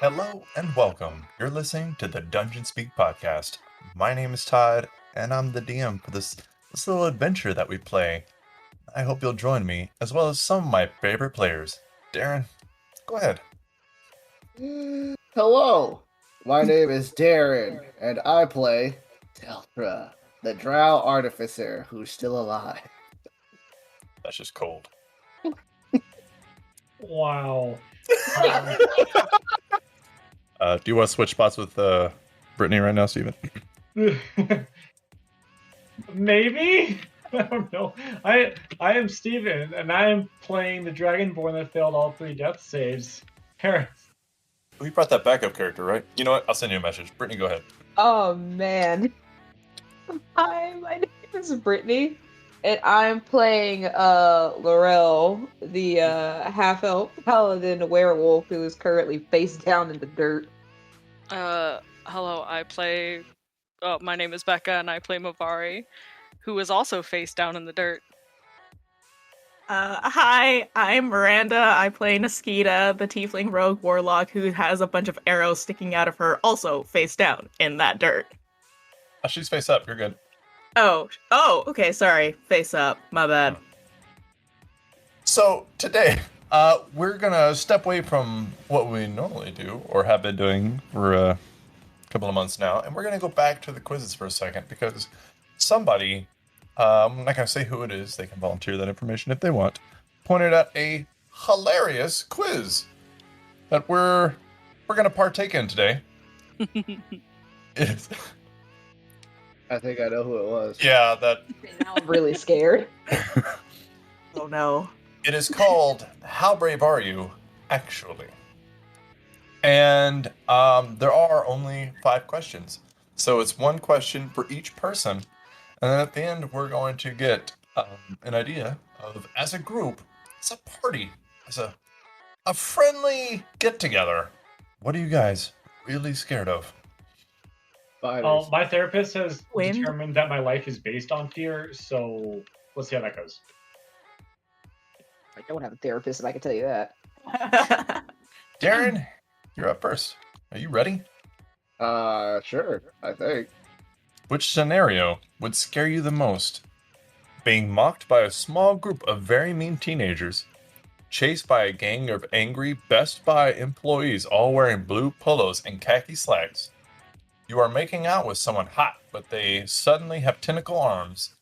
Hello and welcome. You're listening to the Dungeon Speak podcast. My name is Todd, and I'm the DM for this little adventure that we play. I hope you'll join me, as well as some of my favorite players. Darren, go ahead. Hello, my name is Darren, and I play Teltra, the Drow Artificer who's still alive. That's just cold. Wow. Do you want to switch spots with Brittany right now, Steven? Maybe? I don't know. I am Steven, and I am playing the Dragonborn that failed all 3 death saves. Harris. We brought that backup character, right? You know what? I'll send you a message. Brittany, go ahead. Oh man. Hi, my name is Brittany, and I'm playing Laurel, the half-elf paladin werewolf who is currently face down in the dirt. Hello, my name is Becca, and I play Mavari, who is also face down in the dirt. Hi, I'm Miranda. I play Naskita, the tiefling rogue warlock who has a bunch of arrows sticking out of her, also face down in that dirt. Oh, she's face up. You're good. Oh, okay, sorry. Face up. My bad. So today, we're gonna step away from what we normally do or have been doing for a couple of months now, and we're gonna go back to the quizzes for a second because somebody, I'm not gonna say who it is, they can volunteer that information if they want, pointed out a hilarious quiz that we're gonna partake in today. It's, I think I know who it was. yeah, that Now I'm really scared. Oh no. it is called How Brave Are You, Actually? And there are only 5 questions. So it's 1 question for each person. And then at the end, we're going to get an idea of, as a group, as a party, as a friendly get-together, what are you guys really scared of? Spiders. My therapist has Wind? determined that my life is based on fear, so let's see how that goes. I don't have a therapist, and I can tell you that. Darren, you're up first. Are you ready? Sure, I think. Which scenario would scare you the most? Being mocked by a small group of very mean teenagers, chased by a gang of angry Best Buy employees all wearing blue polos and khaki slacks. You are making out with someone hot, but they suddenly have tentacle arms.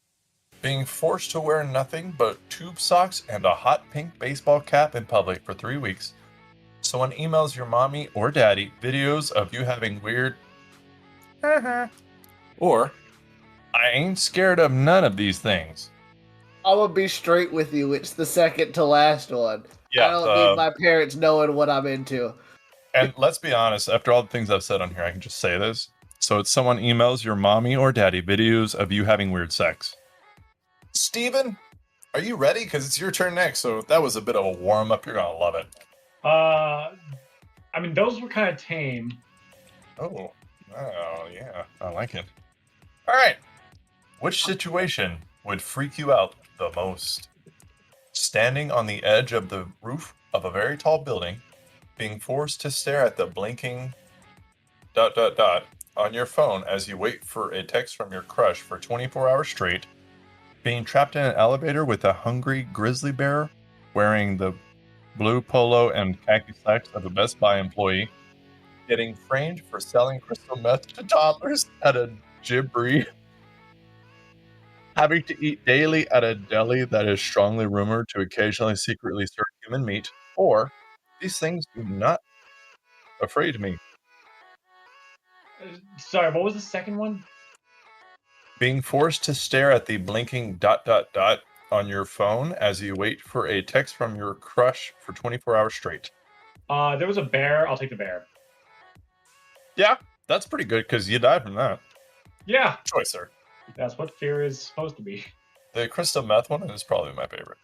Being forced to wear nothing but tube socks and a hot pink baseball cap in public for 3 weeks. Someone emails your mommy or daddy videos of you having weird or I ain't scared of none of these things. I'm gonna be straight with you. It's the second to last one. Yeah, I don't need my parents knowing what I'm into. and let's be honest, after all the things I've said on here, I can just say this. So it's someone emails your mommy or daddy videos of you having weird sex. Steven, are you ready? Because it's your turn next. So that was a bit of a warm up. You're going to love it. I mean, those were kind of tame. Oh, yeah. I like it. All right. Which situation would freak you out the most? Standing on the edge of the roof of a very tall building, being forced to stare at the blinking ... on your phone as you wait for a text from your crush for 24 hours straight, being trapped in an elevator with a hungry grizzly bear wearing the blue polo and khaki slacks of a Best Buy employee, getting framed for selling crystal meth to toddlers at a gibbery, having to eat daily at a deli that is strongly rumored to occasionally secretly serve human meat, or these things do not afraid me. Sorry, what was the second one? Being forced to stare at the blinking ... on your phone as you wait for a text from your crush for 24 hours straight. There was a bear. I'll take the bear. Yeah, that's pretty good because you died from that. Yeah, Choice, sir. that's what fear is supposed to be. The crystal meth one is probably my favorite.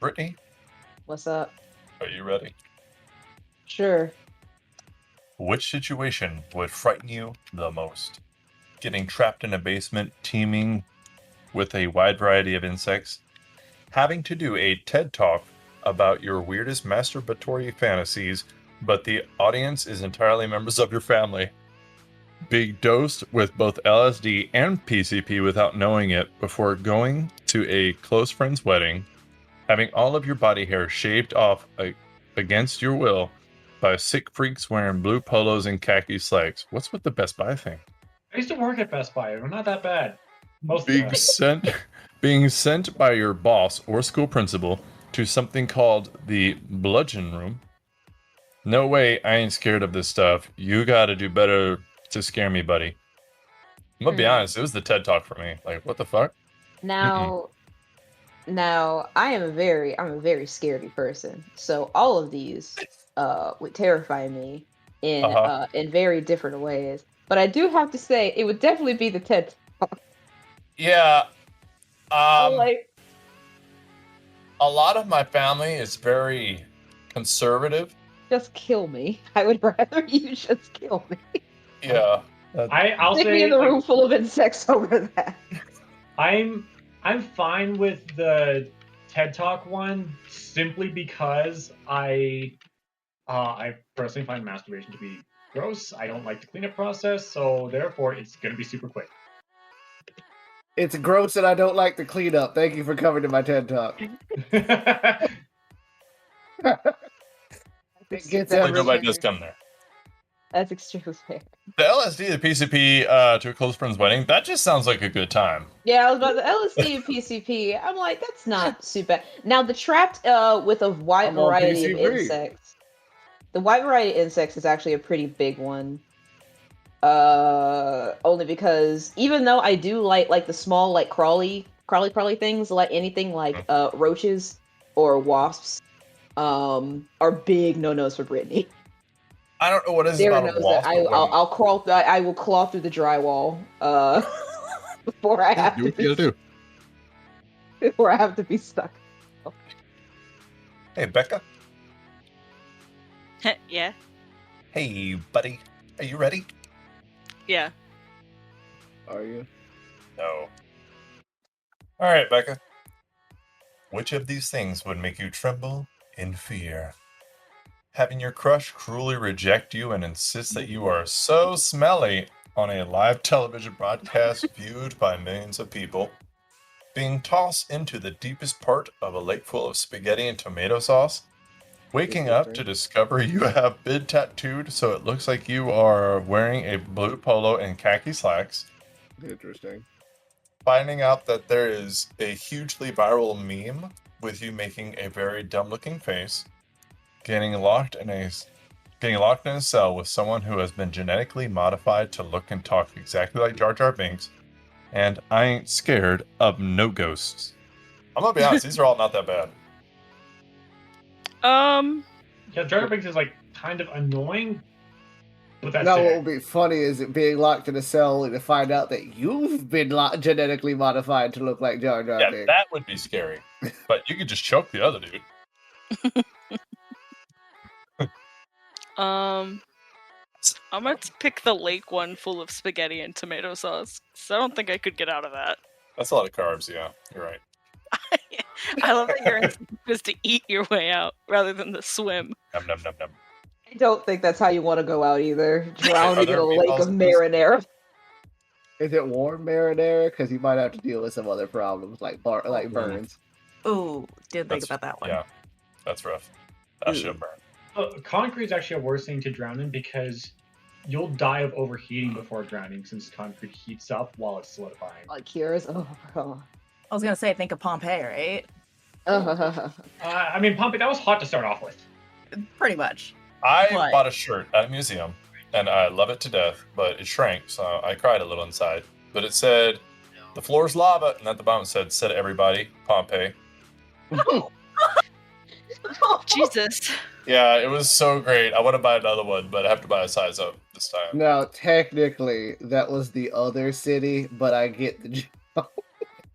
Brittany, What's up? are you ready? Sure. Which situation would frighten you the most? Getting trapped in a basement teeming with a wide variety of insects, having to do a TED Talk about your weirdest masturbatory fantasies, but the audience is entirely members of your family. Being dosed with both LSD and PCP without knowing it before going to a close friend's wedding, having all of your body hair shaved off against your will by sick freaks wearing blue polos and khaki slacks. What's with the Best Buy thing? I used to work at Best Buy. We're not that bad. Most Being sent by your boss or school principal to something called the bludgeon room. No way, I ain't scared of this stuff. You gotta do better to scare me, buddy. I'm gonna be honest, it was the TED Talk for me. Like, what the fuck? Now, I'm a very scaredy person. So all of these would terrify me in very different ways. But I do have to say, it would definitely be the TED Talk. Yeah. Like, a lot of my family is very conservative. just kill me. I would rather you just kill me. Yeah. I'll Stick say me in the room full of insects over that. I'm fine with the TED Talk one simply because I personally find masturbation to be gross. I don't like the cleanup process, so therefore it's gonna be super quick. It's gross and I don't like the cleanup. Thank you for coming to my TED Talk. It gets Nobody does come there. That's extremely fair. The LSD, the PCP to a close friend's wedding, that just sounds like a good time. Yeah, I was about the LSD and PCP. I'm like, that's not super. Now the trapped with a wide I'm on variety of PCP. insects. The wide variety of insects is actually a pretty big one. Only because even though I do like the small like crawly things, like anything like roaches or wasps, are big no-nos for Brittany. I don't know what is Sarah about a knows wasp. that I'll crawl. I will claw through the drywall before I have do to what you gotta do. before I have to be stuck. Hey, Becca. Yeah. Hey, buddy. Are you ready? Yeah. Are you? No. All right, Becca. Which of these things would make you tremble in fear? Having your crush cruelly reject you and insist that you are so smelly on a live television broadcast viewed by millions of people. Being tossed into the deepest part of a lake full of spaghetti and tomato sauce. Waking up to discover you have been tattooed so it looks like you are wearing a blue polo and khaki slacks. Interesting. Finding out that there is a hugely viral meme with you making a very dumb-looking face. Getting locked in a cell with someone who has been genetically modified to look and talk exactly like Jar Jar Binks. And I ain't scared of no ghosts. I'm gonna be honest, these are all not that bad. Yeah, Jar Jar Binks is like kind of annoying, but that's Now, what it. would be funny is it being locked in a cell and to find out that you've been genetically modified to look like Jar Jar Yeah, Binks. that would be scary. But you could just choke the other dude. I'm gonna pick the lake one full of spaghetti and tomato sauce. So I don't think I could get out of that. That's a lot of carbs, yeah. You're right. I love that your instinct is to eat your way out rather than to swim. Num num num num. I don't think that's how you want to go out either. Are Drowning in there a lake meatballs of in this? marinara. Is it warm marinara? Because you might have to deal with some other problems like burns. Ooh, didn't think That's- about that one. Yeah, that's rough. That should burn. Concrete is actually a worse thing to drown in because you'll die of overheating before drowning since concrete heats up while it's solidifying. Like cures. Oh, God. I was gonna say, think of Pompeii, right? I mean, Pompey, that was hot to start off with. Pretty much. I What? bought a shirt at a museum, and I love it to death, but it shrank, so I cried a little inside. But it said, "The floor's lava," and at the bottom it said everybody, Pompeii. Jesus. Yeah, it was so great. I want to buy another one, but I have to buy a size up this time. Now, technically, that was the other city, but I get the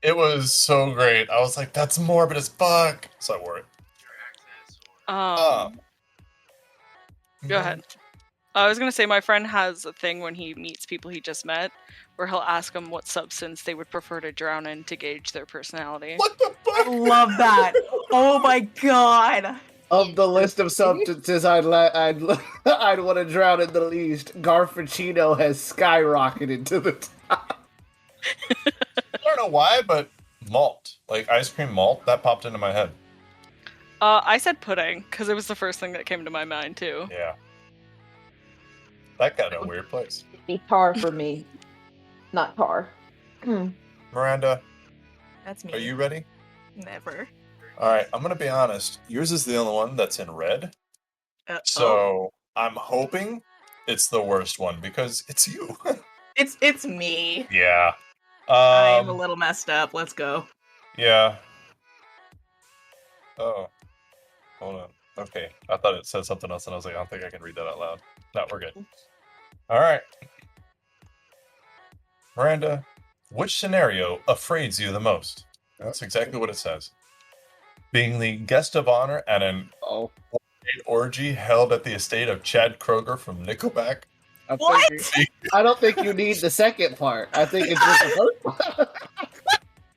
It was so great. I was like, that's morbid as fuck. So I wore it. Go ahead. I was gonna say my friend has a thing when he meets people he just met, where he'll ask them what substance they would prefer to drown in to gauge their personality. What the I fuck? love that. Oh my god. Of the list of substances I'd want to drown in the least, Garfuccino has skyrocketed to the top. I don't know why, but malt, like ice cream malt, that popped into my head. I said pudding because it was the first thing that came to my mind too. Yeah. That got in a weird place. It'd be tar for me, not tar. Miranda, That's me. are you ready? Never. All right, I'm going to be honest. Yours is the only one that's in red. Oh. So I'm hoping it's the worst one because it's you. It's me. Yeah. I'm a little messed up. Let's go. Yeah. Oh. Hold on. Okay. I thought it said something else and I was like, I don't think I can read that out loud. No, we're good. All right. Miranda, which scenario afraids you the most? That's exactly what it says. Being the guest of honor at an Oh, orgy held at the estate of Chad Kroger from Nickelback. What? I don't think you need the second part. I think it's just the first part.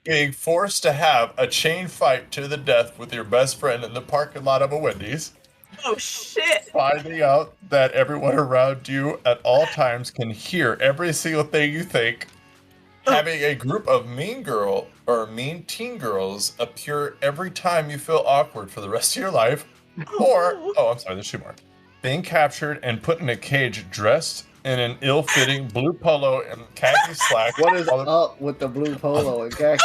Being forced to have a chain fight to the death with your best friend in the parking lot of a Wendy's. Oh shit. Finding out that everyone around you at all times can hear every single thing you think. Having a group of mean teen girls appear every time you feel awkward for the rest of your life. Or, I'm sorry, there's two more. Being captured and put in a cage dressed in an ill-fitting blue polo and khaki slacks. What is up with the blue polo and khaki?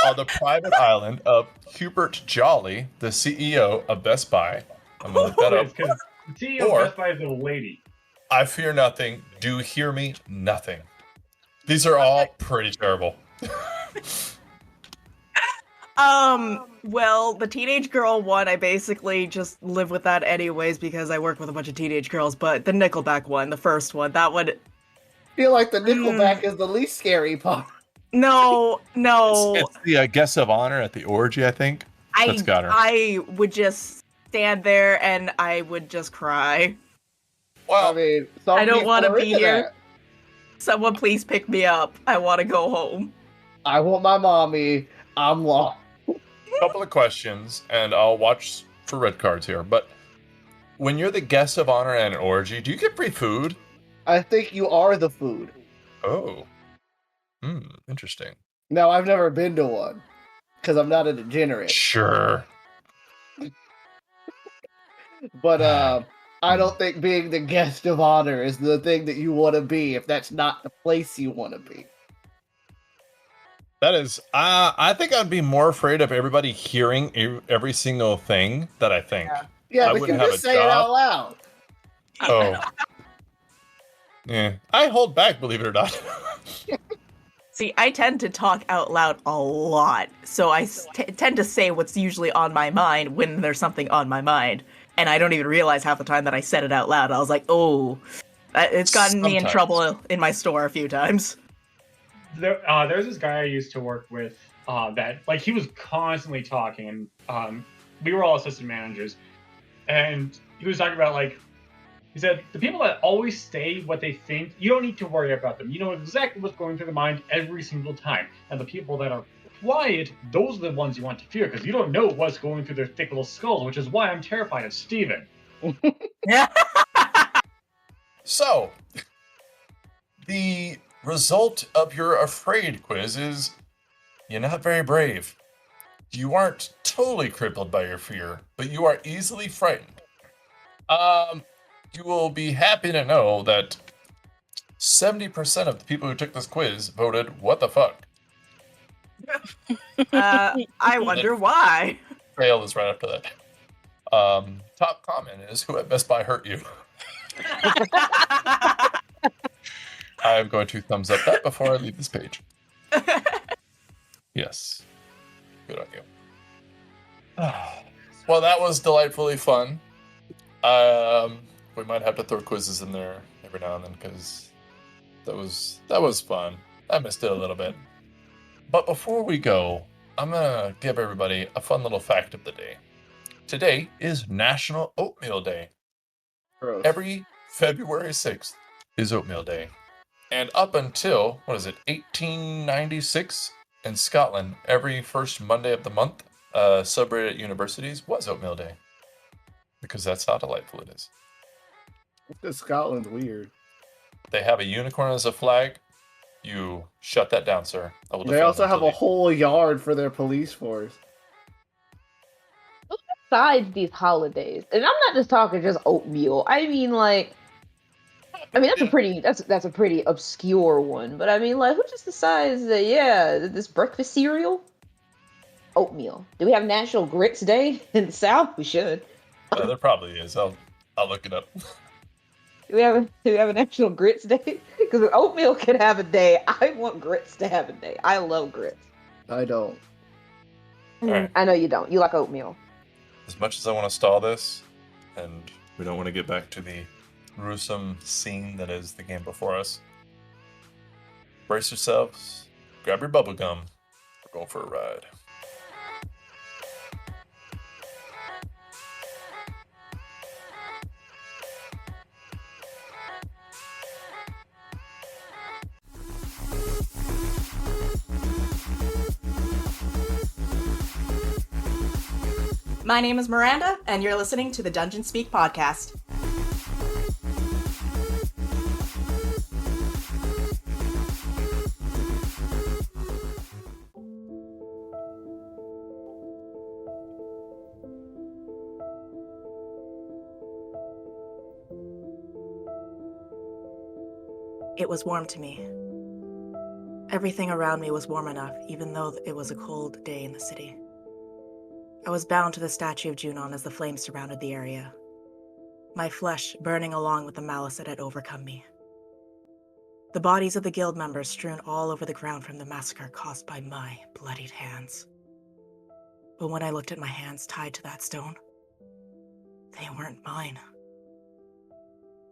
On the private island of Hubert Jolly, the CEO of Best Buy. I'm going to look that up. Because the CEO Or- of Best Buy is a lady. I fear nothing. Do hear me? Nothing. These are all pretty terrible. Well, the teenage girl one, I basically just live with that anyways because I work with a bunch of teenage girls, but the Nickelback one, the first one, that one... I feel like the Nickelback is the least scary part. No. It's the guest of honor at the orgy, I think. That's got her. I would just stand there and I would just cry. Well, I mean, some I don't people wanna are be into here. that. Someone please pick me up. I want to go home. I want my mommy. I'm lost. couple of questions, and I'll watch for red cards here. But when you're the guest of honor at an orgy, do you get free food? I think you are the food. Oh. Interesting. No, I've never been to one. Because I'm not a degenerate. Sure. But I don't think being the guest of honor is the thing that you want to be if that's not the place you want to be. That is, I think I'd be more afraid of everybody hearing every single thing that I think. Yeah, I but you wouldn't have just a say it job. out loud. Oh. Yeah. I hold back, believe it or not. See, I tend to talk out loud a lot, so I tend to say what's usually on my mind when there's something on my mind, and I don't even realize half the time that I said it out loud. I was like, oh, it's gotten me in Sometimes. trouble in my store a few times. There's this guy I used to work with that, like, he was constantly talking, and we were all assistant managers, and he was talking about, like, he said, the people that always say what they think, you don't need to worry about them. You know exactly what's going through their mind every single time. And the people that are quiet, those are the ones you want to fear, because you don't know what's going through their thick little skulls, which is why I'm terrified of Steven. So, the result of your afraid quiz is you're not very brave. You aren't totally crippled by your fear, but you are easily frightened. You will be happy to know that 70% of the people who took this quiz voted, what the fuck? I wonder why. Fail is right after that. Top comment is, who at Best Buy hurt you? I'm going to thumbs up that before I leave this page. Yes. Good on you. Well, that was delightfully fun. We might have to throw quizzes in there every now and then because that was fun. I missed it a little bit. But before we go, I'm gonna give everybody a fun little fact of the day. Today is National Oatmeal Day. Gross. Every February 6th is Oatmeal Day. And up until, 1896 in Scotland, every first Monday of the month, celebrated at universities was Oatmeal Day. Because that's how delightful it is. Scotland's weird. They have a unicorn as a flag. You shut that down, sir. I will They defend also them have till a the- whole yard for their police force. Besides these holidays, and I'm not just talking just oatmeal. I mean, like, that's a pretty obscure one. But I mean, like, who just decides that this breakfast cereal, oatmeal? Do we have National Grits Day in the South? We should. There probably is. I'll look it up. Do we have a National Grits Day? Because oatmeal can have a day. I want grits to have a day. I love grits. I don't. Alright. I know you don't. You like oatmeal. As much as I want to stall this, and we don't want to get back to the gruesome scene that is the game before us, brace yourselves, grab your bubble gum. We're going for a ride. My name is Miranda, and you're listening to the Dungeon Speak podcast. It was warm to me. Everything around me was warm enough, even though it was a cold day in the city. I was bound to the statue of Junon as the flames surrounded the area, my flesh burning along with the malice that had overcome me. The bodies of the guild members strewn all over the ground from the massacre caused by my bloodied hands. But when I looked at my hands tied to that stone, they weren't mine.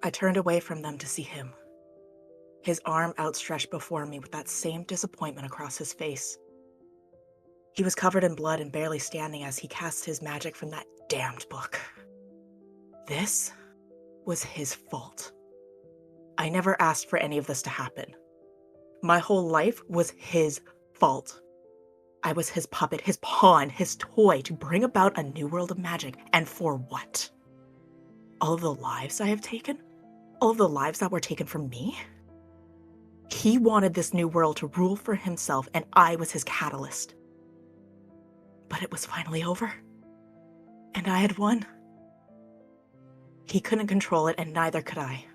I turned away from them to see him, his arm outstretched before me with that same disappointment across his face. He was covered in blood and barely standing as he cast his magic from that damned book. This was his fault. I never asked for any of this to happen. My whole life was his fault. I was his puppet, his pawn, his toy to bring about a new world of magic. And for what? All of the lives I have taken? All of the lives that were taken from me? He wanted this new world to rule for himself, and I was his catalyst. But it was finally over. And I had won. He couldn't control it, and neither could I.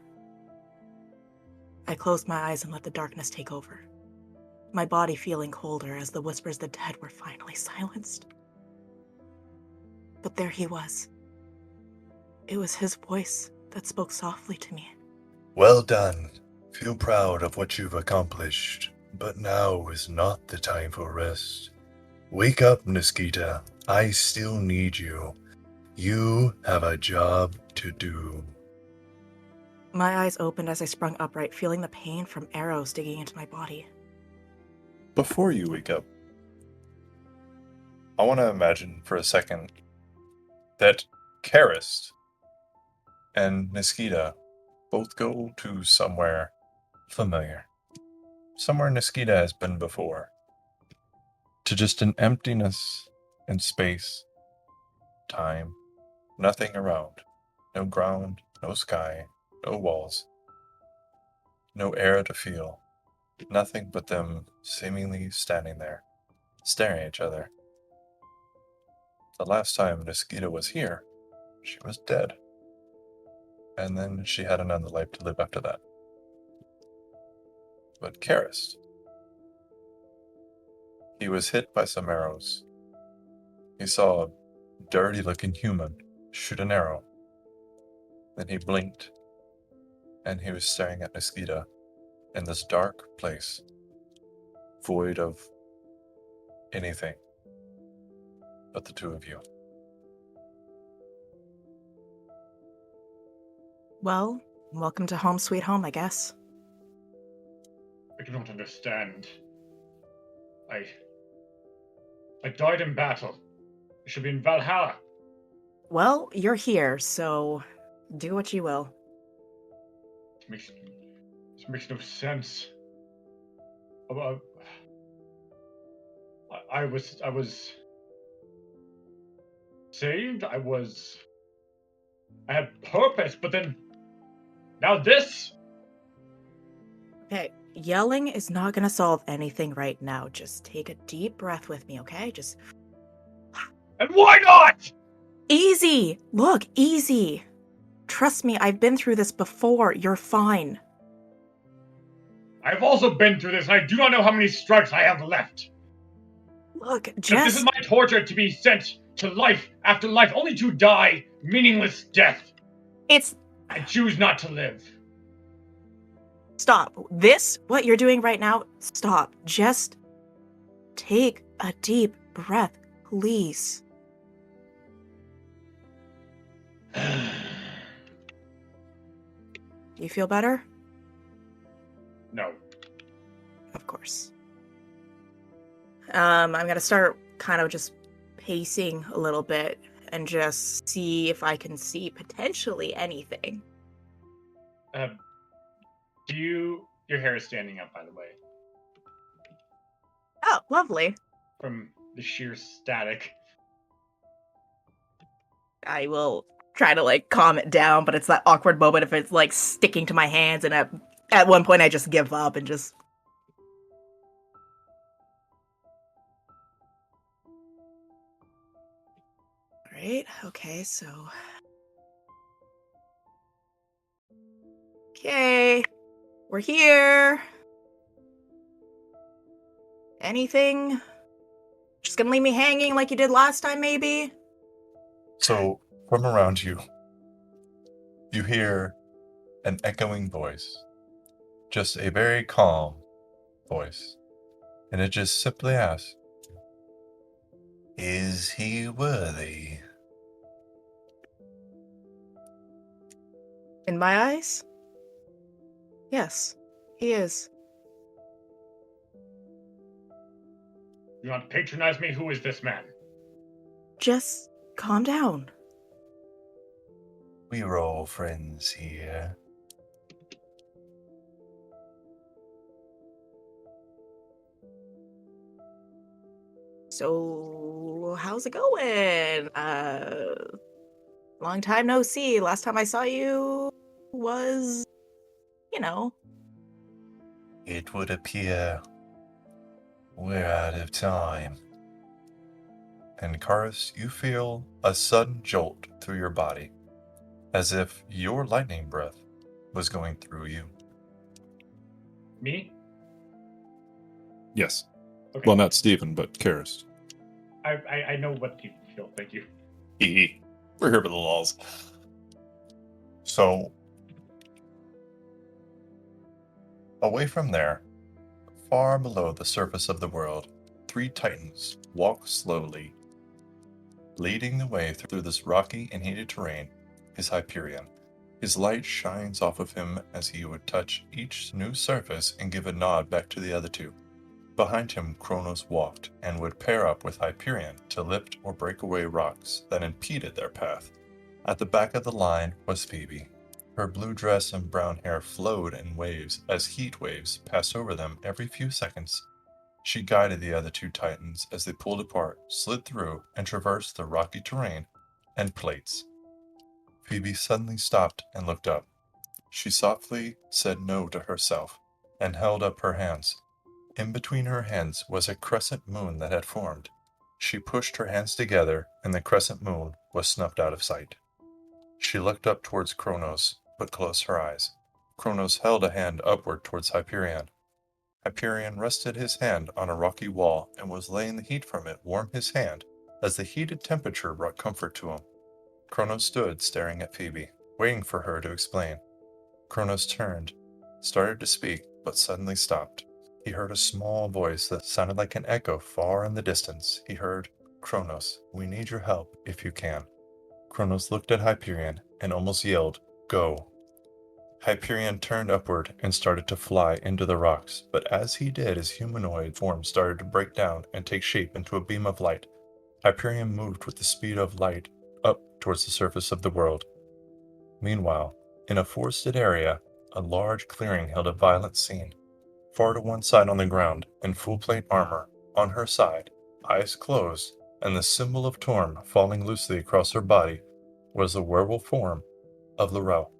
I closed my eyes and let the darkness take over, my body feeling colder as the whispers of the dead were finally silenced. But there he was. It was his voice that spoke softly to me. Well done. Feel proud of what you've accomplished, but now is not the time for rest. Wake up, Niskita. I still need you. You have a job to do. My eyes opened as I sprung upright, feeling the pain from arrows digging into my body. Before you wake up, I want to imagine for a second that Karist and Niskita both go to somewhere familiar. Somewhere Niskita has been before. To just an emptiness and space, time, nothing around. No ground, no sky, no walls. No air to feel. Nothing but them seemingly standing there, staring at each other. The last time Niskita was here, she was dead. And then she had another life to live after that. But Karist, he was hit by some arrows. He saw a dirty-looking human shoot an arrow. Then he blinked, and he was staring at Niskita in this dark place, void of anything but the two of you. Well, welcome to home sweet home, I guess. I do not understand. I died in battle. I should be in Valhalla. Well, you're here, so do what you will. This makes no sense. I was saved. I had purpose, but then now this. Okay, yelling is not gonna solve anything right now. Just take a deep breath with me, okay? Just And why not? easy. Look, easy. Trust me, I've been through this before. You're fine. I've also been through this, and I do not know how many strikes I have left. Look, This just is my torture, to be sent to life after life, only to die meaningless death. it's I choose not to live. stop. What you're doing right now, stop. Just take a deep breath, please. You feel better? No. Of course. I'm gonna start kind of just pacing a little bit and just see if I can see potentially anything. Your hair is standing up, by the way, Oh, lovely. from the sheer static. I will try to like calm it down, but it's that awkward moment if it's like sticking to my hands, and at one point I just give up and just. Alright, okay, so. Okay, we're here. Anything? Just gonna leave me hanging like you did last time, maybe? So, from around you, you hear an echoing voice. Just a very calm voice. And it just simply asks, "Is he worthy?" In my eyes? Yes, he is. You want to patronize me? Who is this man? Just calm down. We're all friends here. So, how's it going? Long time no see. Last time I saw you was, you know. It would appear we're out of time. And Karis, you feel a sudden jolt through your body, as if your lightning breath was going through you. Me? Yes. Okay. Well, not Stephen, but Karis. I know what people feel. Thank you. We're here for the lulz. So, away from there, far below the surface of the world, 3 titans walk slowly. Leading the way through this rocky and heated terrain is Hyperion. His light shines off of him as he would touch each new surface and give a nod back to the other 2. Behind him, Kronos walked and would pair up with Hyperion to lift or break away rocks that impeded their path. At the back of the line was Phoebe. Her blue dress and brown hair flowed in waves as heat waves passed over them every few seconds. She guided the other 2 titans as they pulled apart, slid through, and traversed the rocky terrain and plates. Phoebe suddenly stopped and looked up. She softly said no to herself and held up her hands. In between her hands was a crescent moon that had formed. She pushed her hands together, and the crescent moon was snuffed out of sight. She looked up towards Kronos, but closed her eyes. Kronos held a hand upward towards Hyperion. Hyperion rested his hand on a rocky wall and was letting the heat from it warm his hand as the heated temperature brought comfort to him. Kronos stood staring at Phoebe, waiting for her to explain. Kronos turned, started to speak, but suddenly stopped. He heard a small voice that sounded like an echo far in the distance. He heard, "Kronos, we need your help if you can." Kronos looked at Hyperion and almost yelled, "Go." Hyperion turned upward and started to fly into the rocks, but as he did, his humanoid form started to break down and take shape into a beam of light. Hyperion moved with the speed of light up towards the surface of the world. Meanwhile, in a forested area, a large clearing held a violent scene. Far to one side on the ground, in full plate armor, on her side, eyes closed, and the symbol of Torm falling loosely across her body, was the werewolf form of Laurel.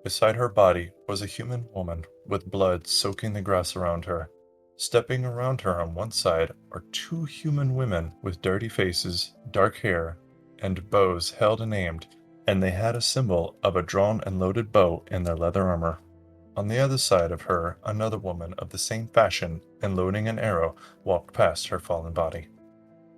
Beside her body was a human woman with blood soaking the grass around her. Stepping around her on one side are two human women with dirty faces, dark hair, and bows held and aimed, and they had a symbol of a drawn and loaded bow in their leather armor. On the other side of her, another woman of the same fashion and loading an arrow walked past her fallen body.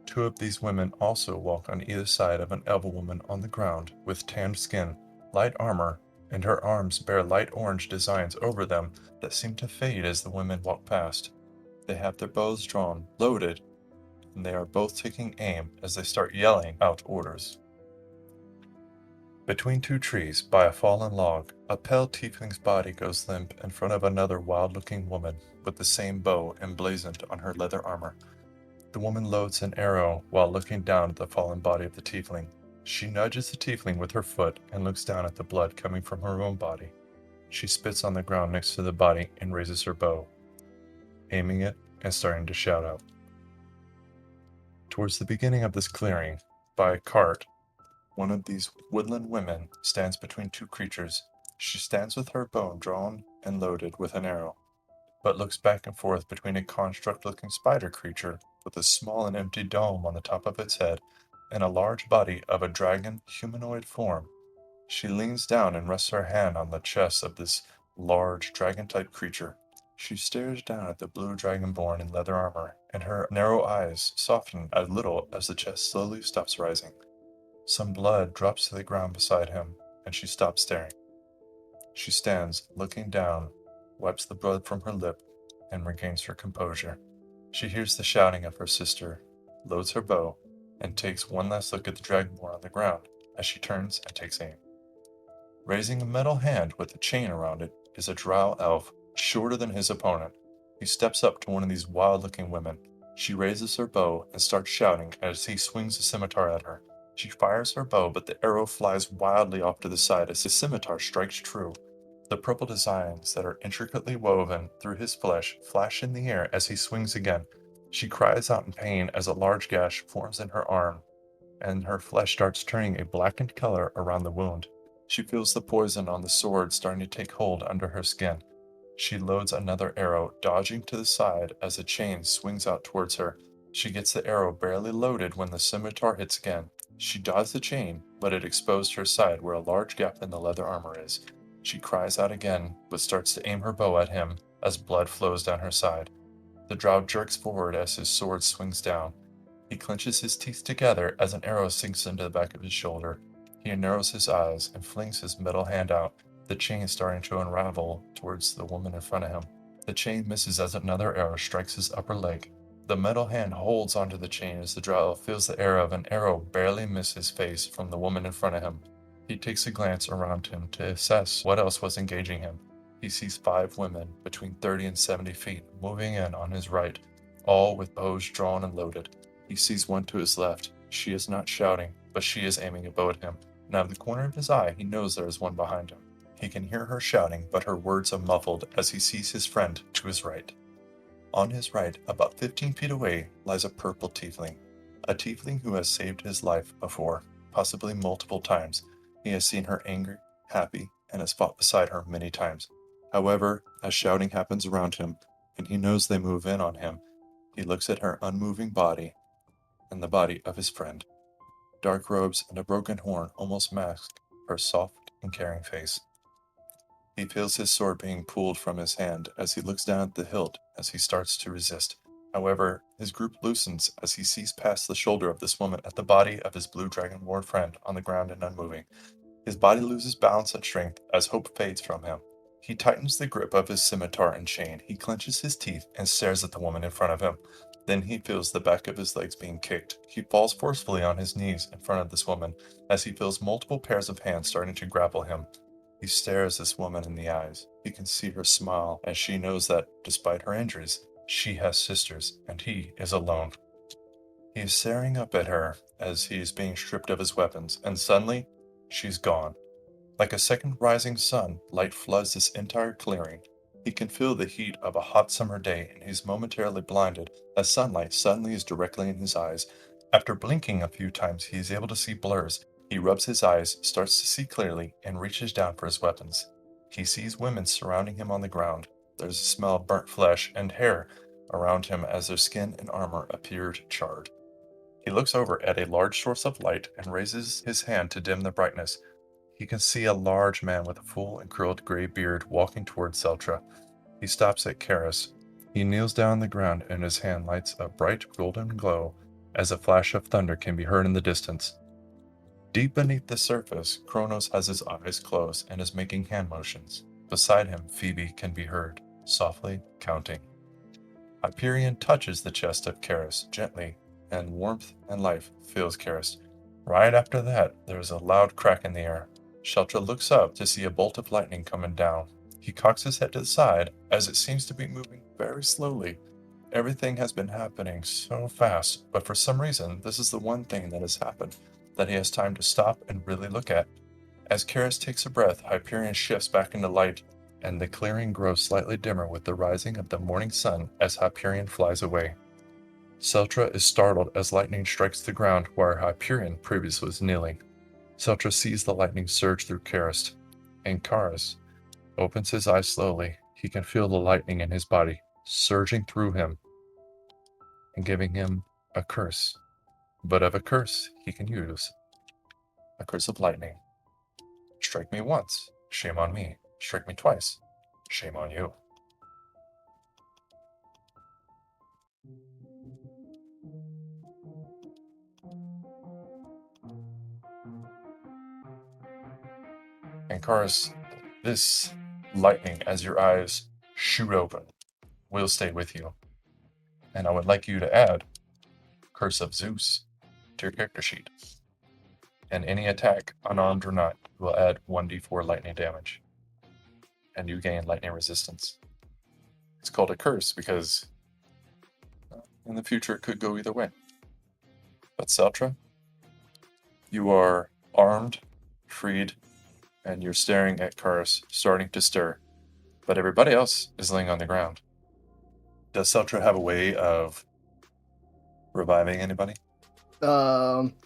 Two of these women also walk on either side of an elven woman on the ground with tanned skin, light armor, and her arms bear light orange designs over them that seem to fade as the women walk past. They have their bows drawn, loaded, and they are both taking aim as they start yelling out orders. Between two trees, by a fallen log, a pale tiefling's body goes limp in front of another wild-looking woman with the same bow emblazoned on her leather armor. The woman loads an arrow while looking down at the fallen body of the tiefling. She nudges the tiefling with her foot and looks down at the blood coming from her own body. She spits on the ground next to the body and raises her bow, aiming it and starting to shout out. Towards the beginning of this clearing, by a cart, one of these woodland women stands between two creatures. She stands with her bow drawn and loaded with an arrow, but looks back and forth between a construct-looking spider creature with a small and empty dome on the top of its head and a large body of a dragon humanoid form. She leans down and rests her hand on the chest of this large dragon-type creature. She stares down at the blue dragonborn in leather armor, and her narrow eyes soften a little as the chest slowly stops rising. Some blood drops to the ground beside him, and she stops staring. She stands, looking down, wipes the blood from her lip, and regains her composure. She hears the shouting of her sister, loads her bow, and takes one last look at the dragonborn on the ground as she turns and takes aim. Raising a metal hand with a chain around it is a drow elf, shorter than his opponent. He steps up to one of these wild-looking women. She raises her bow and starts shouting as he swings a scimitar at her. She fires her bow, but the arrow flies wildly off to the side as his scimitar strikes true. The purple designs that are intricately woven through his flesh flash in the air as he swings again. She cries out in pain as a large gash forms in her arm, and her flesh starts turning a blackened color around the wound. She feels the poison on the sword starting to take hold under her skin. She loads another arrow, dodging to the side as the chain swings out towards her. She gets the arrow barely loaded when the scimitar hits again. She dodged the chain, but it exposed her side where a large gap in the leather armor is. She cries out again, but starts to aim her bow at him as blood flows down her side. The drow jerks forward as his sword swings down. He clenches his teeth together as an arrow sinks into the back of his shoulder. He narrows his eyes and flings his metal hand out, the chain starting to unravel towards the woman in front of him. The chain misses as another arrow strikes his upper leg. The metal hand holds onto the chain as the drow feels the arrow of an arrow barely miss his face from the woman in front of him. He takes a glance around him to assess what else was engaging him. He sees 5 women between 30 and 70 feet moving in on his right, all with bows drawn and loaded. He sees one to his left. She is not shouting, but she is aiming a bow at him. And out of the corner of his eye, he knows there is one behind him. He can hear her shouting, but her words are muffled as he sees his friend to his right. On his right, about 15 feet away, lies a purple tiefling. A tiefling who has saved his life before, possibly multiple times. He has seen her angry, happy, and has fought beside her many times. However, as shouting happens around him, and he knows they move in on him, he looks at her unmoving body and the body of his friend. Dark robes and a broken horn almost mask her soft and caring face. He feels his sword being pulled from his hand as he looks down at the hilt as he starts to resist. However, his grip loosens as he sees past the shoulder of this woman at the body of his blue dragonborn friend on the ground and unmoving. His body loses balance and strength as hope fades from him. He tightens the grip of his scimitar and chain. He clenches his teeth and stares at the woman in front of him. Then he feels the back of his legs being kicked. He falls forcefully on his knees in front of this woman as he feels multiple pairs of hands starting to grapple him. He stares this woman in the eyes. He can see her smile as she knows that, despite her injuries, she has sisters and he is alone. He is staring up at her as he is being stripped of his weapons, and suddenly, she's gone. Like a second rising sun, light floods this entire clearing. He can feel the heat of a hot summer day, and he's momentarily blinded as sunlight suddenly is directly in his eyes. After blinking a few times, he is able to see blurs. He rubs his eyes, starts to see clearly, and reaches down for his weapons. He sees women surrounding him on the ground. There's a smell of burnt flesh and hair around him as their skin and armor appeared charred. He looks over at a large source of light and raises his hand to dim the brightness. He can see a large man with a full and curled gray beard walking toward Seltra. He stops at Karis. He kneels down on the ground and his hand lights a bright golden glow as a flash of thunder can be heard in the distance. Deep beneath the surface, Kronos has his eyes closed and is making hand motions. Beside him, Phoebe can be heard, softly counting. Hyperion touches the chest of Karis gently, and warmth and life fills Karis. Right after that, there is a loud crack in the air. Sheltra looks up to see a bolt of lightning coming down. He cocks his head to the side as it seems to be moving very slowly. Everything has been happening so fast, but for some reason, this is the one thing that has happened that he has time to stop and really look at. As Karis takes a breath, Hyperion shifts back into light, and the clearing grows slightly dimmer with the rising of the morning sun as Hyperion flies away. Seltra is startled as lightning strikes the ground where Hyperion previously was kneeling. Seltra sees the lightning surge through Karis, and Karis opens his eyes slowly. He can feel the lightning in his body surging through him and giving him a curse. But of a curse he can use. A curse of lightning. Strike me once, shame on me. Strike me twice, shame on you. And Karis, this lightning, as your eyes shoot open, will stay with you. And I would like you to add Curse of Zeus to your character sheet. And any attack, unarmed or not, will add 1d4 lightning damage. And you gain lightning resistance. It's called a curse because in the future it could go either way. But Seltra, you are armed, freed, and you're staring at Karis, starting to stir. But everybody else is laying on the ground. Does Seltra have a way of reviving anybody?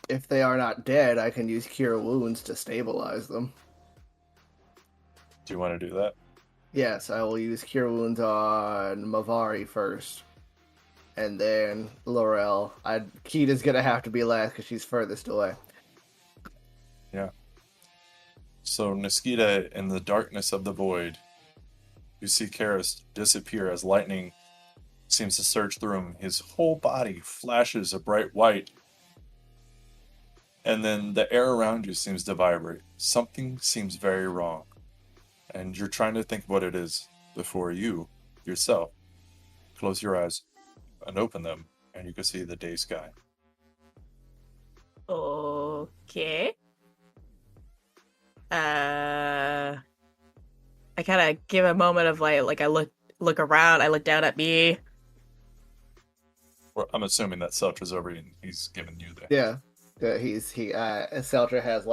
If they are not dead, I can use Cure Wounds to stabilize them. Do you want to do that? Yes, I will use Cure Wounds on Mavari first. And then Laurel. Kita's gonna have to be last because she's furthest away. Yeah. So, Niskita, in the darkness of the void, you see Karis disappear as lightning seems to surge through him. His whole body flashes a bright white. And then the air around you seems to vibrate. Something seems very wrong. And you're trying to think what it is before you, yourself, close your eyes and open them, and you can see the day sky. Okay. I kind of give a moment of like I look around, I look down at me. Well, I'm assuming that Seltra's over and he's giving you that. Yeah. Seltra has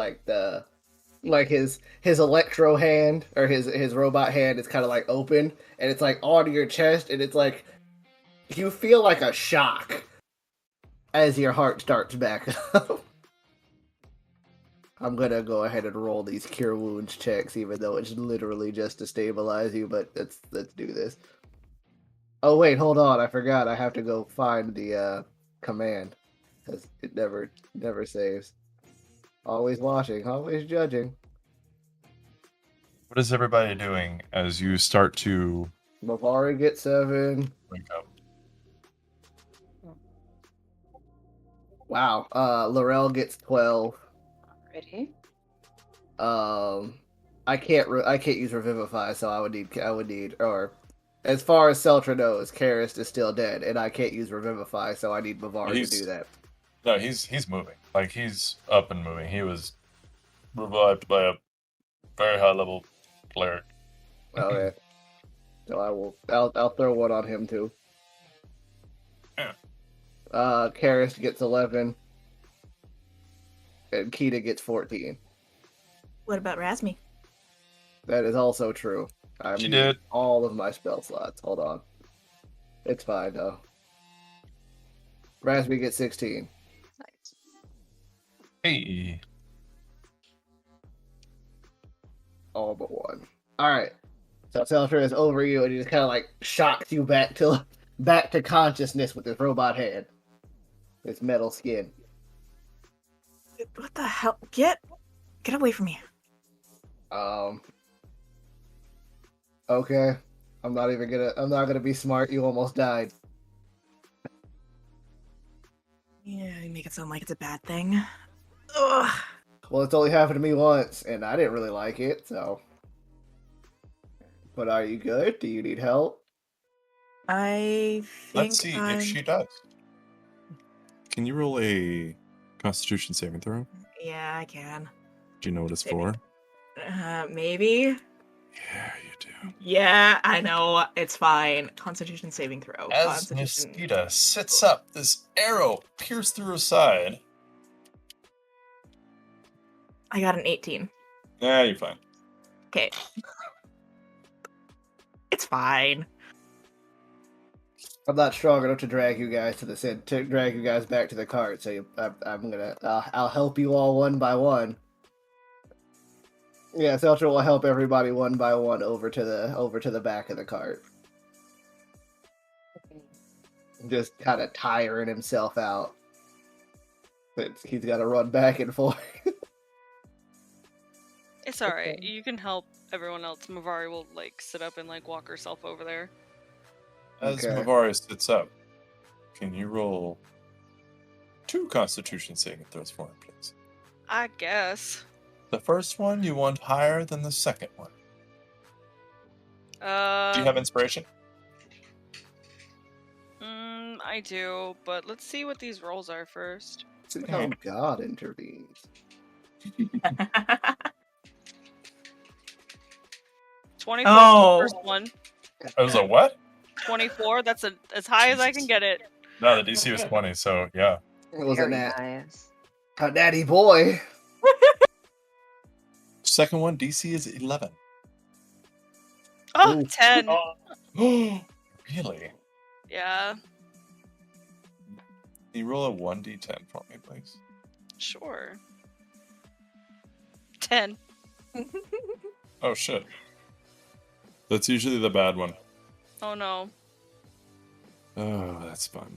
his electro hand or his robot hand is kind of like open and it's like on your chest and it's like you feel like a shock as your heart starts back up. I'm gonna go ahead and roll these Cure Wounds checks, even though it's literally just to stabilize you. But let's do this. Oh wait, hold on! I forgot. I have to go find the command because it never saves. Always watching, always judging. What is everybody doing as you start to Mavari gets 7. wake up? Wow. Laurel gets 12. Ready? I can't use Revivify, so I would need or as far as Seltra knows, Karis is still dead, and I can't use Revivify, so I need Mavari to do that. No, he's moving. Like he's up and moving. He was revived by a very high level player. Okay. So I'll throw one on him too. Yeah. Karis gets 11. And Kita gets 14. What about Razmi? That is also true. I'm She using did. all of my spell slots. Hold on. It's fine, though. Raspy gets 16. Nice. Hey. All but one. Alright. So Seltra is over you, and he just kind of like shocks you back to consciousness with his robot hand. His metal skin. What the hell? Get away from me. Okay. I'm not gonna be smart. You almost died. Yeah, you make it sound like it's a bad thing. Ugh. Well, it's only happened to me once, and I didn't really like it, so. But are you good? Do you need help? I think Let's see I'm... if she does. Can you roll a Constitution saving throw? Yeah, I can. Do you know what it's Saving. for? Maybe? Yeah, you do. Yeah, I know. It's fine. Constitution saving throw. As Constitution... Niskita sits up, this arrow pierced through her side. I got an 18. Yeah, you're fine. Okay. It's fine. I'm not strong enough to drag you guys back to the cart. So I'll help you all one by one. Yeah, Seltra will help everybody one by one over to the back of the cart. Just kind of tiring himself out. But he's got to run back and forth. It's alright. Okay. You can help everyone else. Mavari will like sit up and like walk herself over there. As Okay. Mavari sits up, can you roll 2 Constitution saving throws for him, please? I guess. The first one you want higher than the second one. Do you have inspiration? I do, but let's see what these rolls are first. See how God intervenes. 24 Oh. first one. It was a what? 24. That's as high as I can get it. No, the DC was 20, so yeah. It was a Very nat. nice. A natty boy. Second one, DC is 11. Oh, Ooh. 10. Really? Yeah, Can you roll a 1d10 for me, please? sure. 10. Oh, shit. That's usually the bad one. Oh no. Oh, that's fun.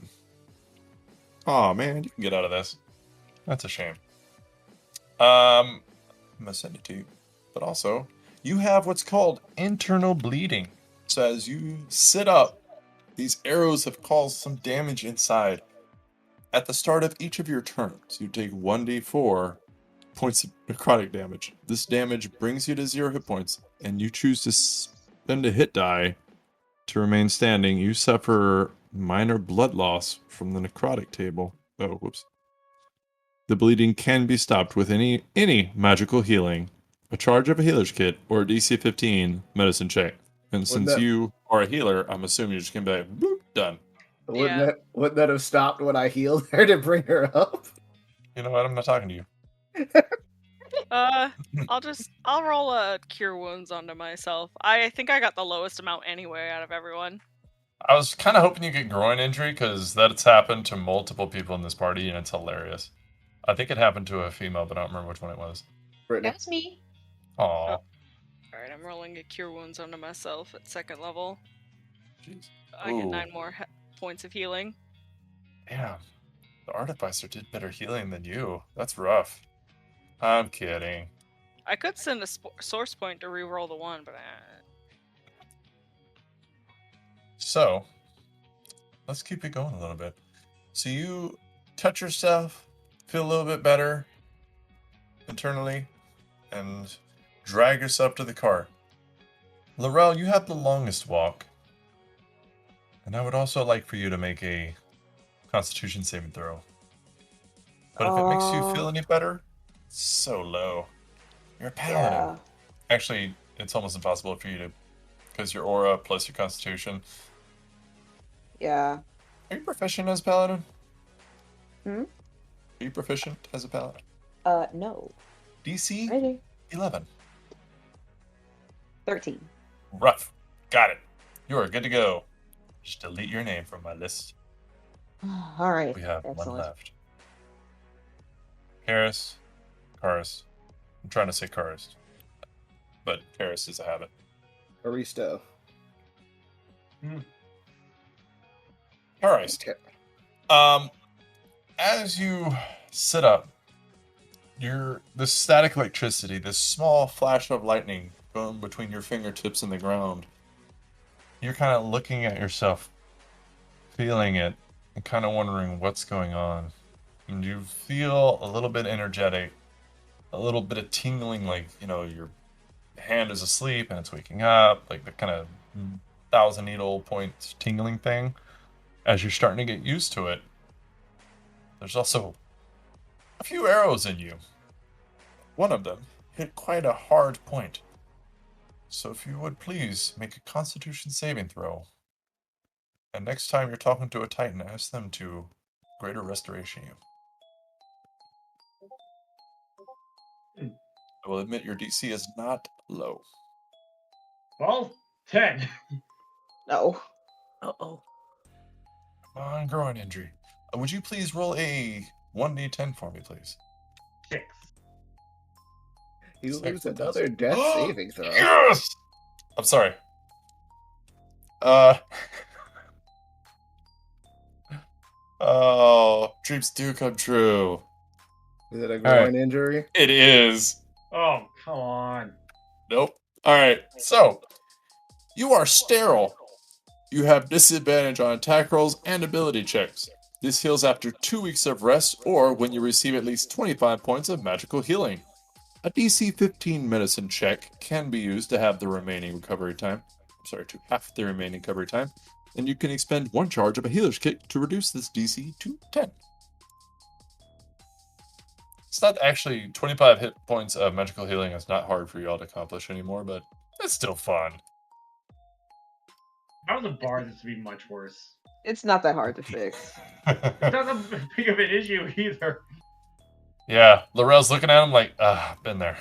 Oh man, you can get out of this. That's a shame. I'm gonna send it to you. But also, you have what's called internal bleeding. So as you sit up, these arrows have caused some damage inside. At the start of each of your turns, you take 1d4 points of necrotic damage. This damage brings you to 0 hit points, and you choose to spend a hit die to remain standing. You suffer minor blood loss from the necrotic table. Oh, whoops. The bleeding can be stopped with any magical healing, a charge of a healer's kit, or a DC 15 medicine check. And since you are a healer, I'm assuming you're just gonna be like, boop, done. Wouldn't that have stopped when I healed her to bring her up? You know what? I'm not talking to you. I'll roll a cure wounds onto myself. I think I got the lowest amount anyway out of everyone. I was kind of hoping you get groin injury because that's happened to multiple people in this party, and it's hilarious. I think it happened to a female, but I don't remember which one it was. Brittany. That's me. Aw. Alright, I'm rolling a cure wounds onto myself at 2nd level. Jeez. I get Ooh. 9 more points of healing. Damn. The artificer did better healing than you. That's rough. I'm kidding. I could send a source point to re-roll the one, but So, let's keep it going a little bit. So you touch yourself, feel a little bit better internally, and drag yourself to the car. Laurel, you have the longest walk. And I would also like for you to make a Constitution saving throw. But if it makes you feel any better, it's so low. You're a paladin. Yeah. Actually, it's almost impossible for you to, because your aura plus your Constitution. Yeah. Are you proficient as a paladin? Hmm? Are you proficient as a paladin? No. DC Ready? 11. 13. Rough. Got it. You are good to go. Just delete your name from my list. All right. We have one Excellent. left. Karis. Karis. I'm trying to say Karis. But Karis is a habit. Aristo. Karis. Okay. As you sit up, this static electricity, this small flash of lightning going between your fingertips and the ground, you're kind of looking at yourself, feeling it, and kind of wondering what's going on. And you feel a little bit energetic, a little bit of tingling, like, your hand is asleep and it's waking up, like the kind of 1,000 needle points tingling thing. As you're starting to get used to it, there's also a few arrows in you. One of them hit quite a hard point. So if you would please make a Constitution saving throw. And next time you're talking to a Titan, ask them to greater restoration you. I will admit your DC is not low. Well, 10. No. Uh-oh. Come on, groin injury. Would you please roll a 1d10 for me, please? 6. You lose 6. another death saving throw. Yes! I'm sorry. Oh, dreams do come true. Is it a groin injury? It is. Oh, come on. Nope. Alright, so, you are sterile. You have disadvantage on attack rolls and ability checks. This heals after 2 weeks of rest or when you receive at least 25 points of magical healing. A DC 15 medicine check can be used to have the remaining recovery time. To half the remaining recovery time. And you can expend 1 charge of a healer's kit to reduce this DC to 10. It's not actually 25 hit points of magical healing. It's not hard for y'all to accomplish anymore, but it's still fun. If I was a bard, this would be much worse. It's not that hard to fix. It's not that big of an issue either. Yeah, Laurel's looking at him like, been there.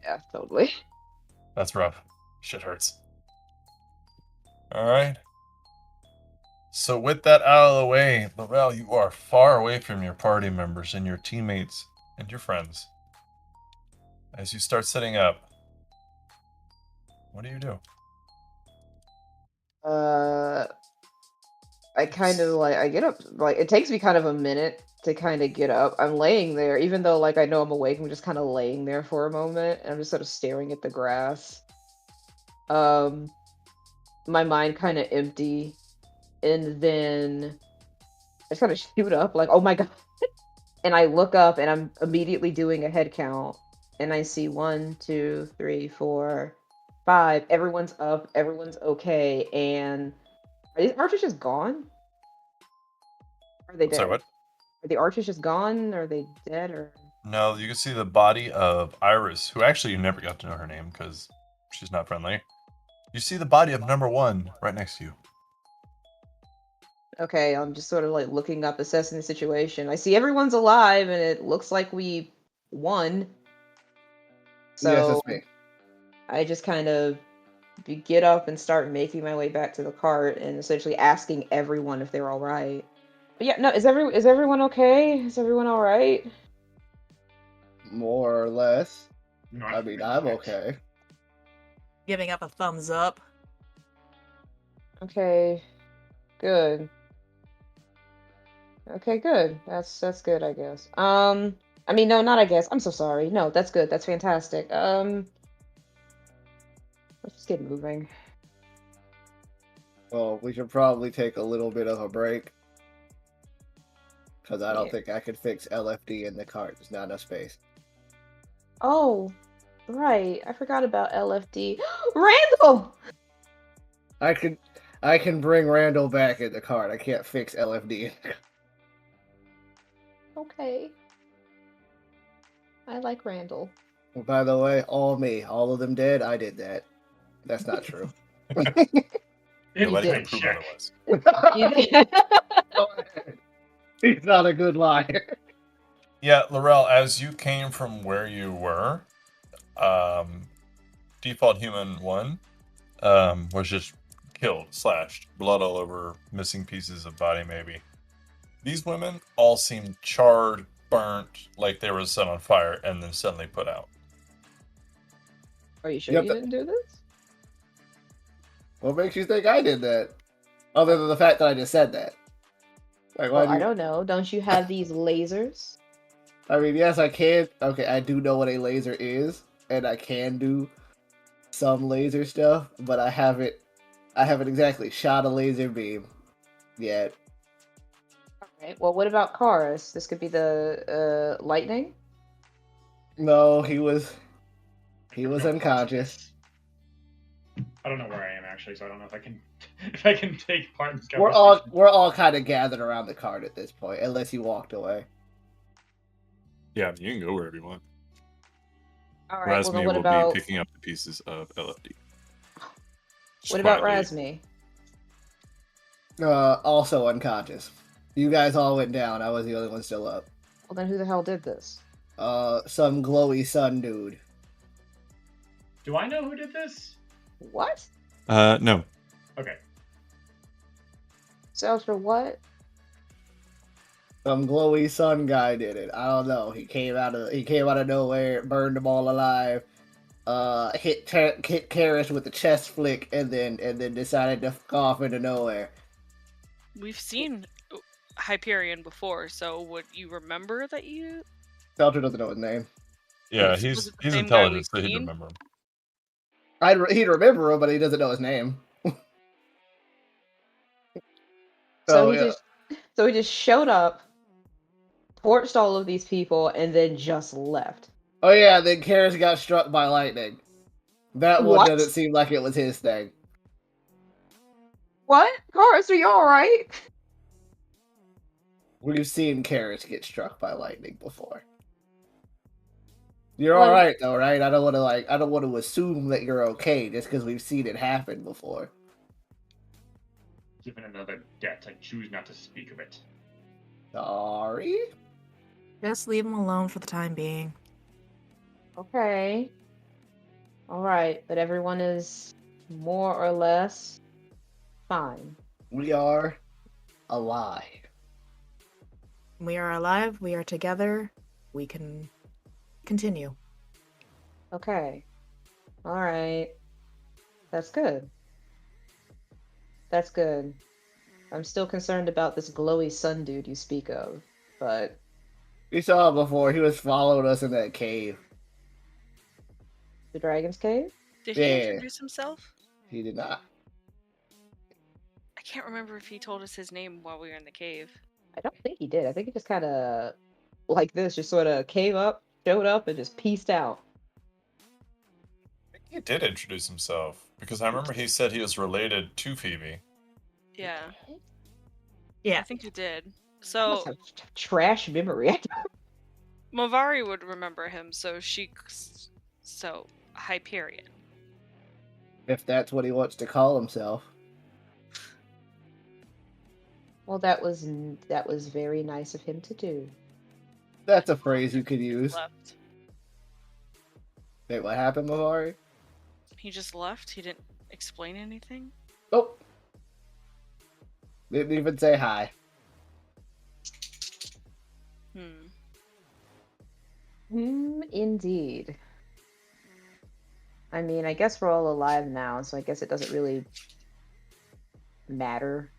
Yeah, totally. That's rough. Shit hurts. Alright. So with that out of the way, Laurel, you are far away from your party members and your teammates and your friends. As you start sitting up, what do you do? I kind of I get up, it takes me kind of a minute to kind of get up. I'm laying there, even though I know I'm awake, I'm just kind of laying there for a moment, and I'm just sort of staring at the grass. My mind kind of empty, and then I just kind of shoot up, oh my god. And I look up, and I'm immediately doing a head count, and I see 1, 2, 3, 4, 5. Everyone's up, everyone's okay, and are these archers just gone? Are they dead? Sorry, what? Are the archers just gone? Are they dead? Or No, you can see the body of Iris, who actually you never got to know her name because she's not friendly. You see the body of number 1 right next to you. okay, I'm just sort of looking up, assessing the situation. I see everyone's alive, and it looks like we won. So Yes, that's me. I just kind of get up and start making my way back to the cart and essentially asking everyone if they're all right. But yeah, no, is everyone okay? Is everyone all right? More or less. Not I mean, very I'm much. okay. Giving up a thumbs up. Okay, good. Okay, good. That's good, I guess. I mean, no, not I guess. I'm so sorry. No, that's good. That's fantastic. Let's just get moving. Well, we should probably take a little bit of a break. Because I don't Yeah. think I could fix LFD in the cart. There's not enough space. Oh, right. I forgot about LFD. Randall! I can bring Randall back in the cart. I can't fix LFD. Okay. I like Randall. By the way, all me. All of them dead. I did that. That's not true. Nobody can Instant prove check. otherwise. You did. Go ahead. He's not a good liar. Yeah, Laurel, as you came from where you were, default human 1 was just killed, slashed, blood all over, missing pieces of body maybe. These women all seemed charred, burnt, like they were set on fire, and then suddenly put out. Are you sure Yep, you didn't do this? What makes you think I did that? Other than the fact that I just said that. Like, why Well, do I you... don't know. Don't you have these lasers? I mean, yes, I can. Okay, I do know what a laser is, and I can do some laser stuff, but I haven't exactly shot a laser beam yet. Alright, well, what about cars? This could be the lightning? No, he was No thoughts on unconscious. this. I don't know where I am actually, so I don't know if I can if I can take part in this We're conversation. all kind of gathered around the cart at this point, unless you walked away. Yeah, you can go wherever you want. Alright, well, Razmi then what will about... be picking up the pieces of LFD. Just What about quietly. Razmi? Also unconscious. You guys all went down. I was the only one still up. Well, then who the hell did this? Some glowy sun dude. Do I know who did this? What? No. Okay. Sells for what? Some glowy sun guy did it. I don't know. He came out of nowhere, burned them all alive. Hit Karis with the chest flick, and then decided to fuck off into nowhere. We've seen Hyperion before, so would you remember that you? Felter doesn't know his name. Yeah, Was he's it the same guy intelligent, we've so he'd seen? remember him. He'd remember him, but he doesn't know his name. So yeah. he just showed up, torched all of these people, and then just left. Oh yeah, then Karis got struck by lightning. That one What? doesn't seem like it was his thing. What? Cars, are you alright? We've seen Karis get struck by lightning before. You're Well, alright though, right? I don't want to assume that you're okay just because we've seen it happen before. Given another debt, I choose not to speak of it. Sorry? Just leave him alone for the time being. Okay. Alright, but everyone is more or less fine. We are alive. We are alive. We are together. We can continue. Okay. Alright. That's good. That's good. I'm still concerned about this glowy sun dude you speak of, but... We saw him before. He was following us in that cave. The Dragon's Cave? Did Yeah. he introduce himself? He did not. I can't remember if he told us his name while we were in the cave. I don't think he did. I think he just kind of, like this, just sort of came up, showed up, and just pieced out. I think he did introduce himself, because I remember he said he was related to Phoebe. Yeah, Yeah. I think he did. I So must have trash memory. Movari would remember him, so Hyperion. If that's what he wants to call himself. Well, that was very nice of him to do. That's a phrase you could use. Left. Wait, what happened, Mavari? He just left. He didn't explain anything. Oh. Didn't even say hi. Indeed. I mean, I guess we're all alive now, so I guess it doesn't really matter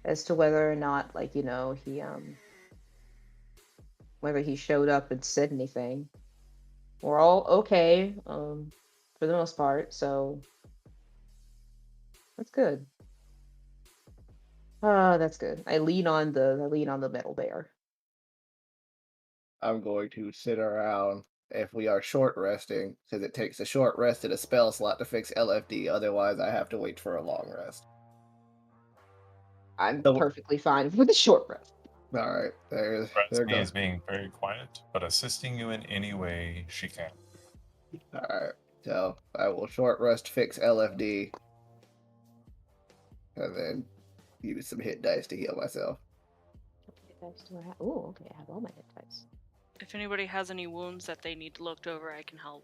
as to whether or not, like, you know, he whether he showed up and said anything. We're all okay, for the most part, so that's good. That's good. I lean on the metal bear. I'm going to sit around if we are short resting, because it takes a short rest and a spell slot to fix LFD. Otherwise, I have to wait for a long rest. I'm So- perfectly fine with a short rest. All right, there Razmi goes. is being very quiet, but assisting you in any way she can. All right, so I will short rest, fix LFD, and then use some hit dice to heal myself. Oh, okay. I have all my hit dice. If anybody has any wounds that they need looked over, I can help.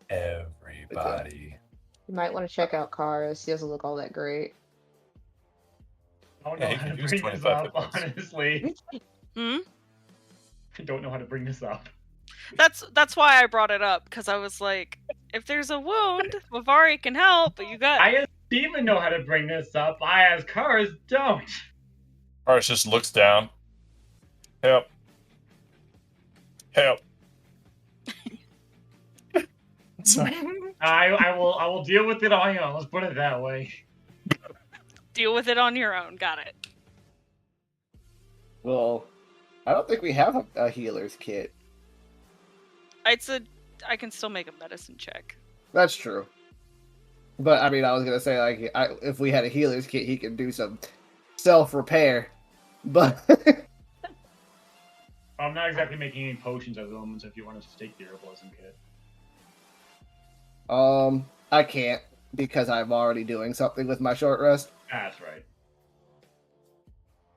everybody. You might want to check out Karis. He doesn't look all that great. I don't Yeah, know he how can to use bring this 25 up, hit points. honestly. Hmm? I don't know how to bring this up. That's why I brought it up, because I was like, if there's a wound, Mavari can help, but you got I as Steven know how to bring this up. I as Cars don't. Karis just looks down. Help. Help. Sorry. I will deal with it on my own. Let's put it that way. deal with it on your own. Got it. Well, I don't think we have a healer's kit. I can still make a medicine check. That's true. But I mean, I was gonna say like, if we had a healer's kit, he could do some self-repair. But I'm not exactly making any potions at the moment, so if you want to take the herbalism kit. I can't because I'm already doing something with my short rest. That's right.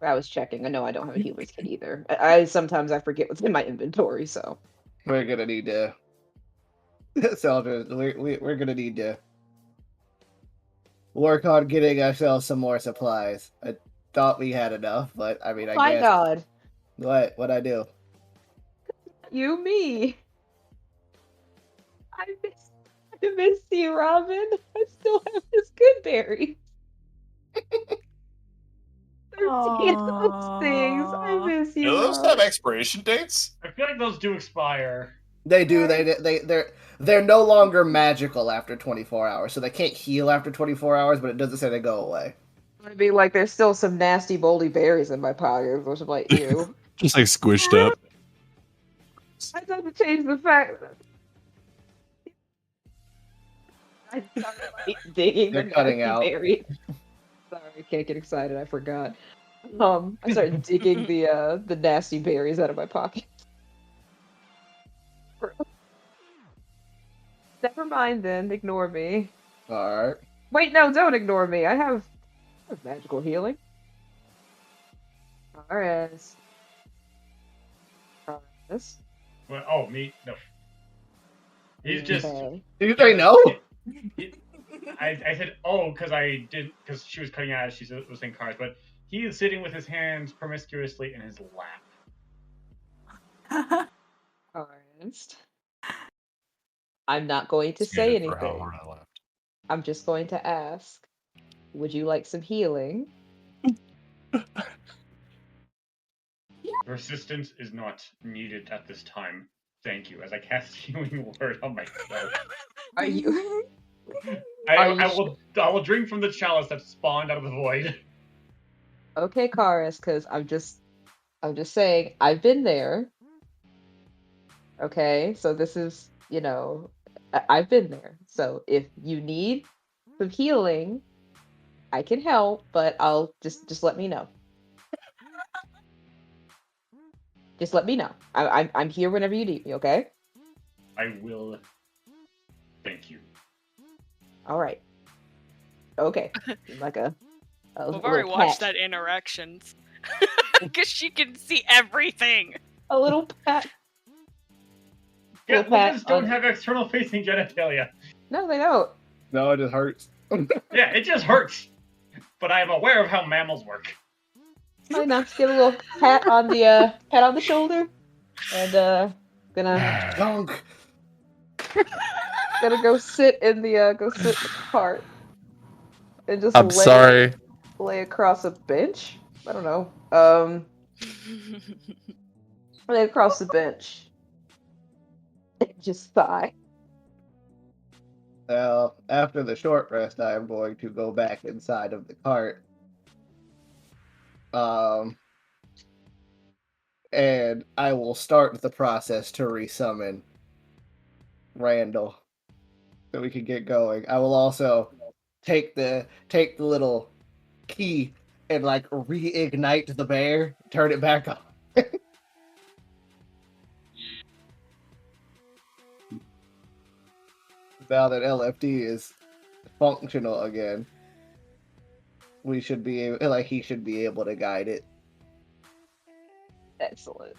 I was checking. I know I don't have a healer's kit either. I sometimes I forget what's in my inventory, so We're gonna need to. Soldiers, we're gonna need to work on getting ourselves some more supplies. I thought we had enough, but I mean, I my guess. God, What I do? me. I miss you, Robin. I still have his good berry. 13 of those things. I Aww. miss Do you, those have Robin. expiration dates? I feel like those do expire. They do. They're no longer magical after 24 hours, so they can't heal after 24 hours. But it doesn't say they go away. I'd be like, there's still some nasty, moldy berries in my pocket, which I'm like, ew. Just like squished up. That doesn't change the fact that I started like, digging They're the cutting nasty out. berry. Sorry, I can't get excited. I forgot. I started digging the nasty berries out of my pocket. Never mind then. Ignore me. All right. Wait, no, don't ignore me. I have magical healing. RS. RS. Well, oh, me? No. He's just. Okay. Did you say no? I said, oh, because she was cutting out as she was saying cars, but he is sitting with his hands promiscuously in his lap. RS. I'm not going to say anything. I'm just going to ask, would you like some healing? Persistence is not needed at this time. Thank you. As I cast healing word on myself. Are you? I will drink from the chalice that spawned out of the void. Okay, Karis, because I'm just saying, I've been there. Okay, so this is, I've been there. So if you need some healing, I can help, but I'll just let me know. Just let me know. I'm here whenever you need me. Okay. I will. Thank you. All right. Okay. Like a I've already little watched pat. that interactions. Because she can see everything. A little pat. Yeah, Little pat wizards don't on- have external facing genitalia. No, they don't. No, it just hurts. Yeah, it just hurts. But I am aware of how mammals work. I know. Just get a little pat on the shoulder, and gonna Dunk. go sit in the cart and just I'm sorry. lay across a bench. I don't know. Lay across the bench. And just sigh. Well, after the short rest, I am going to go back inside of the cart. And I will start the process to resummon Randall, so we can get going. I will also take the little key and like reignite the bear, turn it back on. Now that LFD is functional again, we should be able, he should be able to guide it. Excellent.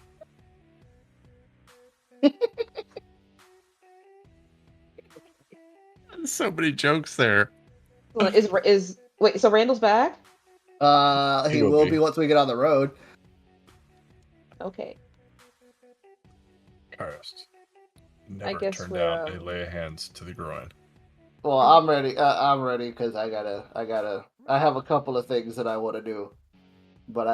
So many jokes there. Is wait? So Randall's back? He He'll will be. be once we get on the road. Okay. Cursed. Never guess turn we're, down a lay of hands to the groin. Well, I'm ready. I'm ready because I have a couple of things that I want to do, but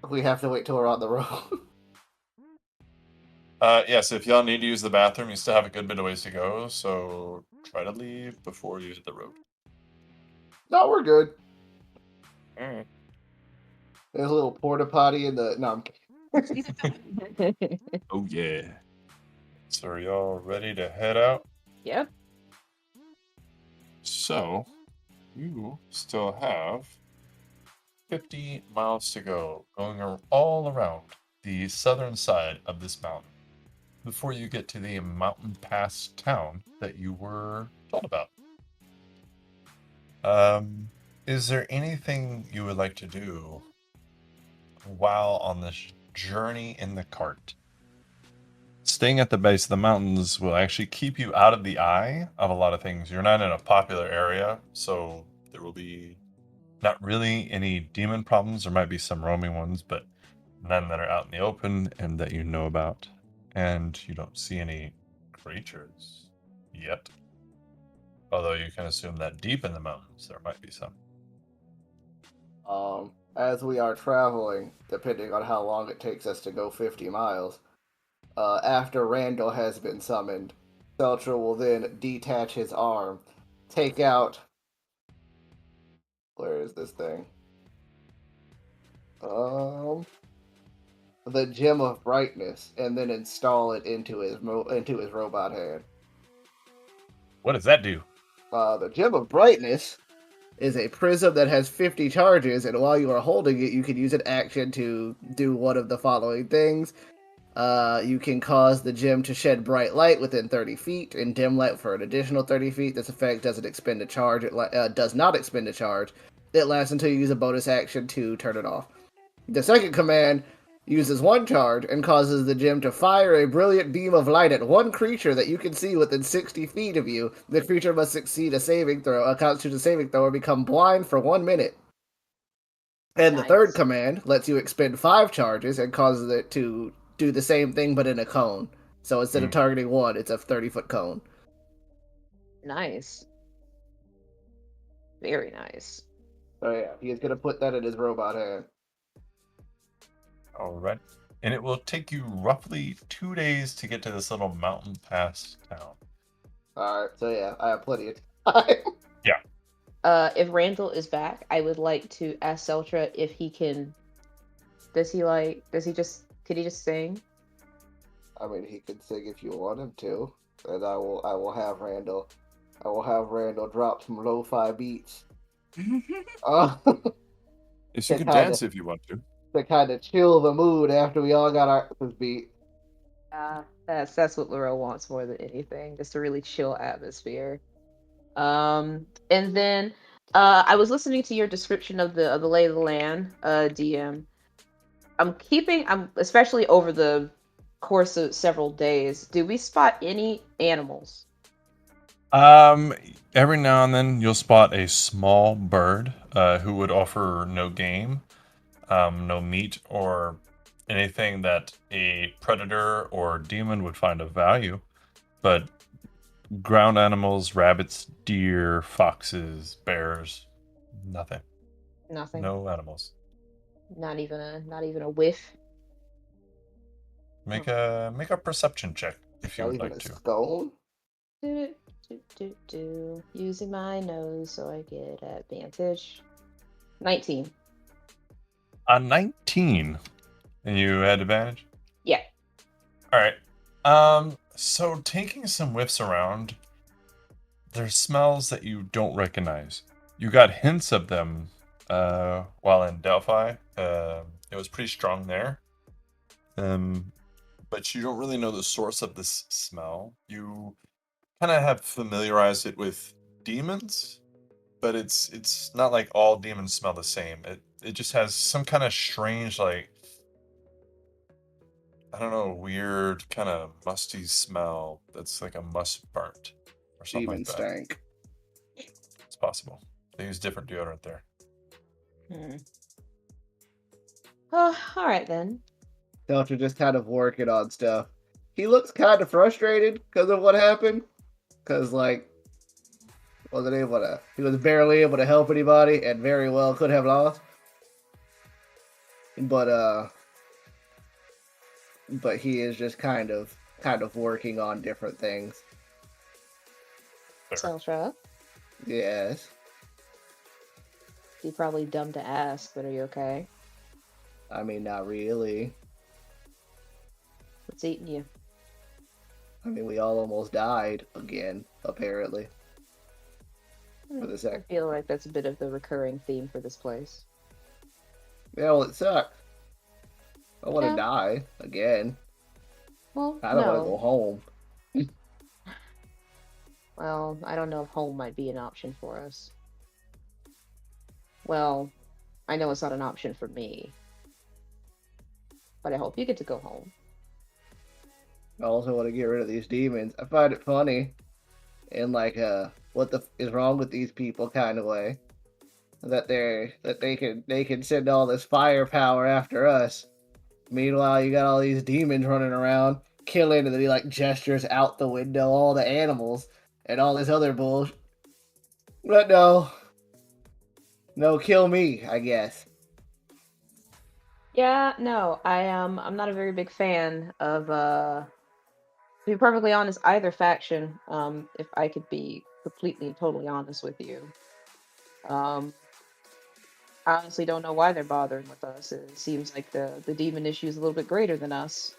we have to wait till we're on the road. Yes, if y'all need to use the bathroom, you still have a good bit of ways to go, so try to leave before you hit the road. No, we're good. Alright. There's a little porta potty in the. No, I'm kidding. Oh yeah. So are y'all ready to head out? Yep. So, you still have 50 miles to go, going all around the southern side of this mountain before you get to the mountain pass town that you were told about. Is there anything you would like to do while on this journey in the cart? Staying at the base of the mountains will actually keep you out of the eye of a lot of things. You're not in a popular area, so there will be not really any demon problems. There might be some roaming ones, but none that are out in the open and that you know about. And you don't see any creatures yet. Although you can assume that deep in the mountains there might be some. As we are traveling, depending on how long it takes us to go 50 miles, after Randall has been summoned, Seltra will then detach his arm, take out. Where is this thing? The gem of brightness, and then install it into his robot hand. What does that do? The gem of brightness is a prism that has 50 charges, and while you are holding it, you can use an action to do one of the following things. You can cause the gem to shed bright light within 30 feet and dim light for an additional 30 feet. This effect doesn't expend a charge. It does not expend a charge. It lasts until you use a bonus action to turn it off. The second command uses one charge and causes the gem to fire a brilliant beam of light at one creature that you can see within 60 feet of you. The creature must succeed a Constitution saving throw, or become blind for 1 minute. And the third command lets you expend 5 charges and causes it to do the same thing but in a cone. So instead of targeting one, it's a 30-foot cone. Nice. Very nice. So yeah, he's gonna put that in his robot hand. All right. And it will take you roughly 2 days to get to this little mountain pass town. Alright, so yeah, I have plenty of time. Yeah. If Randall is back, I would like to ask Seltra if he can. Can he just sing? I mean, he can sing if you want him to, and I will have Randall drop some lo-fi beats. Yes, you can kinda- dance if you want to. To kind of chill the mood after we all got our beat. That's what Laurel wants more than anything, just a really chill atmosphere. And then I was listening to your description of the lay of the land, DM. I'm especially over the course of several days. Do we spot any animals? Every now and then you'll spot a small bird who would offer no game, no meat, or anything that a predator or demon would find of value. But ground animals, rabbits, deer, foxes, bears, nothing. Nothing. No animals. Not even a whiff. Make a perception check if you Not would even like a to. stone. Using my nose so I get advantage. 19. A 19. And you had advantage? Yeah. All right. So taking some whiffs around, there's smells that you don't recognize. You got hints of them while in Delphi. It was pretty strong there. But you don't really know the source of this smell. You kind of have familiarized it with demons, but it's not like all demons smell the same. It just has some kind of strange, like, I don't know, weird kind of musty smell that's like a must burnt or or something Demon like that. stank. It's possible. They use different deodorant there. Oh, all right then. Delta just kind of working on stuff. He looks kind of frustrated because of what happened. Because, like, he was barely able to help anybody and very well could have lost. But he is just kind of working on different things. Fair. Seltra, Yes. you're probably dumb to ask, but are you okay? I mean, not really. What's eating you? I mean, we all almost died again, apparently. For the I sec. feel like that's a bit of the recurring theme for this place. Yeah, well, it sucks. I want to Yeah. die again. Well, I don't want to no. go home. Well, I don't know if home might be an option for us. Well, I know it's not an option for me. But I hope you get to go home. I also want to get rid of these demons. I find it funny in like what the is wrong with these people kind of way that they can send all this firepower after us. Meanwhile, you got all these demons running around killing, and then he like gestures out the window all the animals and all this other bullshit. But no, kill me, I guess. Yeah, no, I'm not a very big fan of to be perfectly honest, either faction, if I could be completely and totally honest with you. Um, I honestly don't know why they're bothering with us. It seems like the demon issue is a little bit greater than us.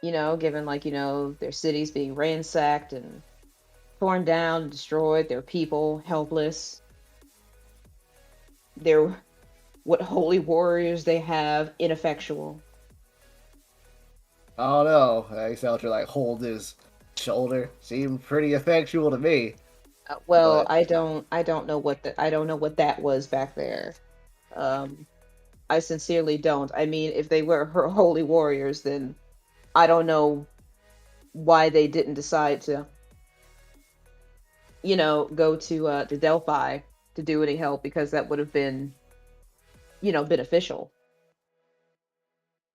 You know, given like, you know, their cities being ransacked and torn down and destroyed, their people helpless. Their what holy warriors they have ineffectual. I don't know. I felt her like hold his shoulder. Seemed pretty effectual to me. Well, But I don't know what I don't know what that was back there. I sincerely don't. I mean, if they were her holy warriors, then I don't know why they didn't decide to, you know, go to Delphi to do any help, because that would have been, you know, beneficial.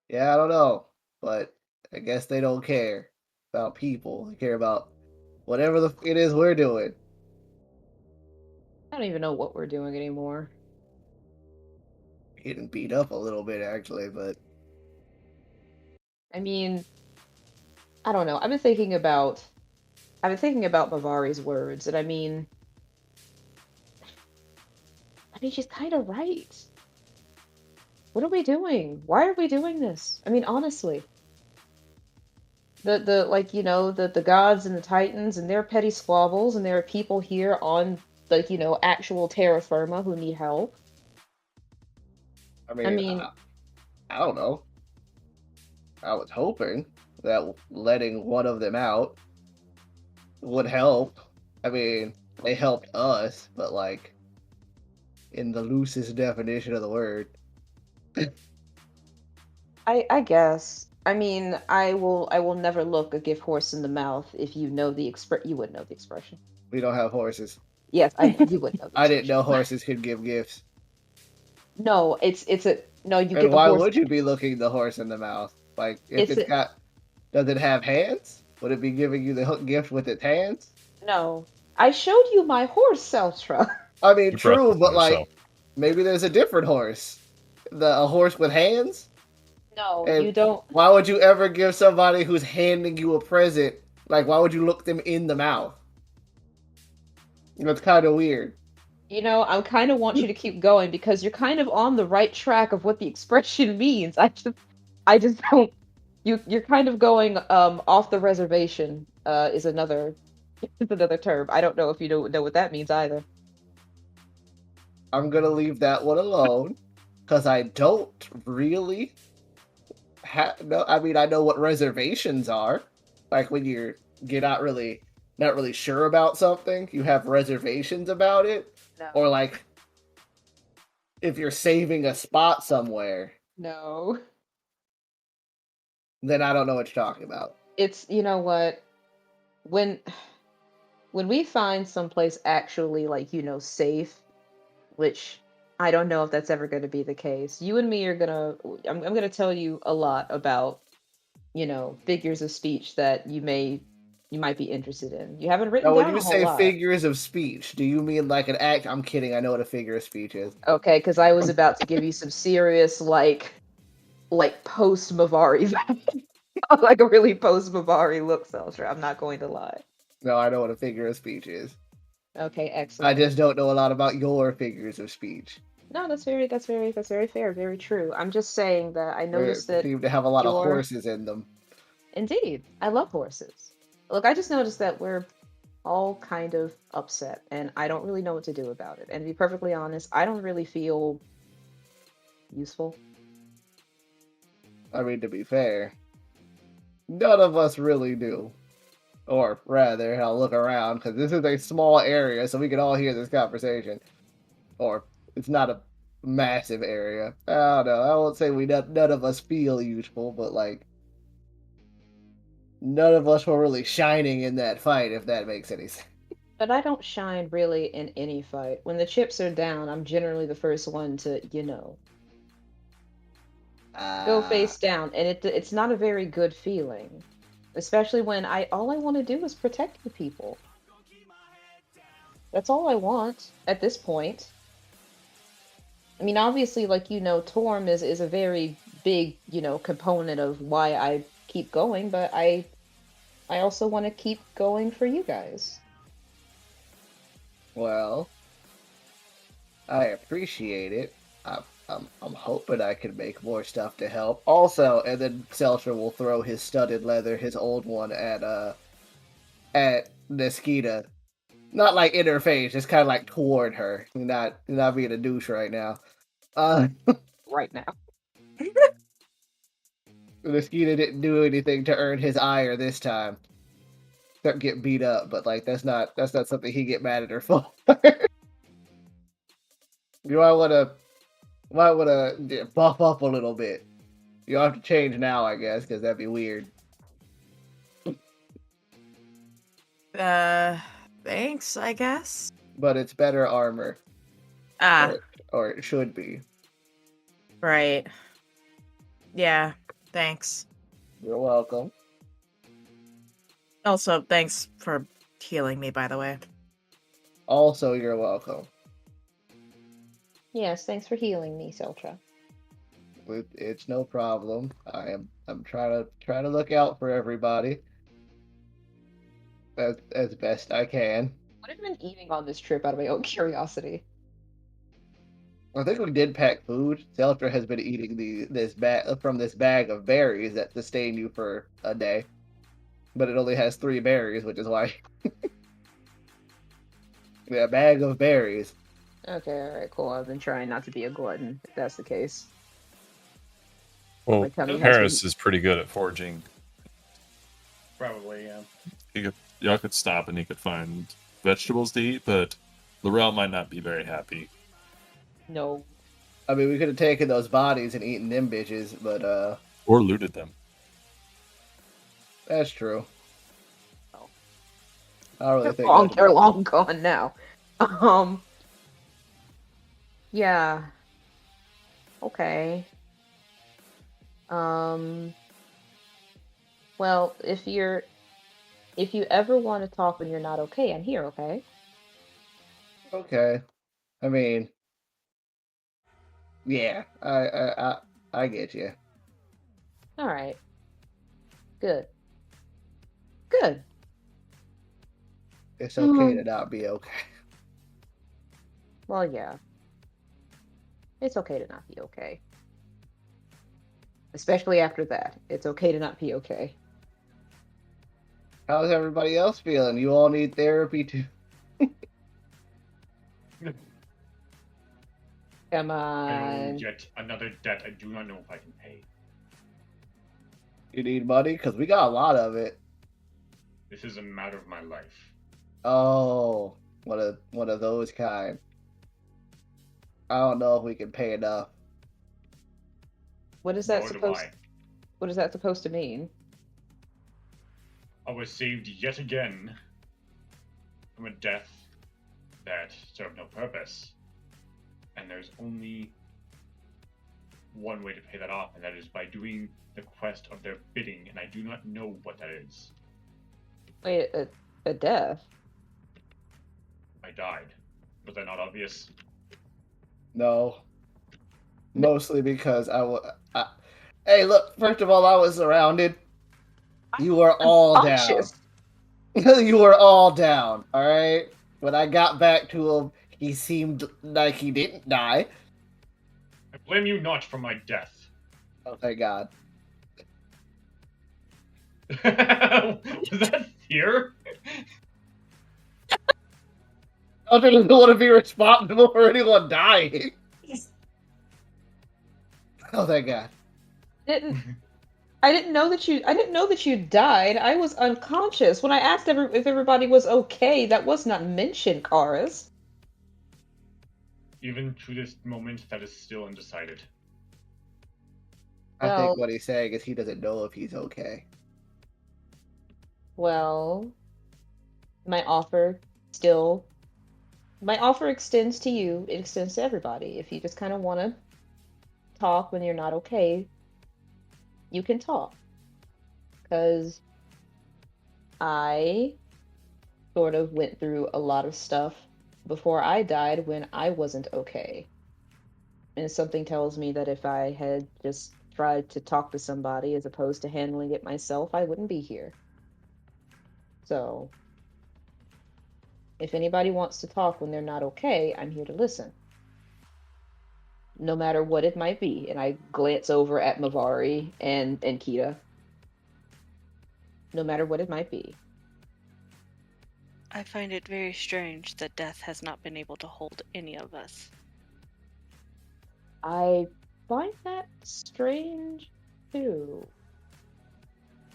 yeah, I don't know. But I guess they don't care about people. They care about whatever it is we're doing. I don't even know what we're doing anymore. Getting beat up a little bit actually, but I mean, I don't know. I've been thinking about Bavari's words, and I mean, she's kind of right. What are we doing? Why are we doing this? I mean, honestly, the like, you know, the gods and the titans and their petty squabbles, and there are people here on the, you know, actual terra firma who need help. I I mean, mean, I don't know. I was hoping that letting one of them out would help. I mean, they helped us, but like in the loosest definition of the word. I guess. I mean, I will never look a gift horse in the mouth if you know the you would know the expression. We don't have horses. Yes, I know you would know the I didn't know expression. horses could give gifts. No, it's a no. You And get the why horse. would you be looking the horse in the mouth? Like, if It's it's a got, does it have hands? Would it be giving you the gift with its hands? no. I showed you my horse, Seltra. I mean, You brought true, this but on like, yourself. maybe there's a different horse. A horse with hands? No, And you don't. why would you ever give somebody who's handing you a present, like, why would you look them in the mouth? That's kind of weird. You know, I kind of want you to keep going because you're kind of on the right track of what the expression means. I just don't. You're kind of going off the reservation. Is another is another term. I don't know if you know what that means either. I'm gonna leave that one alone, because I don't really no, I mean, I know what reservations are. Like when you're not really sure about something, you have reservations about it. No. Or like if you're saving a spot somewhere, No. then I don't know what you're talking about. It's, you know what, when when we find someplace actually like, safe, which I don't know if that's ever going to be the case. You and me are I'm going to tell you a lot about, figures of speech that you might be interested in. You haven't written Now, when down you a whole say lot. figures of speech, do you mean like an act? I'm kidding. I know what a figure of speech is. Okay, because I was about to give you some serious like post Mavari vibe. Like a really post Mavari look, Celtra. I'm not going to lie. No, I know what a figure of speech is. Okay, I excellent. just don't know a lot about your figures of speech. No, that's very fair, very true. I'm just saying that I They noticed that seem to have a lot of your horses in them. Indeed, I love horses. Look, I just noticed that we're all kind of upset, and I don't really know what to do about it. And to be perfectly honest, I don't really feel useful. I mean, to be fair, none of us really do. Or rather, I'll look around because this is a small area, so we can all hear this conversation. Or it's not a massive area. I don't know. I won't say none of us feel useful, but like none of us were really shining in that fight, if that makes any sense. But I don't shine really in any fight. When the chips are down, I'm generally the first one to, go face down, and it's not a very good feeling, especially when all I want to do is protect the people. That's all I want at this point. I mean, obviously, like Torm is a very big component of why I keep going, but I also want to keep going for you guys. Well, I appreciate it. I'm hoping I can make more stuff to help. Also, and then Seltra will throw his studded leather, his old one, at Niskita. Not like in her face, just kind of like toward her. Not being a douche right now. Right now. Niskita didn't do anything to earn his ire this time. Except get beat up, but like that's not something he get mad at her for. You might wanna buff up a little bit. You'll have to change now, I guess, because that'd be weird. Thanks, I guess. But it's better armor. Ah, Or it should be. right. Yeah, thanks. You're welcome. Also, thanks for healing me, by the way. Also, you're welcome. Yes, thanks for healing me, Seltra. It's no problem. I'm trying to look out for everybody as best I can. What have you been eating on this trip out of my own curiosity? I think we did pack food. Seltra has been eating this bag of berries that sustain you for a day, but it only has 3 berries, which is why. Yeah, bag of berries. Okay, alright, cool. I've been trying not to be a glutton, if that's the case. Well, My tummy has Paris been- is pretty good at foraging. Probably, yeah. Y'all could stop and you could find vegetables to eat, but Laurel might not be very happy. No. I mean, we could have taken those bodies and eaten them bitches, but Or looted them. that's true. Oh. I don't really think They're long gone now. Yeah. Okay. Well, if you ever want to talk when you're not okay, I'm here, okay? Okay. I mean, yeah, I get you. All right. Good. Good. It's okay to not be okay. Well, yeah. It's okay to not be okay. Especially after that. It's okay to not be okay. How's everybody else feeling? You all need therapy too. Come Oh, on. yet another debt I do not know if I can pay. You need money? Because we got a lot of it. This is a matter of my life. Oh, one of those kind. I don't know if we can pay enough. What is that Nor do supposed I. What is that supposed to mean? I was saved yet again from a death that served no purpose. And there's only one way to pay that off, and that is by doing the quest of their bidding, and I do not know what that is. Wait, a death? I died. Was that not obvious? No. Mostly because hey, look, first of all, I was surrounded. You were all down. Unconscious. You were all down, alright? When I got back to him, he seemed like he didn't die. I blame you not for my death. Oh, thank God. Was that fear? I don't want to be responsible for anyone dying. Oh, thank God. I didn't know that you died. I was unconscious. When I asked if everybody was okay, that was not mentioned, Karis. Even to this moment, that is still undecided. I Well- think what he's saying is he doesn't know if he's okay. Well, my offer extends to you. It extends to everybody. If you just kind of want to talk when you're not okay, you can talk. Because I sort of went through a lot of stuff before I died when I wasn't okay. And something tells me that if I had just tried to talk to somebody as opposed to handling it myself, I wouldn't be here. So, if anybody wants to talk when they're not okay, I'm here to listen. No matter what it might be. And I glance over at Mavari and Kita. No matter what it might be. I find it very strange that death has not been able to hold any of us. I find that strange too.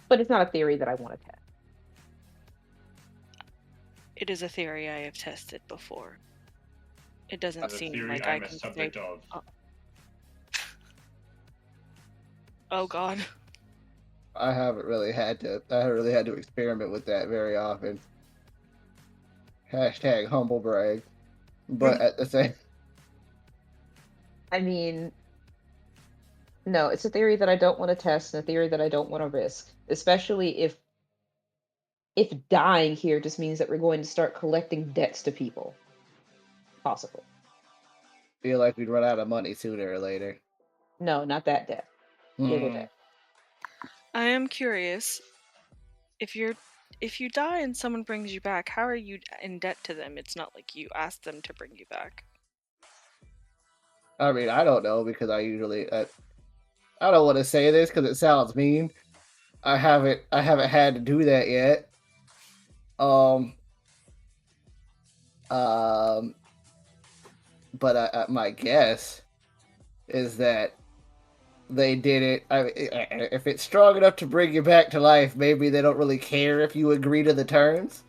But it's not a theory that I want to test. It is a theory I have tested before. It doesn't As a seem theory, like I I'm a can subject say. of. Oh God. I haven't really had to experiment with that very often. Hashtag humble brag. But at the same, I mean, no, it's a theory that I don't want to test and a theory that I don't want to risk. Especially if dying here just means that we're going to start collecting debts to people. Possibly. feel like we'd run out of money sooner or later. No, not that debt. The other debt. I am curious. If you die and someone brings you back, how are you in debt to them? It's not like you asked them to bring you back. I mean, I don't know because I don't want to say this because it sounds mean. I haven't had to do that yet. But my guess is that they did it. I mean, if it's strong enough to bring you back to life, maybe they don't really care if you agree to the terms.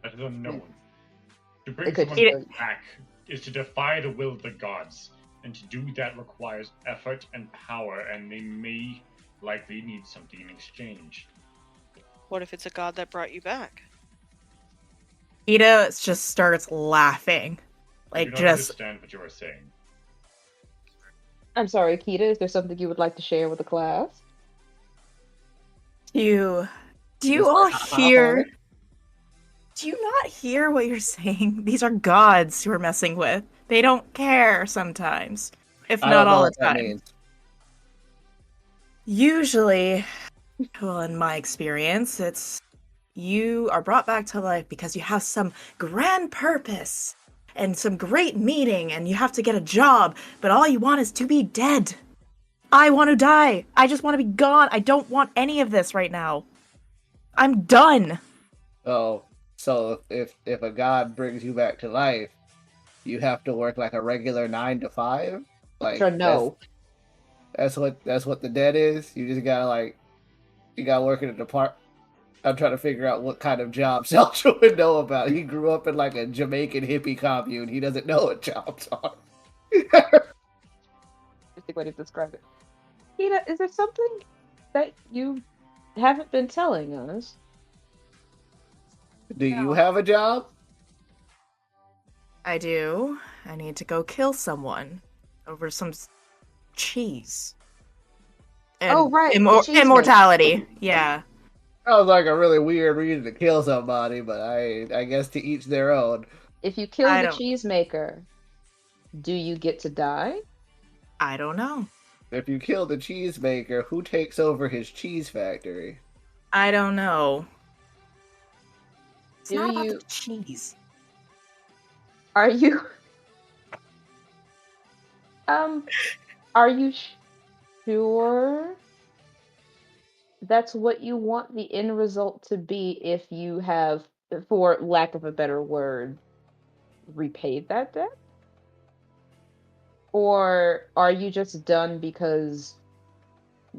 That is unknown. To It bring could someone back is to defy the will of the gods, and to do that requires effort and power, and they may likely need something in exchange. What if it's a god that brought you back? Ida just starts laughing. I do Like, not just. understand what you are saying. I'm sorry, Kita, is there something you would like to share with the class? Do you Just all like, hear? Do you not hear what you're saying? These are gods who are messing with. They don't care sometimes, if I not don't know all the what that time. means. Usually, well, in my experience, it's you are brought back to life because you have some grand purpose and some great meaning, and you have to get a job, but all you want is to be dead. I want to die. I just want to be gone. I don't want any of this right now. I'm done. Oh, so if a god brings you back to life, you have to work like a regular 9 to 5? Like Sure, no. That's what the debt is. You just gotta you gotta work in a department. I'm trying to figure out what kind of job Selcha would know about. He grew up in like a Jamaican hippie commune. He doesn't know what jobs are. Interesting way to describe it. Kita, is there something that you haven't been telling us? Do you No. have a job? I do. I need to go kill someone over some cheese. And Oh, right, the cheese immortality. Yeah. That was like a really weird reason to kill somebody, but I guess to each their own. If you kill I the don't cheesemaker, do you get to die? I don't know. If you kill the cheesemaker, who takes over his cheese factory? I don't know. It's Do not about you- the cheese. Are you are you sure that's what you want the end result to be if you have, for lack of a better word, repaid that debt? Or are you just done because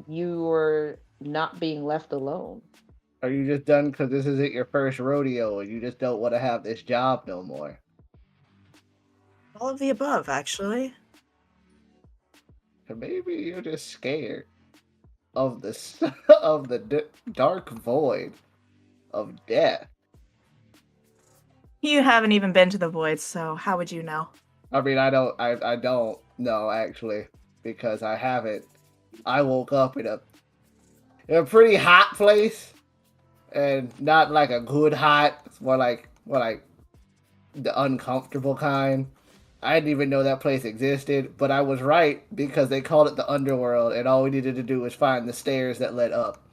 you were not being left alone? Are you just done because this isn't your first rodeo and you just don't want to have this job no more? All of the above, actually. Or maybe you're just scared of the of the dark void of death. You haven't even been to the void, so how would you know? I mean, I don't know actually because I haven't. I woke up in a pretty hot place, and not like a good hot. It's more like the uncomfortable kind. I didn't even know that place existed, but I was right because they called it the underworld, and all we needed to do was find the stairs that led up.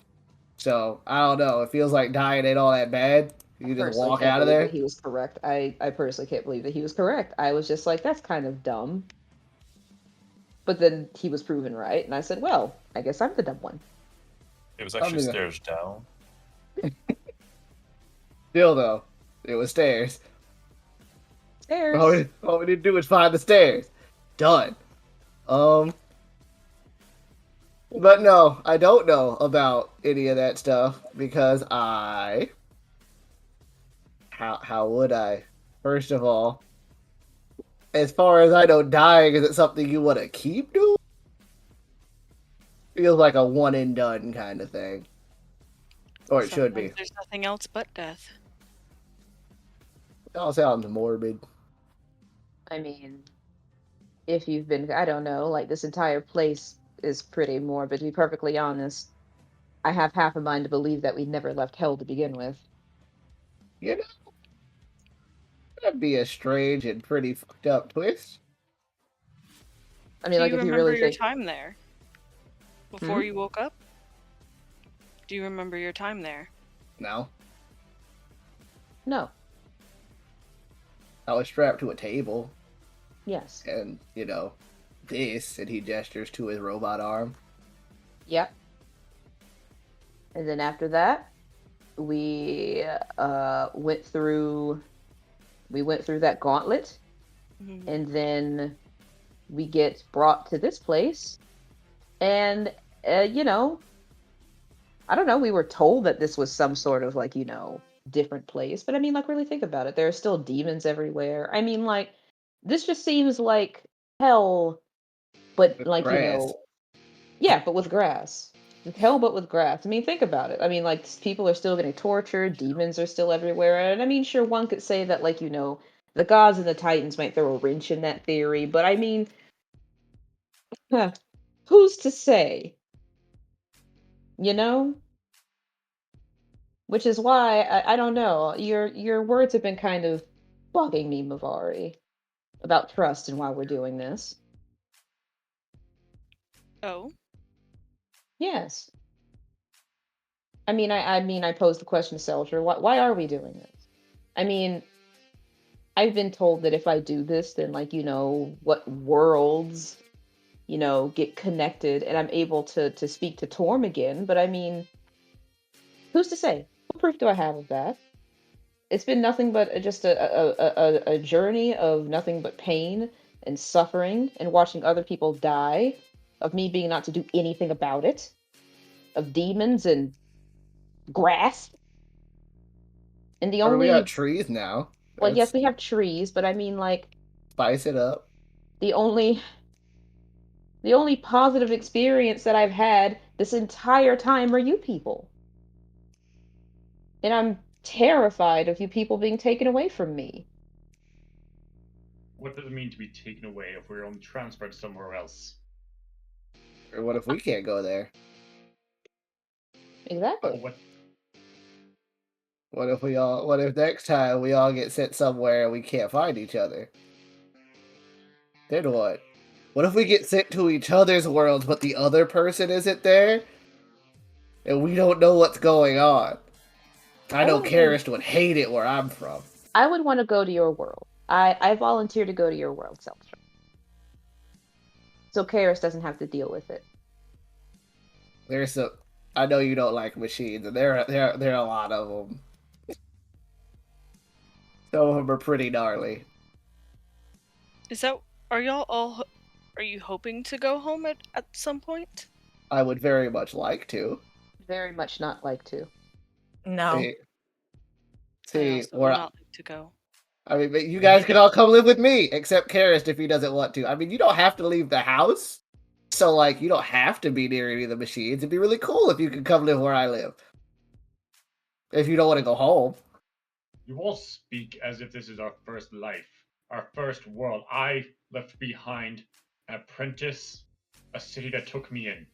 So I don't know. It feels like dying ain't all that bad. You can just Personally walk can't out of believe that there. he was correct. I personally can't believe that he was correct. I was just like, that's kind of dumb. But then he was proven right, and I said, well, I guess I'm the dumb one. It was actually mean- stairs down. Still though, it was stairs. Stairs. All we need to do is find the stairs. Done. But no, I don't know about any of that stuff because how would I? First of all, as far as I know, dying isn't something you want to keep doing. Feels like a one and done kind of thing. Or it should be. Sometimes there's nothing else but death. It all sounds morbid. I mean, if you've been, I don't know, like this entire place is pretty morbid, to be perfectly honest. I have half a mind to believe that we never left hell to begin with. You know, that'd be a strange and pretty fucked up twist. I mean, Do like you if you remember really your think, time there? Before you woke up? Do you remember your time there? No, no, I was strapped to a table, yes, and this, and he gestures to his robot arm. yep. And then after that, we went through that gauntlet, Mhm. and then we get brought to this place, and I don't know, we were told that this was some sort of like, different place, but I mean, like, really think about it. There are still demons everywhere. I mean, like, this just seems like hell, but With like, grass. yeah, but with grass. Like hell, but with grass. I mean, think about it. I mean, like, people are still getting tortured, demons are still everywhere, and I mean, sure, one could say that, like, the gods and the titans might throw a wrench in that theory, but I mean, who's to say? You know? Which is why I don't know. Your words have been kind of bugging me, Mavari, about trust and why we're doing this. Oh, Yes. I posed the question to Selger, why are we doing this? I mean, I've been told that if I do this, then, like, what worlds, get connected and I'm able to speak to Torm again, but I mean, who's to say? What proof do I have of that? It's been nothing but just a journey of nothing but pain and suffering and watching other people die, of me being not to do anything about it, of demons and grass. And the Or we got only, trees now. well, yes, Let's we have trees, but I mean, like, spice it up. the only positive experience that I've had this entire time are you people. And I'm terrified of you people being taken away from me. What does it mean to be taken away if we're only transferred somewhere else? Or what if we can't go there? Exactly. What? What if next time we all get sent somewhere and we can't find each other? Then what? What if we get sent to each other's worlds, but the other person isn't there? And we don't know what's going on? I know Karist would hate it where I'm from. I would want to go to your world. I volunteer to go to your world, Seltzer. So Karis doesn't have to deal with it. I know you don't like machines, and there are a lot of them. Some of them are pretty gnarly. Are you hoping to go home at some point? I would very much like to. Very much not like to. No. I See, also would not like to go. I mean, but you guys can all come live with me, except Karist if he doesn't want to. I mean, you don't have to leave the house, so like you don't have to be near any of the machines. It'd be really cool if you could come live where I live. If you don't want to go home. You all speak as if this is our first life, our first world. I left behind an apprentice, a city that took me in.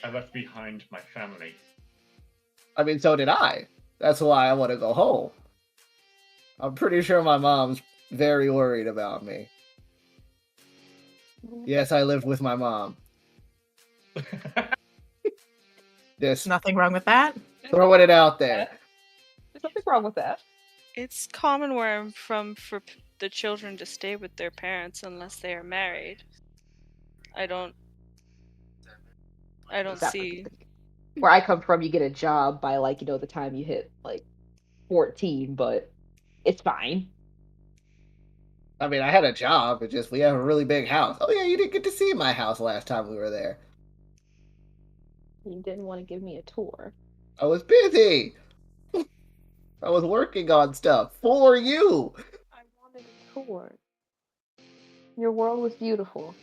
I left behind my family. I mean, so did I. That's why I want to go home. I'm pretty sure my mom's very worried about me. Yes, I lived with my mom. Just Nothing wrong with that. throwing it out there. There's nothing wrong with that. It's common where I'm from for the children to stay with their parents unless they are married. I don't see. Where I come from, you get a job by like, the time you hit like 14, but it's fine. I mean, I had a job. It's just we have a really big house. Oh yeah, you didn't get to see my house last time we were there. You didn't want to give me a tour. I was busy. I was working on stuff for you. I wanted a tour. Your world was beautiful.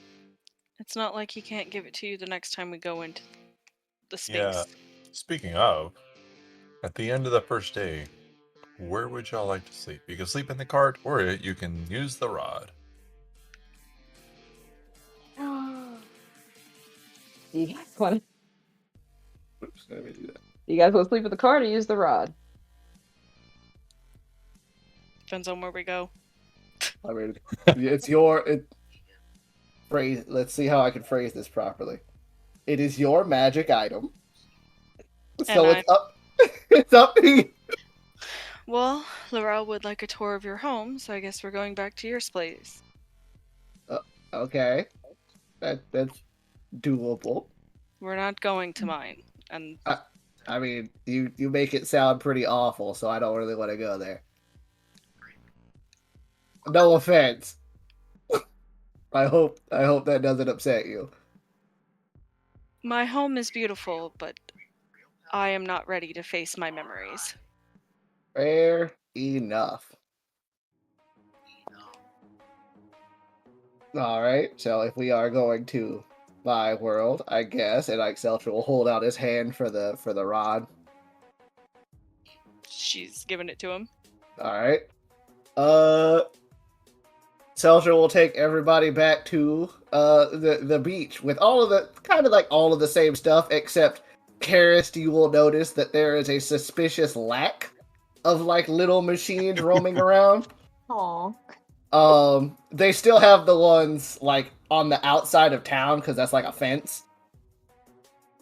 It's not like he can't give it to you the next time we go into the space. Yeah. Speaking of, at the end of the first day, where would y'all like to sleep? You can sleep in the cart, or you can use the rod. You guys want to? Oops, let me do that. You guys want to sleep in the car or use the rod? Depends on where we go. I mean, it's phrase. Let's see how I can phrase this properly. It is your magic item, so And it's up. It's up to you. Well, Laurel would like a tour of your home, so I guess we're going back to your place. Okay, that's doable. We're not going to mine, and I mean, you make it sound pretty awful, so I don't really want to go there. No offense. I hope that doesn't upset you. my home is beautiful, but I am not ready to face my memories. Fair enough. Alright, so if we are going to my world, I guess, and Exceltra will hold out his hand for the rod. She's giving it to him. Alright. Celtra will take everybody back to the beach with all of the kind of like all of the same stuff, except Karist, you will notice that there is a suspicious lack of like little machines roaming around. Aww. They still have the ones like on the outside of town because that's like a fence,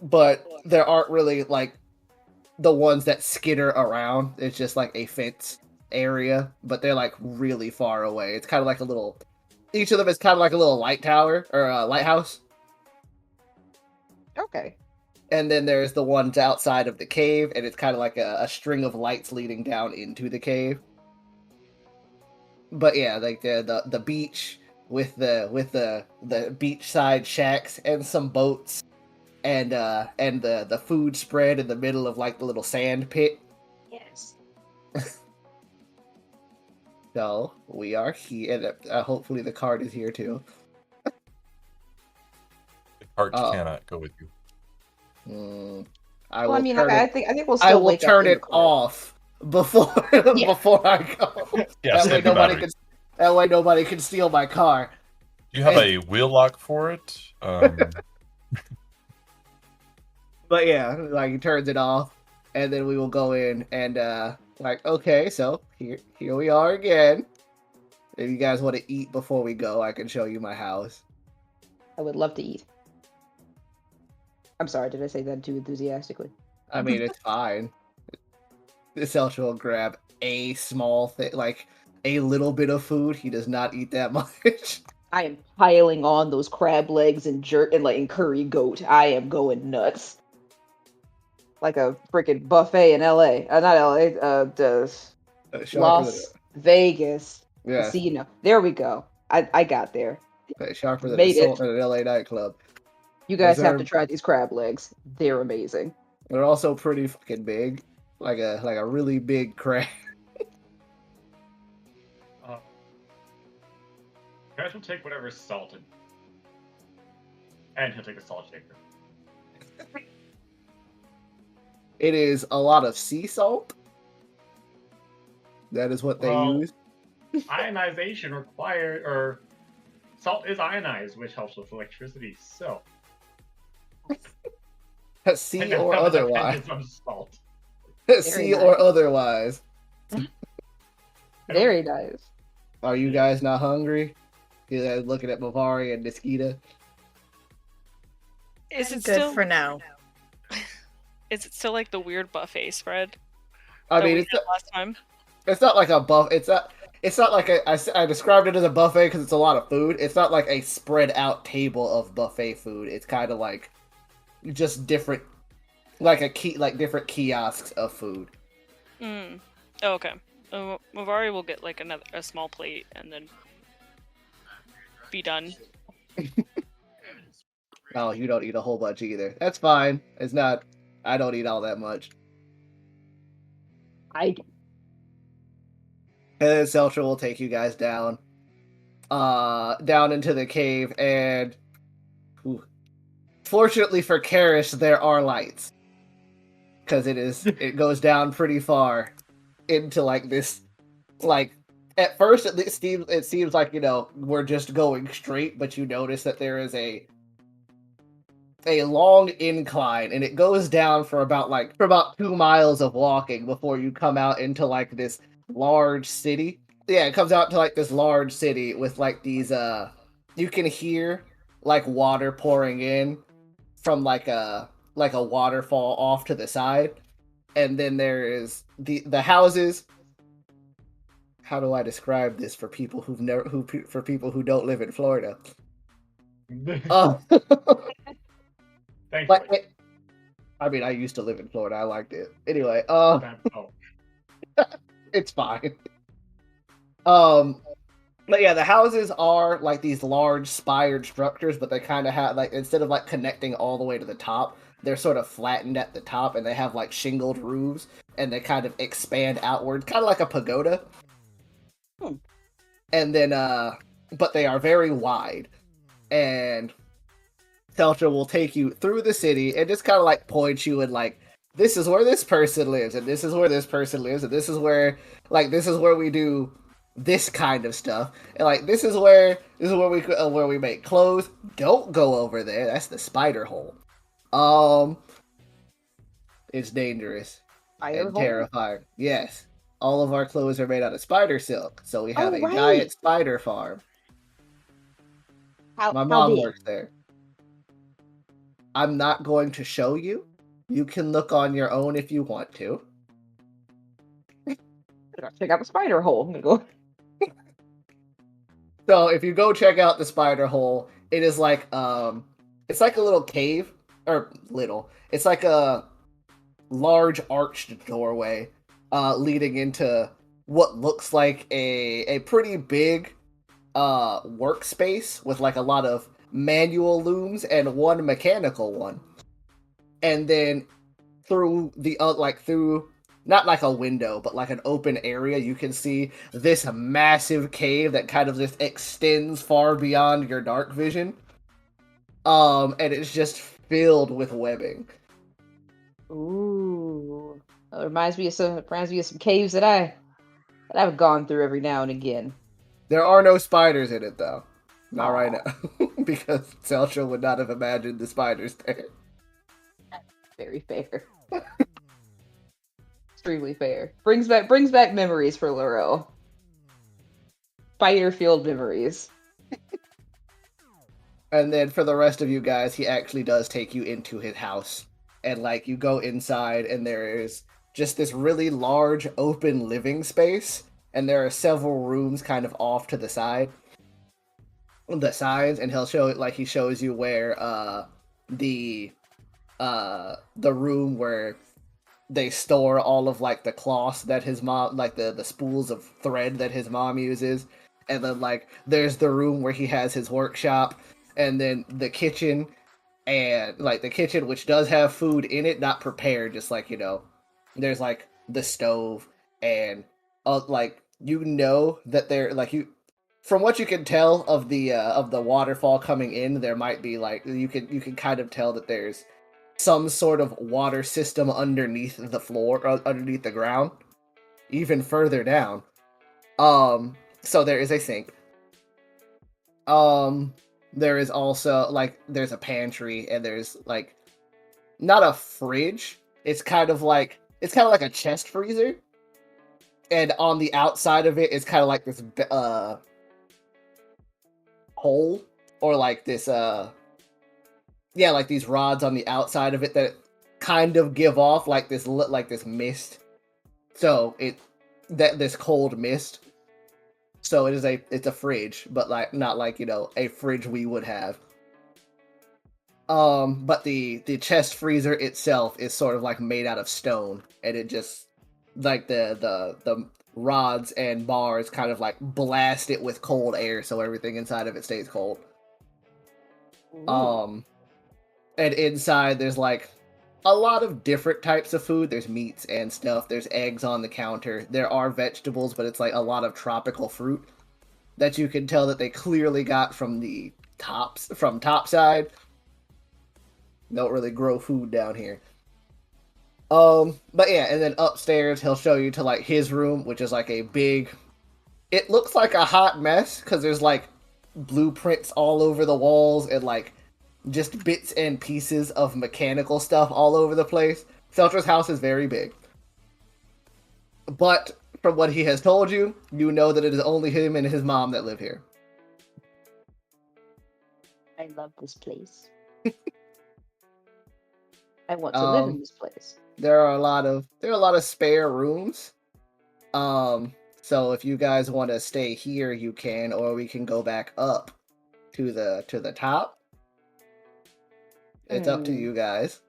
but there aren't really like the ones that skitter around. It's just like a fence area, but they're like really far away. It's kind of like a little. Each of them is kind of like a little light tower or a lighthouse. Okay. And then there's the ones outside of the cave, and it's kind of like a string of lights leading down into the cave. But yeah, like the beach with the beachside shacks and some boats, and the food spread in the middle of like the little sand pit. Yes. So we are here, and hopefully the card is here too. The cart Oh. cannot go with you. I will I mean, turn I it. think we'll I still will wake up turn in the it car. off before before I go. Yes, that way thank you, nobody battery. can. That way nobody can steal my car. Do you have a wheel lock for it? But yeah, like he turns it off, and then we will go in and like, okay, so here we are again. If you guys want to eat before we go, I can show you my house. I would love to eat. I'm sorry, did I say that too enthusiastically? I mean, it's fine. This Elcher will grab a small thing, like a little bit of food. He does not eat that much. I am piling on those crab legs and jerk and like and curry goat. I am going nuts. Like a freaking buffet in LA. Not LA, Sharper than Las Vegas. yeah, Casino. There we go. I got there. sharper than Made assault it. at an LA nightclub. You guys Those have are- to try these crab legs. They're amazing. They're also pretty fucking big, like a really big crab. Crash will take whatever's salted. And he'll take a salt shaker. It is a lot of sea salt. That is what they Well, use. Ionization required, or salt is ionized, which helps with electricity. So, Sea or otherwise. From salt. Sea or otherwise. Very nice. Are you guys not hungry? You guys looking at Mavari and Niskita? Is it Good still for now. Is it still like the weird buffet spread I that mean, we it's had last time? it's not like a buff. It's not like I described it as a buffet because it's a lot of food. It's not like a spread out table of buffet food. It's kind of like just different, like different kiosks of food. Mm. Oh, okay. Mavari will get like a small plate and then be done. Oh, you don't eat a whole bunch either. That's fine. It's not. I don't eat all that much. I do. And then Seltra will take you guys down, down into the cave, and fortunately for Karish, there are lights, because it goes down pretty far into like this, like at first it seems like we're just going straight, but you notice that there is a long incline, and it goes down for about 2 miles of walking before you come out into like this large city. Yeah, it comes out to like this large city with like these you can hear like water pouring in from like a waterfall off to the side. And then there is the houses. How do I describe this for people for people who don't live in Florida? Thankfully. I mean, I used to live in Florida. I liked it. Anyway, it's fine. But yeah, the houses are like these large spired structures, but they kind of have like, instead of like connecting all the way to the top, they're sort of flattened at the top, and they have like shingled roofs, and they kind of expand outward, kind of like a pagoda. And then, but they are very wide, and Teltra will take you through the city and just kind of like point you and like, this is where this person lives, and this is where this person lives, and this is where we do this kind of stuff, and like this is where we make clothes. Don't go over there. That's the spider hole. It's dangerous and terrifying. Yes, all of our clothes are made out of spider silk, so we have a giant spider farm. My mom works there. I'm not going to show you. You can look on your own if you want to. Check out the spider hole. I'm gonna go. So if you go check out the spider hole, it is like it's like a little cave, or little. It's like a large arched doorway leading into what looks like a pretty big workspace with like a lot of manual looms and one mechanical one. And then through through not like a window, but like an open area, you can see this massive cave that kind of just extends far beyond your dark vision. And it's just filled with webbing. Ooh. It reminds me of some caves that I've gone through every now and again. There are no spiders in it, though. Not Aw. right now. Because Celsha would not have imagined the spiders there. Very fair. Extremely fair. Brings back memories for Laurel. Spider-filled memories. And then for the rest of you guys, he actually does take you into his house. And, like, you go inside, and there is just this really large open living space. And there are several rooms kind of off to the sides, and he'll show it, like, he shows you where the room where they store all of, like, the cloths that his mom, like, the spools of thread that his mom uses. And then, like, there's the room where he has his workshop, and then the kitchen, and, like, the kitchen, which does have food in it, not prepared, just, like, there's, like, the stove, and, like, that they're, like, from what you can tell of the waterfall coming in, there might be, like, you can kind of tell that there's some sort of water system underneath the floor, or underneath the ground, even further down. So there is a sink. There is also, like, there's a pantry, and there's, like, not a fridge. It's kind of like a chest freezer. And on the outside of it is kind of like this, hole, or like this, like these rods on the outside of it that kind of give off like this mist. So this cold mist. So it's a fridge, but like not like, a fridge we would have. But the chest freezer itself is sort of like made out of stone, and it just, like, the rods and bars kind of like blast it with cold air, so everything inside of it stays cold. Ooh. And inside there's, like, a lot of different types of food. There's meats and stuff. There's eggs on the counter. There are vegetables, but it's like a lot of tropical fruit that you can tell that they clearly got from topside. Don't really grow food down here. But yeah, and then upstairs he'll show you to, like, his room, which is like a big, it looks like a hot mess because there's, like, blueprints all over the walls, and, like, just bits and pieces of mechanical stuff all over the place. Feltra's house is very big. But from what he has told you, you know that it is only him and his mom that live here. I love this place. I want to live in this place. There are a lot of spare rooms. So if you guys want to stay here, you can, or we can go back up to the top. It's up to you guys.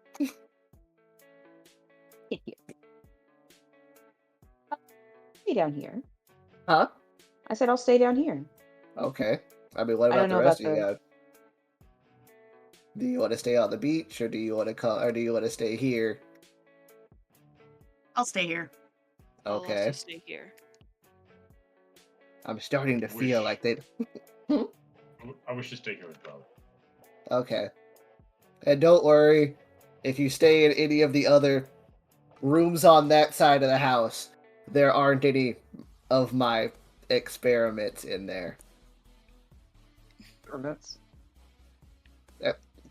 Stay down here. Huh? I said I'll stay down here. Okay. I mean, what I about don't the know rest about of you the- guys? Do you want to stay on the beach, or do you want to stay here? I'll stay here. I'll also Okay. stay here. I'm starting to feel Wish. like they. I wish to stay here as well. Okay. And don't worry, if you stay in any of the other rooms on that side of the house, there aren't any of my experiments in there. Experiments.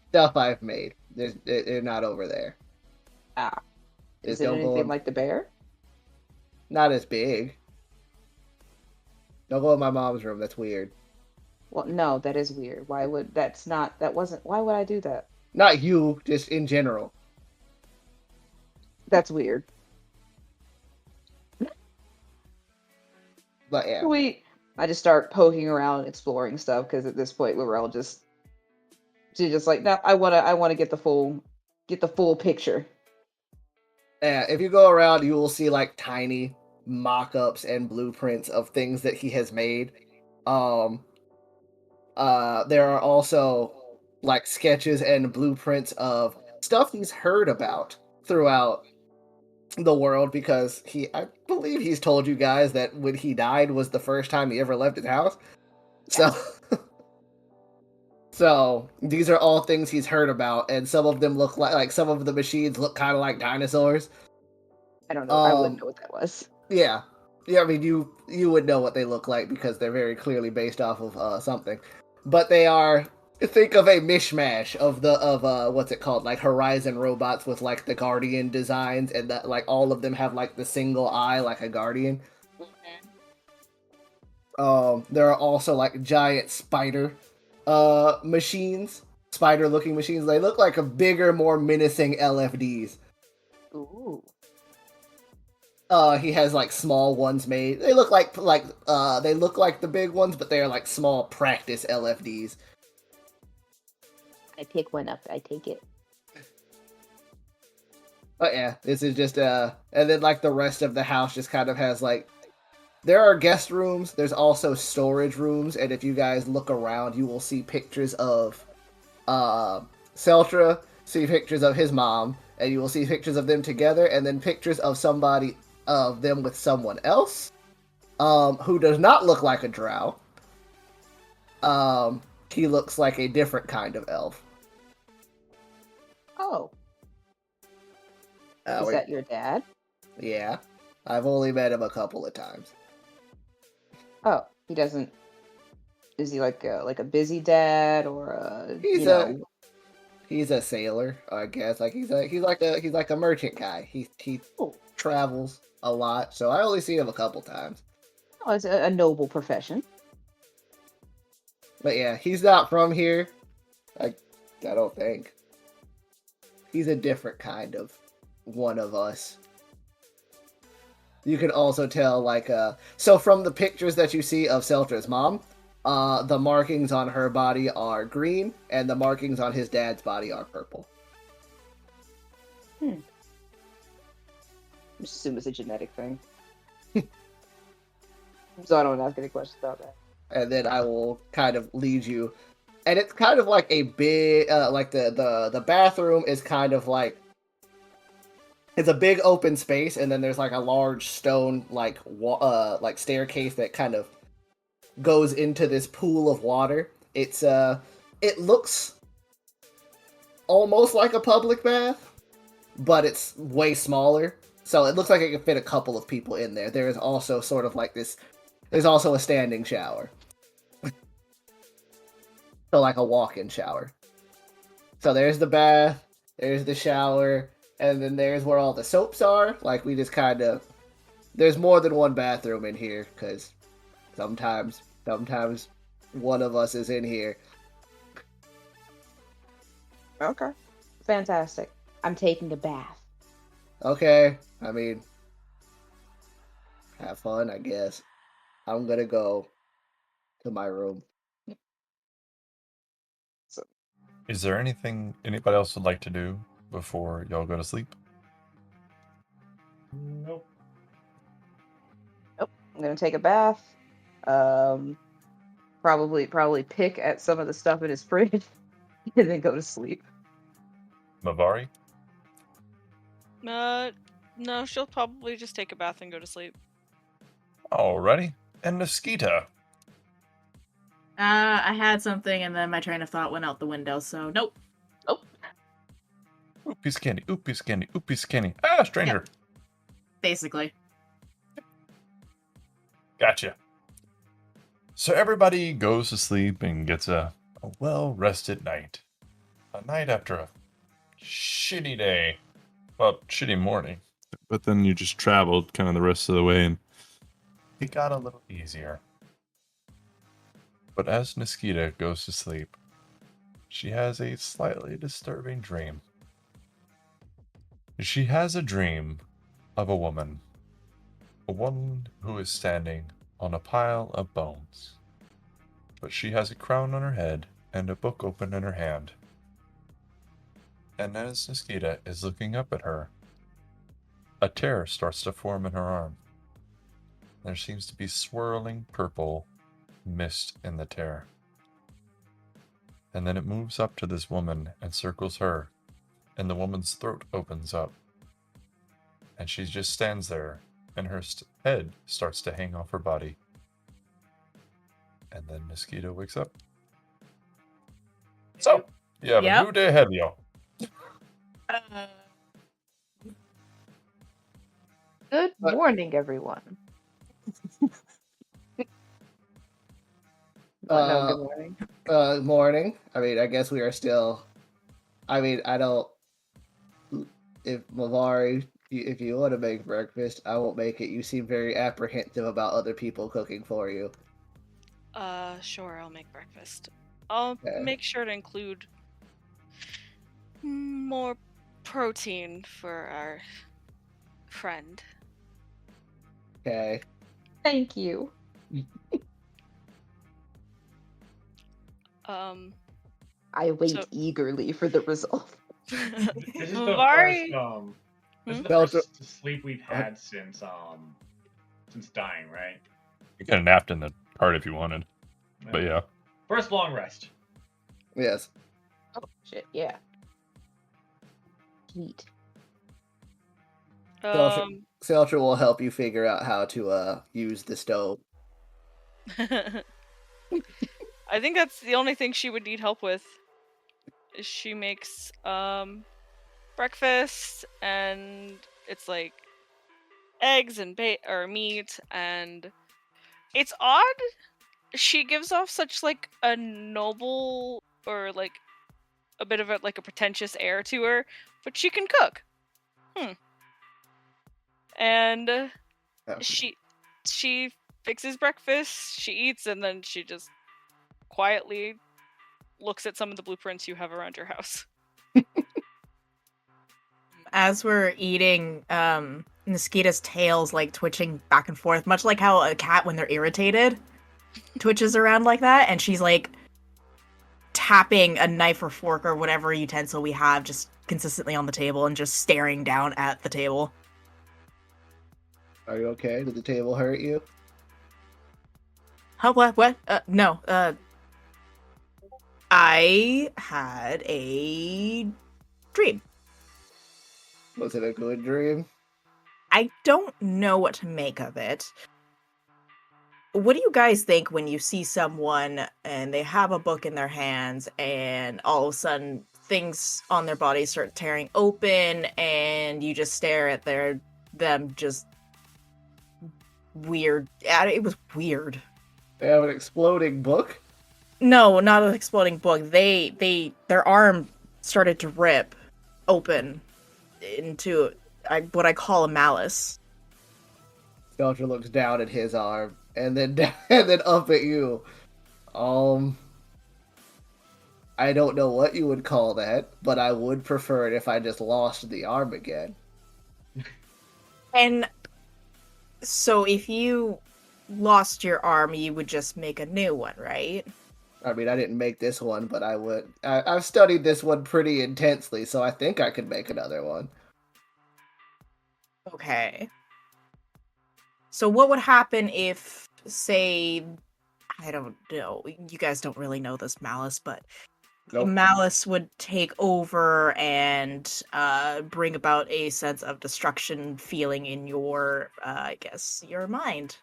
Stuff I've made. They're not over there. Ah. Is Just it don't go anything in- like the bear? Not as big. Don't go in my mom's room. That's weird. Well, no, that is weird. Why would why would I do that? Not you, just in general. That's weird. But yeah. I just start poking around, exploring stuff, because at this point, Laurel she's just like, no, I wanna get the full picture. Yeah, if you go around, you will see, like, tiny mock-ups and blueprints of things that he has made. There are also, like, sketches and blueprints of stuff he's heard about throughout the world, because I believe he's told you guys that when he died was the first time he ever left his house. So, so these are all things he's heard about, and some of them look like some of the machines look kind of like dinosaurs. I don't know. I wouldn't know what that was. Yeah. Yeah, I mean, you would know what they look like because they're very clearly based off of something. But they are, think of a mishmash of what's it called? Like Horizon robots with like the Guardian designs, and that like all of them have like the single eye like a Guardian. There are also like giant spider machines, spider looking machines. They look like a bigger, more menacing LFDs. Ooh. He has like small ones made. They look like they look like the big ones, but they are like small practice LFDs. I pick one up. I take it. But yeah, this is just and then like the rest of the house just kind of has like, there are guest rooms. There's also storage rooms, and if you guys look around, you will see pictures of Seltra, see pictures of his mom, and you will see pictures of them together, and then pictures of somebody of them with someone else, who does not look like a drow. He looks like a different kind of elf. Oh. Is that your dad? Yeah. I've only met him a couple of times. Oh, he doesn't. Is he like a busy dad or a? He's a sailor, I guess. Like he's like a merchant guy. He travels a lot, so I only see him a couple times. Oh, it's a noble profession. But yeah, he's not from here. I don't think. He's a different kind of one of us. You can also tell, like, so from the pictures that you see of Seltra's mom, the markings on her body are green, and the markings on his dad's body are purple. I just assume it's a genetic thing. So I don't ask any questions about that. And then I will kind of lead you, and it's kind of like a big, like the bathroom is kind of like, it's a big open space, and then there's like a large stone like staircase that kind of goes into this pool of water. It's it looks almost like a public bath, but it's way smaller. So it looks like it can fit a couple of people in there. There is also sort of like this. There's also a standing shower. So like a walk-in shower. So there's the bath, there's the shower, and then there's where all the soaps are. Like we just kind of, there's more than one bathroom in here because sometimes one of us is in here. Okay. Fantastic. I'm taking a bath. Okay, I mean, have fun, I guess. I'm gonna go to my room. Is there anything anybody else would like to do before y'all go to sleep? Nope. Nope. I'm gonna take a bath. Probably pick at some of the stuff in his fridge, and then go to sleep. Mavari? No, she'll probably just take a bath and go to sleep. Alrighty. And Niskita. I had something and then my train of thought went out the window, so nope. Ooh, piece of candy. Ooh, piece of candy. Ooh, piece of candy. Ah, stranger. Yep. Basically. Gotcha. So everybody goes to sleep and gets a well-rested night. A night after a shitty day. Well, shitty morning. But then you just traveled kind of the rest of the way and it got a little easier. But as Niskita goes to sleep, she has a slightly disturbing dream. She has a dream of a woman who is standing on a pile of bones. But she has a crown on her head and a book open in her hand. And as Niskita is looking up at her, a tear starts to form in her arm. There seems to be swirling purple mist in the tear. And then it moves up to this woman and circles her, and the woman's throat opens up. And she just stands there, and her head starts to hang off her body. And then Niskita wakes up. So, you have a new day ahead of you. Good But- morning, everyone. No, good morning. Morning. I mean, I guess we are still. I mean, I don't. If Mavari, if you want to make breakfast, I won't make it. You seem very apprehensive about other people cooking for you. Sure, I'll make breakfast. I'll Okay. make sure to include more protein for our friend. Okay. Thank you. I wait So- eagerly for the result. This is the Vari- first this is the Belter- first sleep we've had since dying, right? You could have napped in the cart if you wanted. But yeah. First long rest. Yes. Oh shit! Yeah. Heat. Seltra will help you figure out how to use the stove. I think that's the only thing she would need help with. Is she makes breakfast, and it's like eggs and meat, and it's odd. She gives off such like a noble or like a bit of a pretentious air to her, but she can cook. And Oh. she fixes breakfast, she eats, and then she just quietly looks at some of the blueprints you have around your house. As we're eating, Niskita's tail's like twitching back and forth, much like how a cat, when they're irritated, twitches around like that, and she's like tapping a knife or fork or whatever utensil we have just consistently on the table and just staring down at the table. Are you okay? Did the table hurt you? Huh, what? No, I had a dream. Was it a good dream? I don't know what to make of it. What do you guys think when you see someone and they have a book in their hands and all of a sudden things on their body start tearing open and you just stare at them just weird. It was weird. They have an exploding book? No, not an exploding book. Their arm started to rip open into what I call a malice. Seltra looks down at his arm and then and then up at you. I don't know what you would call that, but I would prefer it if I just lost the arm again. And so if you lost your arm, you would just make a new one, right? I mean, I didn't make this one, but I would. I've studied this one pretty intensely, so I think I could make another one. Okay. So what would happen if, say, I don't know, you guys don't really know this malice, but Nope. malice would take over and bring about a sense of destruction feeling in your, I guess, your mind.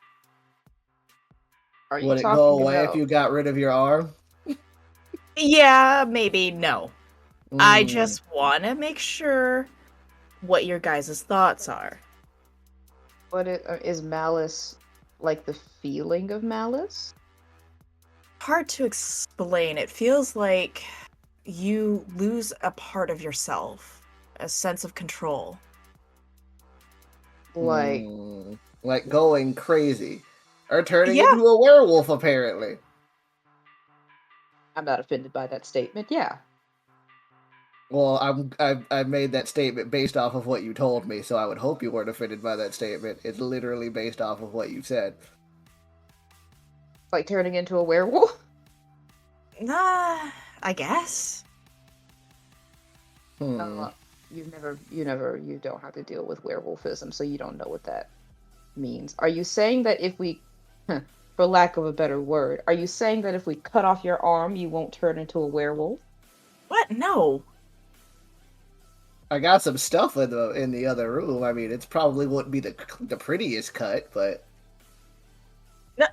Are you Would it talking go away about? if you got rid of your arm? Yeah, maybe, no. I Mm, just want to make sure what your guys' thoughts are. What is malice like the feeling of malice? Hard to explain. It feels like you lose a part of yourself, a sense of control. like going crazy, or turning Yeah. into a werewolf. Apparently, I'm not offended by that statement. Yeah. well, I made that statement based off of what you told me, so I would hope you weren't offended by that statement. It's literally based off of what you said. Like turning into a werewolf? I guess. You don't have to deal with werewolfism, so you don't know what that means. Are you saying that if we, for lack of a better word, are you saying that if we cut off your arm, you won't turn into a werewolf? What? No. I got some stuff in the other room. I mean, it's probably wouldn't be the prettiest cut, but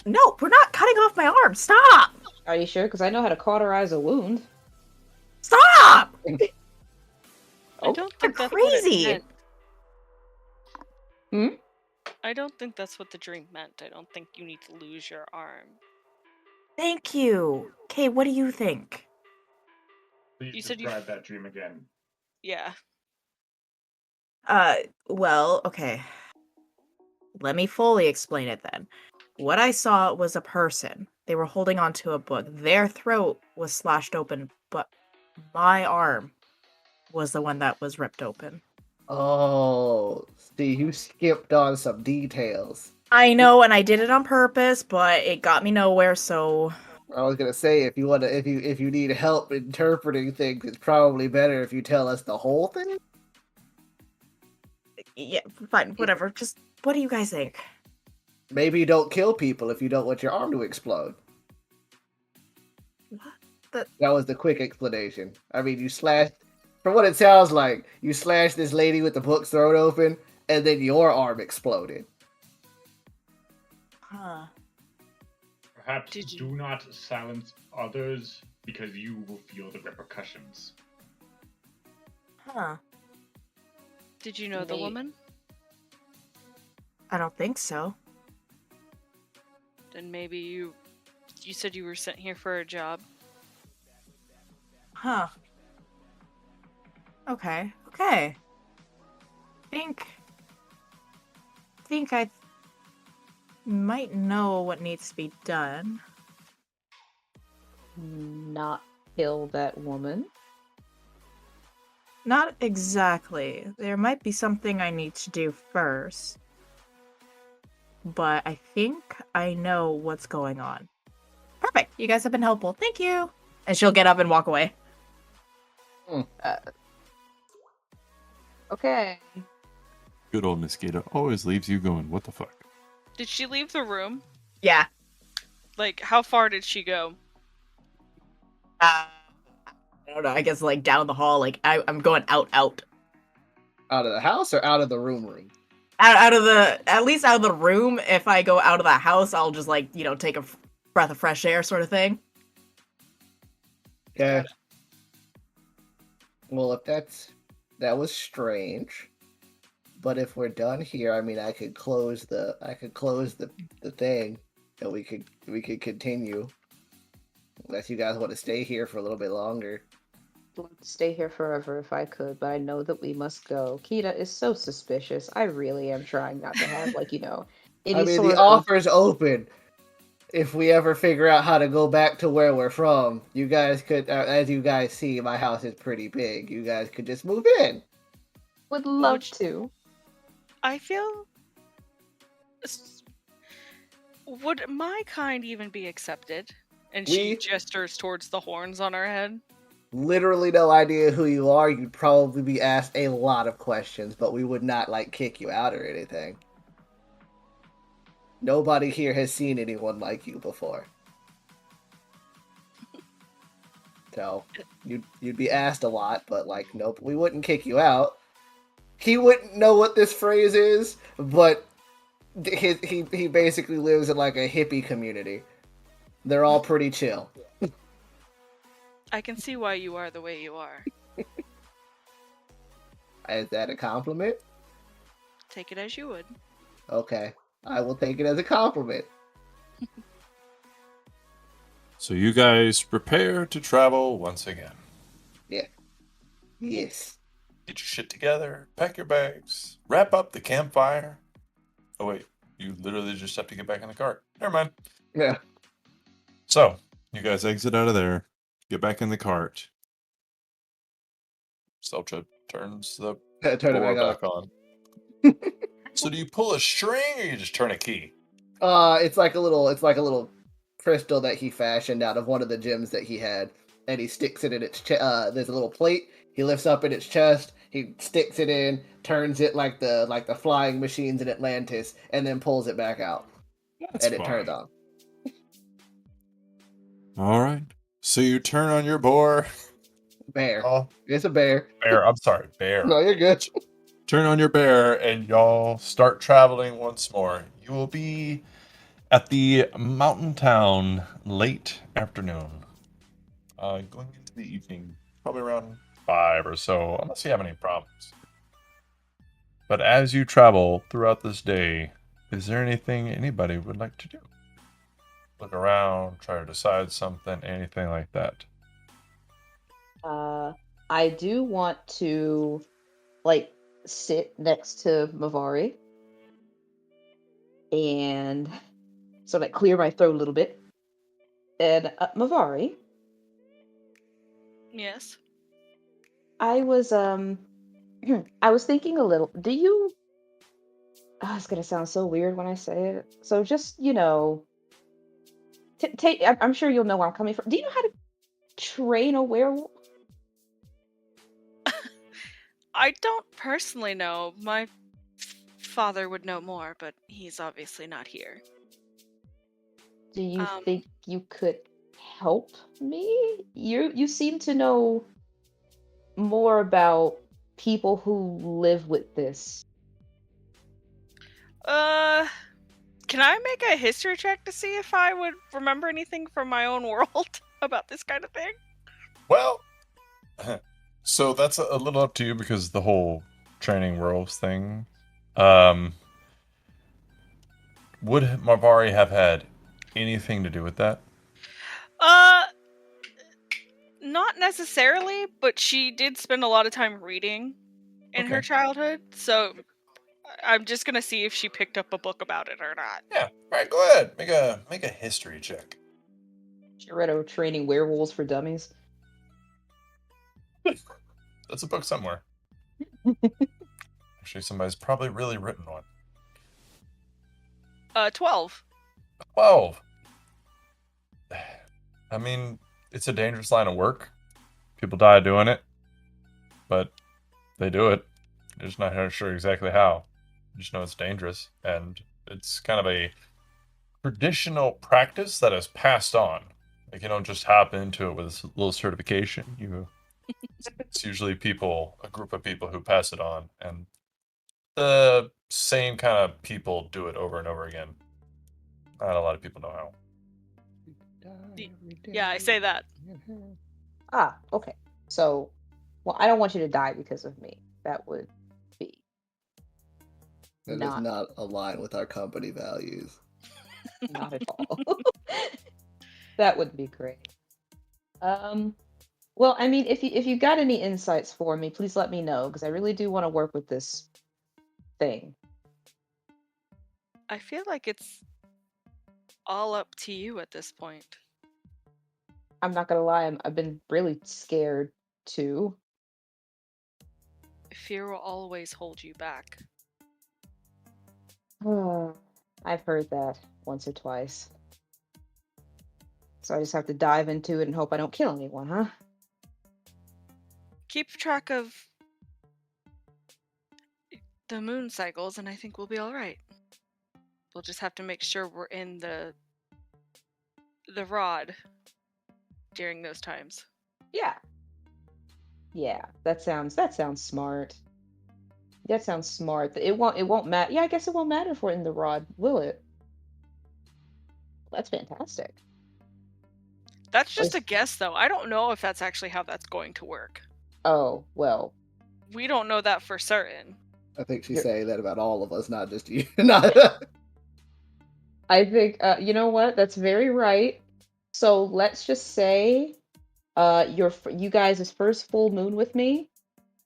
No, we're not cutting off my arm. Stop! Are you sure? Because I know how to cauterize a wound. Stop! I don't You're think that's crazy. what it meant. I don't think that's what the dream meant. I don't think you need to lose your arm. Thank you. Okay, what do you think? Please You said you. describe that dream again. Yeah. Well, okay. Let me fully explain it then. What I saw was a person. They were holding onto a book. Their throat was slashed open, but my arm was the one that was ripped open. Oh, see, you skipped on some details. I know, and I did it on purpose, but it got me nowhere, so I was gonna say if you need help interpreting things, it's probably better if you tell us the whole thing. yeah, fine, whatever. Just what do you guys think? Maybe you don't kill people if you don't want your arm to explode. That That was the quick explanation. I mean, you slashed. From what it sounds like, you slashed this lady with the book's throat open, and then your arm exploded. Huh. Perhaps Did you- do not silence others because you will feel the repercussions. Huh. Did you know the Nate. woman? I don't think so. Then maybe you said you were sent here for a job. Huh. Okay. Okay. Think I might know what needs to be done. Not kill that woman. Not exactly. There might be something I need to do first. But I think I know what's going on. Perfect. You guys have been helpful. Thank you. And she'll get up and walk away. Okay. Good old Mosquito always leaves you going, what the fuck? Did she leave the room? Yeah. Like, how far did she go? I don't know. I guess like down the hall. Like I'm going out. Out of the house or out of the room? Out of the, at least out of the room. If I go out of the house, I'll just like, take a breath of fresh air sort of thing. Okay. Well, if that was strange. But if we're done here, I mean, I could close the thing, and we could continue. Unless you guys want to stay here for a little bit longer. I'd stay here forever if I could, but I know that we must go. Kita is so suspicious. I really am trying not to have, any I mean, sort the of... offer's open. If we ever figure out how to go back to where we're from, you guys could, as you guys see, my house is pretty big. You guys could just move in. Would love Would- to. I feel. Would my kind even be accepted? And she We- gestures towards the horns on her head. Literally no idea who you are. You'd probably be asked a lot of questions, but we would not, kick you out or anything. Nobody here has seen anyone like you before. So, you'd be asked a lot, but, nope, we wouldn't kick you out. He wouldn't know what this phrase is, but he basically lives in, a hippie community. They're all pretty chill. I can see why you are the way you are. Is that a compliment? Take it as you would. Okay. I will take it as a compliment. So you guys prepare to travel once again. Yes. Get your shit together, pack your bags, wrap up the campfire. Oh wait, you literally just have to get back in the cart. Never mind. Yeah. So, you guys exit out of there, get back in the cart. Selcha turns the Turn it door back back on. So do you pull a string or you just turn a key? It's like a little crystal that he fashioned out of one of the gems that he had, and he sticks it in its there's a little plate. He lifts up in its chest. He sticks it in, turns it like the flying machines in Atlantis, and then pulls it back out, That's and it turns fine. on. All right. So you turn on your boar. Bear. Oh, It's a bear. bear. I'm sorry, bear. No, you're good. Turn on your bear, and y'all start traveling once more. You will be at the mountain town late afternoon. Going into the evening, probably around 5 or so, unless you have any problems. But as you travel throughout this day, is there anything anybody would like to do? Look around, try to decide something, anything like that. I do want to like sit next to Mavari and sort of like clear my throat a little bit. And Mavari, Yes. I was I was thinking a little. Do you? Oh, it's gonna sound so weird when I say it. So just take. I'm sure you'll know where I'm coming from. Do you know how to train a werewolf? I don't personally know. My father would know more, but he's obviously not here. Do you Um, think you could help me? You seem to know more about people who live with this. Can I make a history check to see if I would remember anything from my own world about this kind of thing? Well, so that's a little up to you because the whole training werewolves thing. Would Marvari have had anything to do with that? Uh, not necessarily, but she did spend a lot of time reading in her Okay. childhood, so I'm just gonna see if she picked up a book about it or not. Yeah. All right. Go ahead. Make a history check. She read over training werewolves for dummies. That's a book somewhere. Actually, somebody's probably really written one. 12. 12. I mean, it's a dangerous line of work. People die doing it, but they do it. They're just not sure exactly how. You just know it's dangerous, and it's kind of a traditional practice that is passed on. Like you don't just hop into it with a little certification. It's usually a group of people who pass it on, and the same kind of people do it over and over again. Not a lot of people know how. Yeah, I say that. Ah, okay. So, well, I don't want you to die because of me. That would be That does not align with our company values. not at all. That would be great. Well, I mean, if you got any insights for me, please let me know because I really do want to work with this thing. I feel like it's all up to you at this point. I'm not gonna lie, I've been really scared too. Fear will always hold you back. I've heard that once or twice. So I just have to dive into it and hope I don't kill anyone, huh? Keep track of the moon cycles, and I think we'll be all right. We'll just have to make sure we're in the rod during those times. Yeah. Yeah, that sounds smart. That sounds smart. It won't matter. Yeah, I guess it won't matter if we're in the rod, will it? That's fantastic. That's just a guess, though. I don't know if that's actually how that's going to work. Oh, well. We don't know that for certain. I think she's saying that about all of us, not just you. Not. I think you know what? That's very right. So let's just say you guys' first full moon with me.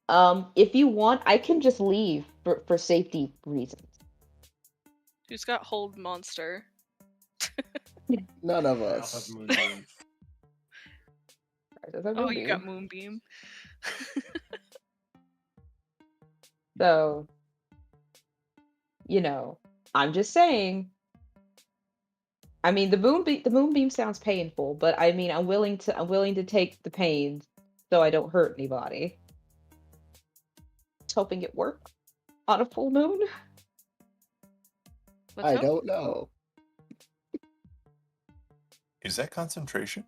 If you want, I can just leave for safety reasons. Who's got hold monster? None of I us. also have Moonbeam. Oh, you got Moonbeam. So, I'm just saying. I mean, the moonbeam sounds painful, but I mean, I'm willing to take the pain so I don't hurt anybody. Just hoping it works on a full moon. I don't know. Is that concentration?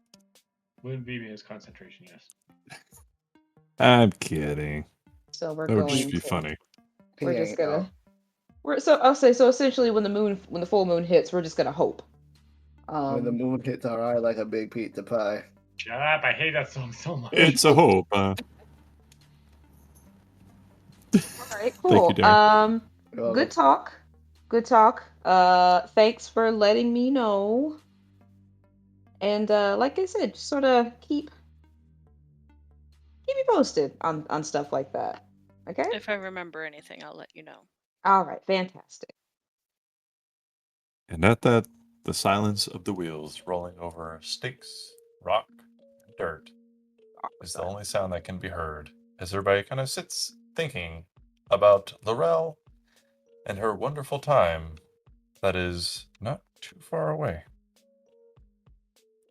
Moonbeam is concentration, yes. I'm kidding. So we're That would going just be to. funny. We're just gonna. I'll say so. Essentially, when the full moon hits, we're just gonna hope. When the moon hits our eye like a big pizza pie. Shut up! I hate that song so much. It's a hope. All right, Thank you, cool. Darren. You're welcome. Good talk. Good talk. Thanks for letting me know. And like I said, just sort of keep me posted on stuff like that. Okay? If I remember anything, I'll let you know. All right, fantastic. And at that, the silence of the wheels rolling over sticks, rock, and dirt is the only sound that can be heard as everybody kind of sits thinking about Laurel and her wonderful time that is not too far away.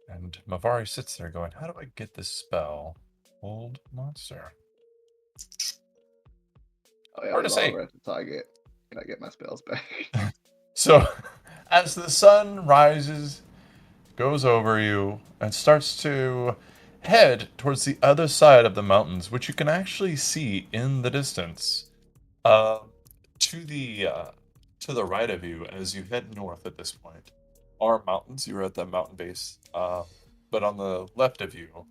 And Mavari sits there going, how do I get this spell? Old monster. Oh yeah, Hard to leave all say. the rest until I get my spells back. So, as the sun rises, goes over you, and starts to head towards the other side of the mountains, which you can actually see in the distance. Uh, to the right of you, as you head north at this point, are mountains. You're at the mountain base, but on the left of you,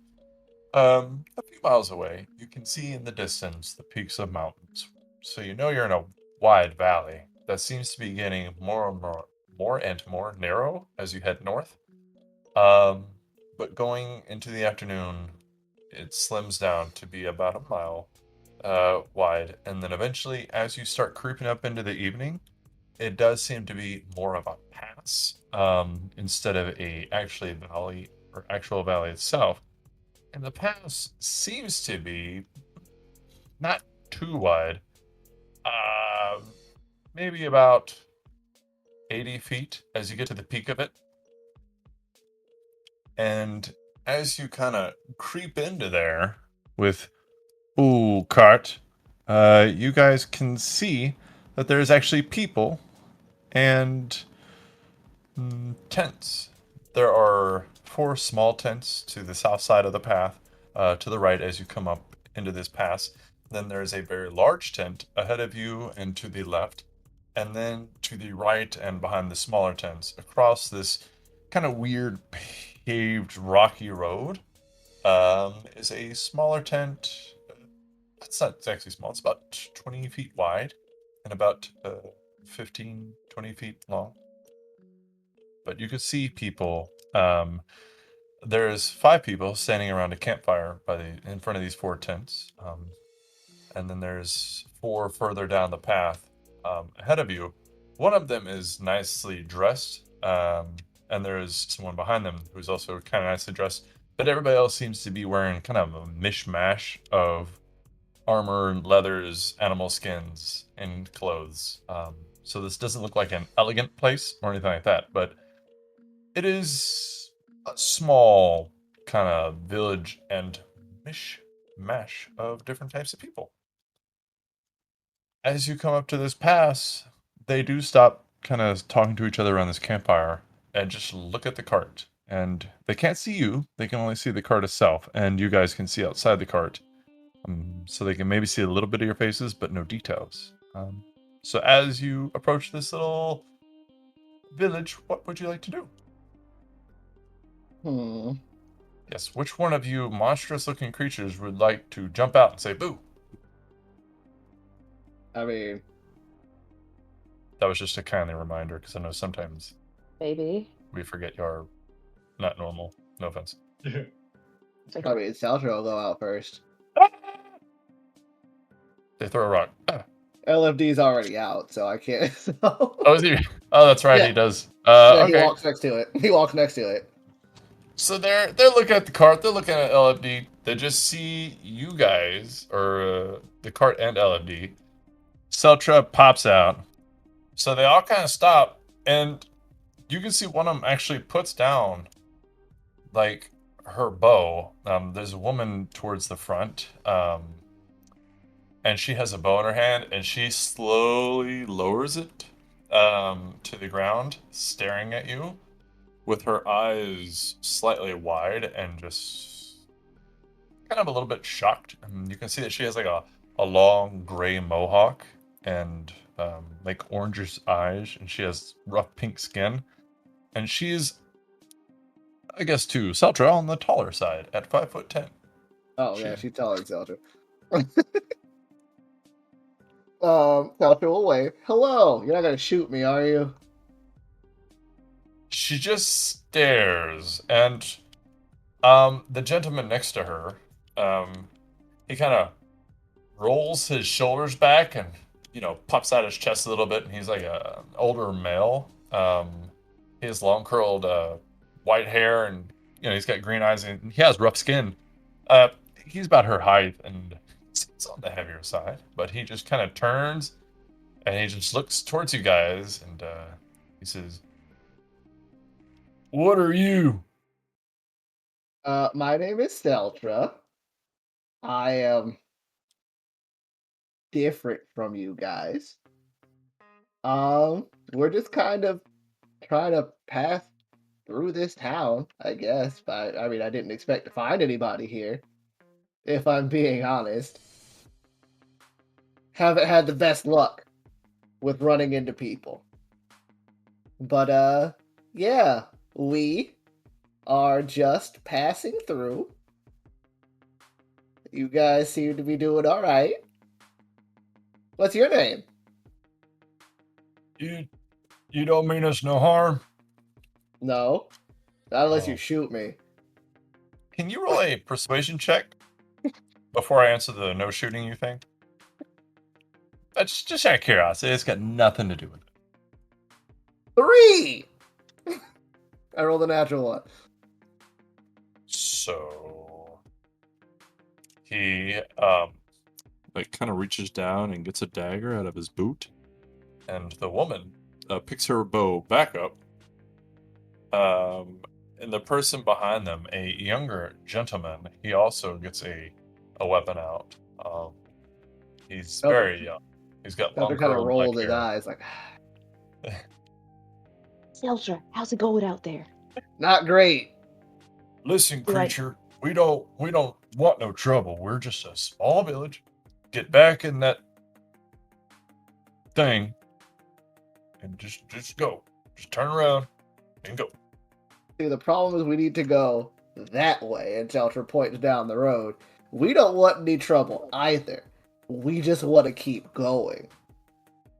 a few miles away, you can see in the distance the peaks of mountains. So you know you're in a wide valley that seems to be getting more and more narrow as you head north. But going into the afternoon, it slims down to be about a mile wide, and then eventually, as you start creeping up into the evening, it does seem to be more of a pass instead of a actually valley or actual valley itself. And the pass seems to be not too wide, um, maybe about 80 feet as you get to the peak of it. And as you kind of creep into there with Ooh Cart, you guys can see that there's actually people and tents. There are 4 small tents to the south side of the path, to the right as you come up into this pass. Then there's a very large tent ahead of you and to the left. And then to the right and behind the smaller tents, across this kind of weird paved rocky road, is a smaller tent. It's not exactly small, it's about 20 feet wide and about 15, 20 feet long. But you could see people. There's 5 people standing around a campfire in front of these 4 tents, and then there's 4 further down the path ahead of you. One of them is nicely dressed, and there's someone behind them who's also kind of nicely dressed. But everybody else seems to be wearing kind of a mishmash of armor, leathers, animal skins, and clothes. So this doesn't look like an elegant place or anything like that, but it is a small kind of village and mishmash of different types of people. As you come up to this pass, they do stop kind of talking to each other around this campfire and just look at the cart. And they can't see you, they can only see the cart itself, and you guys can see outside the cart. So they can maybe see a little bit of your faces, but no details. So as you approach this little village, what would you like to do? Yes, which one of you monstrous-looking creatures would like to jump out and say boo? I mean, That was just a kindly reminder, because I know sometimes Baby. we forget you're not normal. No offense. Saltra will go out first. They throw a rock. LFD's already out, so I can't. So. Oh, is he? Oh, that's right, Yeah. he does. Yeah, Okay. he walks next to it. He walks next to it. So they're looking at the cart. They're looking at LFD. They just see you guys, or the cart and LFD. Seltra pops out. So they all kind of stop, and you can see one of them actually puts down, like, her bow. There's a woman towards the front, and she has a bow in her hand, and she slowly lowers it to the ground, staring at you with her eyes slightly wide and just kind of a little bit shocked. And you can see that she has like a long gray mohawk and like orangish eyes, and she has rough pink skin. And she's, I guess, too, Seltra on the taller side at 5'10". Oh yeah, she's taller than Saltra. Seltra will wave. Hello. You're not gonna shoot me, are you? She just stares, and the gentleman next to her, he kind of rolls his shoulders back and puffs out his chest a little bit, and he's like an older male. He has long curled white hair, and he's got green eyes, and he has rough skin. He's about her height, and it's on the heavier side, but he just kind of turns and he just looks towards you guys, and he says, "What are you?" My name is Seltra. I am different from you guys. We're just kind of trying to pass through this town, I guess. But I mean, I didn't expect to find anybody here, if I'm being honest. Haven't had the best luck with running into people. But yeah, we are just passing through. You guys seem to be doing all right. What's your name? You don't mean us no harm? No, not unless you Oh. shoot me. Can you roll a persuasion check before I answer the no shooting you thing? That's just out of curiosity. It's got nothing to do with it. 3! I rolled a natural one. So he Like, kind of reaches down and gets a dagger out of his boot. and the woman Picks her bow back up. and the person behind them, a younger gentleman, he also gets a weapon out. He's Okay. very young. He's got long Doctor kind of curled rolled black his hair. eyes like, Seltra, how's it going out there? not great. Listen, Right. creature, we don't want no trouble. We're just a small village. Get back in that thing and just go. Just turn around and go. See, the problem is we need to go that way, and Seltra points down the road. We don't want any trouble either. We just want to keep going.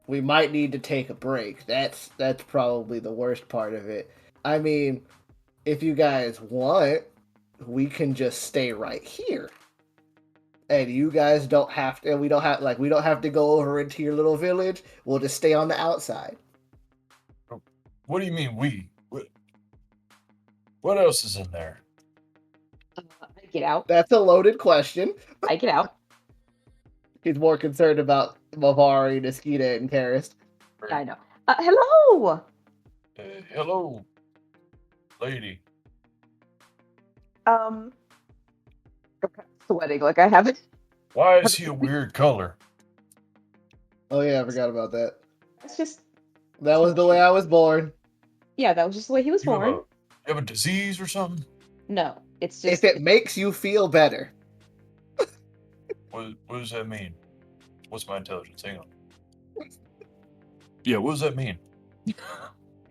We might need to take a break. That's probably the worst part of it. I mean, if you guys want, we can just stay right here. And you guys don't have to, we don't have to go over into your little village. We'll just stay on the outside. What do you mean we? What else is in there? I get out. That's a loaded question. I get out. He's more concerned about Mavari, Niskita, and Karis. I know. Hello. Hello, lady. I'm kind of sweating like I haven't. Why is he a weird color? Oh yeah, I forgot about that. It's just, That was the way I was born. yeah, that was just the way he was You have, born. you have a disease or something? No, it's just. If it makes you feel better. What does that mean? What's my intelligence? Hang on. Yeah, what does that mean?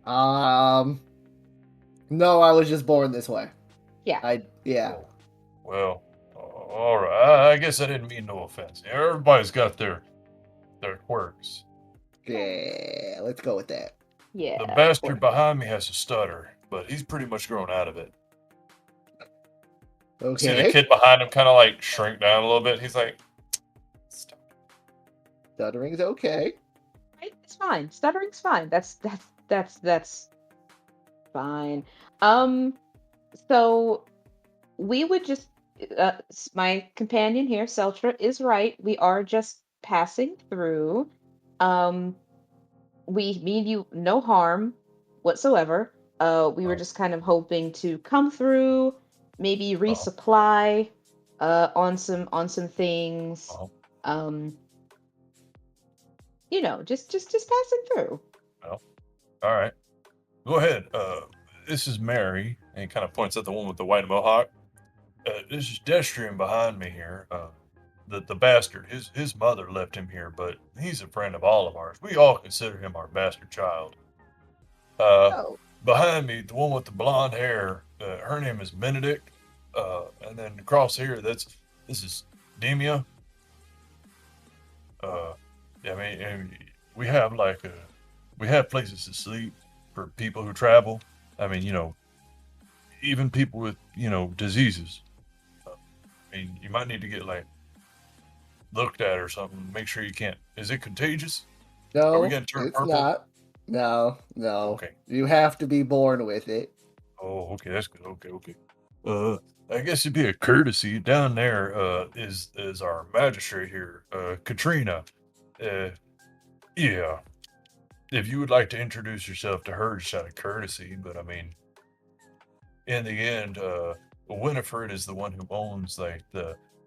No, I was just born this way. Yeah. Yeah. Well, all right. I guess I didn't mean no offense. Everybody's got their quirks. Yeah, let's go with that. Yeah. The bastard behind me has a stutter, but he's pretty much grown out of it. See the Okay. kid behind him kind of like shrink down a little bit. He's like, "Stop." Stuttering's okay. Right? It's fine. Stuttering's fine. That's fine. So we would just my companion here, Seltra, is right. We are just passing through. We mean you no harm whatsoever. We were Oh. just kind of hoping to come through, maybe resupply on some things. Oh. Just passing through. All right. Go ahead. This is Mary. And he kind of points at the one with the white mohawk. This is Destrian behind me here. The bastard. His mother left him here, but he's a friend of all of ours. We all consider him our bastard child. Oh. Behind me, the one with the blonde hair. Her name is Benedict. And then across here, this is Demia. I mean, and we have we have places to sleep for people who travel. I mean, even people with diseases. I mean, you might need to get like looked at or something. Make sure you can't. Is it contagious? Are we No, gonna turn it's purple? not. No, no. Okay. You have to be born with it. Oh, okay, that's good. Okay, okay. I guess it'd be a courtesy. Down there, is our magistrate here, Katrina. Uh, yeah. If you would like to introduce yourself to her, just out of courtesy, but I mean, in the end, Winifred is the one who owns like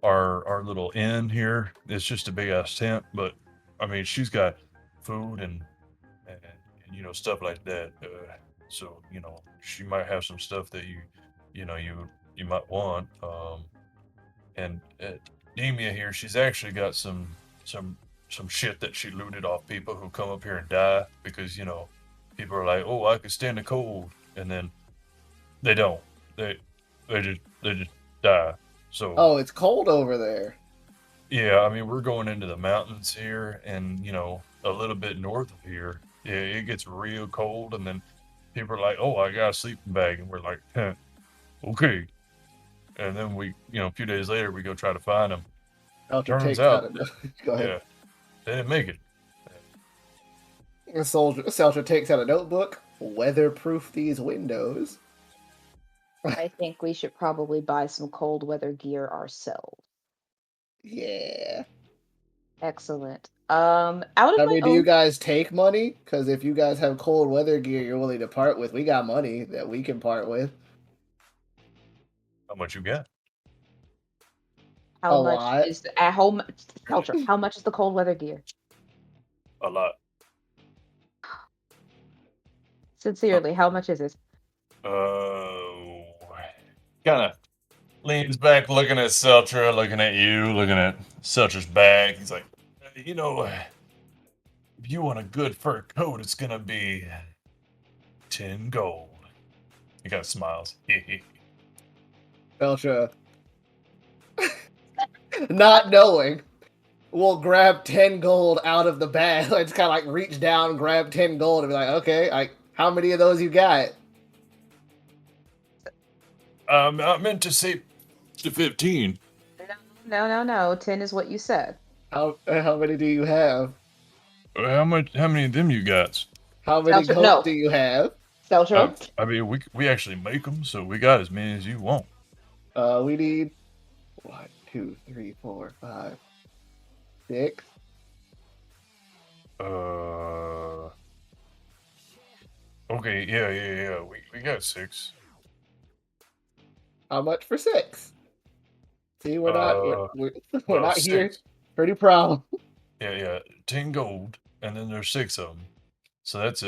our little inn here. It's just a big ass tent, but I mean, she's got food and, and stuff like that. So she might have some stuff that you might want. And Demia here, she's actually got some shit that she looted off people who come up here and die because people are like, oh, I could stand the cold, and then they don't. They they just die. So Oh, it's cold over there. yeah, I mean we're going into the mountains here, and a little bit north of here, yeah, it gets real cold, and then people are like, oh, I got a sleeping bag, and we're like, huh, okay. And then a few days later, we go try to find them. Elter Turns takes out, out a go ahead. yeah, they didn't make it. Soldier takes out a notebook. Weatherproof these windows. I think we should probably buy some cold weather gear ourselves. Yeah. Excellent. Out of I my mean, do you own, guys take money? Because if you guys have cold weather gear you're willing to part with, we got money that we can part with. How much you got? how A much lot. is at home? Culture. How much is the cold weather gear? A lot. Sincerely, how much is it? Kind of leans back, looking at Seltra, looking at you, looking at Seltra's bag. He's like, if you want a good fur coat, it's gonna be 10 gold. He kind of smiles. Beltra, not knowing, will grab 10 gold out of the bag. It's kind of like reach down, grab 10 gold, and be like, okay, how many of those you got? I meant to say to 15. No. 10 is what you said. How many do you have? How many of them you got? How many Beltra, gold no. do you have? Celtro? I mean, we actually make them, so we got as many as you want. We need 1, 2, 3, 4, 5, 6. Okay, yeah. We got 6. How much for 6? See, we're not we're not here. 6. Pretty proud. Yeah, 10 gold, and then there's 6 of them. So that's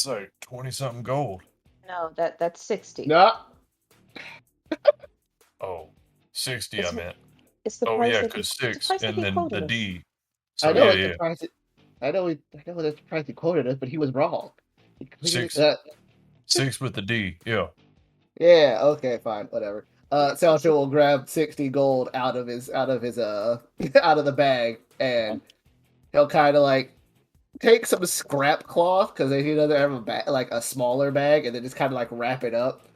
like 20 something gold. No, that's 60. No. Oh, 60 It's- I meant. It's the Oh price yeah, that because it's the 6 price that and he then quoted the us. D. So I know yeah, it's yeah. the price. I know that's the price he quoted us, but he was wrong. He clearly- 6. 6 with the D. Yeah. yeah. Okay. Fine. Whatever. Salcho will grab 60 gold out of his out of the bag, and he'll kind of like take some scrap cloth because he doesn't have a bag, like a smaller bag, and then just kind of like wrap it up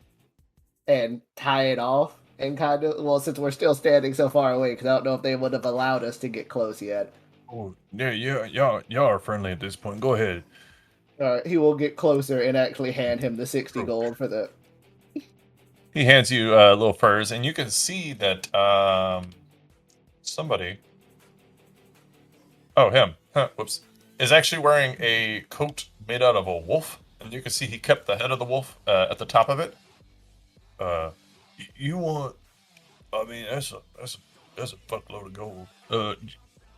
and tie it off. And kind of, well, since we're still standing so far away, because I don't know if they would have allowed us to get close yet. Oh yeah, y'all are friendly at this point. Go ahead. He will get closer and actually hand him the 60 gold for the. He hands you little furs, and you can see that somebody. Oh, him. Huh, whoops. Is actually wearing a coat made out of a wolf, and you can see he kept the head of the wolf at the top of it. You want? I mean, that's a fuckload of gold.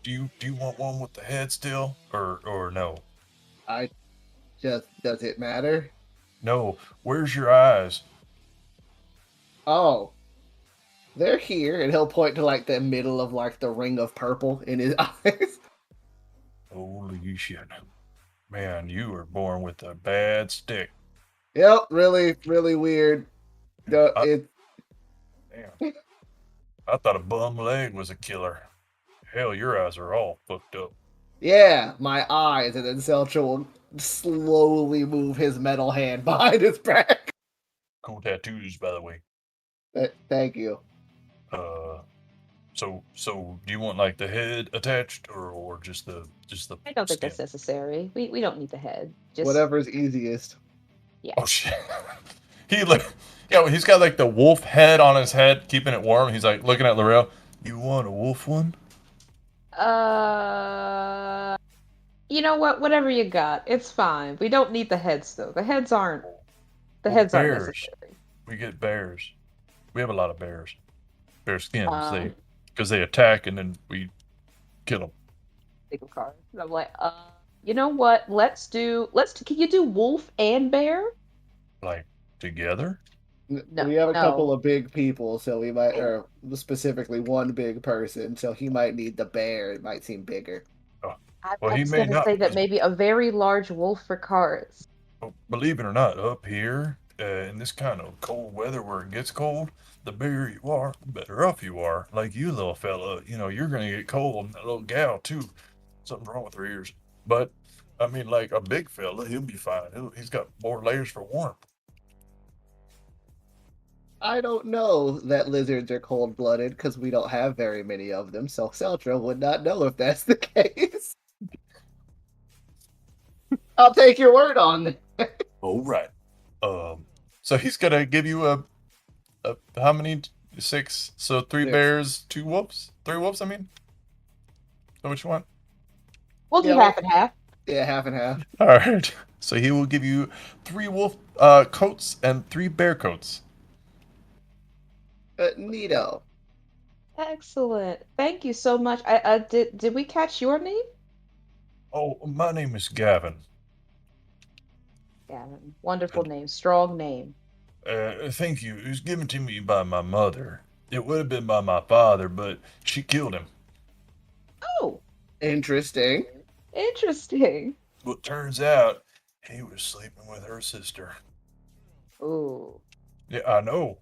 Do you want one with the head still, or no? Does it matter? No. Where's your eyes? Oh, they're here, and he'll point to like the middle of like the ring of purple in his eyes. Holy shit, man! You were born with a bad stick. Yep, really, really weird. Damn. I thought a bum leg was a killer. hell, your eyes are all fucked up. Yeah, my eyes, and then Seltra will slowly move his metal hand behind his back. Cool tattoos, by the way. Thank you. So do you want like the head attached or just the I don't think skin? that's necessary. We don't need the head. Just Whatever's easiest. yeah. Oh shit. He's got like the wolf head on his head, keeping it warm. He's like looking at Laurel. You want a wolf one? You know what? Whatever you got, it's fine. We don't need the heads though. The heads aren't Well, necessary. bears. We get bears. We have a lot of bears. Bear skins. Because they attack and then we kill them. Think of cards. And I'm like, you know what? Can you do wolf and bear? Like together? No, We have a no. couple of big people, so we might, or specifically one big person, so he might need the bear. It might seem bigger. I Well, he was may gonna not, say that because- maybe a very large wolf for cards. Believe it or not, up here in this kind of cold weather where it gets cold, the bigger you are, the better off you are. Like you, little fella, you're gonna get cold, and that little gal too. Something's wrong with her ears. But I mean, like a big fella, he'll be fine. He's got more layers for warmth. I don't know that lizards are cold-blooded because we don't have very many of them, so Seltra would not know if that's the case. I'll take your word on it. All right. So he's gonna give you a how many? 6. So 3 Six. bears, 2 wolves. 3 wolves. I mean. So which one? We'll do Yeah, half and half. Yeah, half and half. All right. So he will give you 3 wolf coats and 3 bear coats. Neato. Excellent. Thank you so much. Did we catch your name? Oh, my name is Gavin. Gavin. Wonderful name. Strong name. Thank you. It was given to me by my mother. It would have been by my father, but she killed him. Oh, Interesting. interesting. Well, it turns out he was sleeping with her sister. Ooh. Yeah, I know.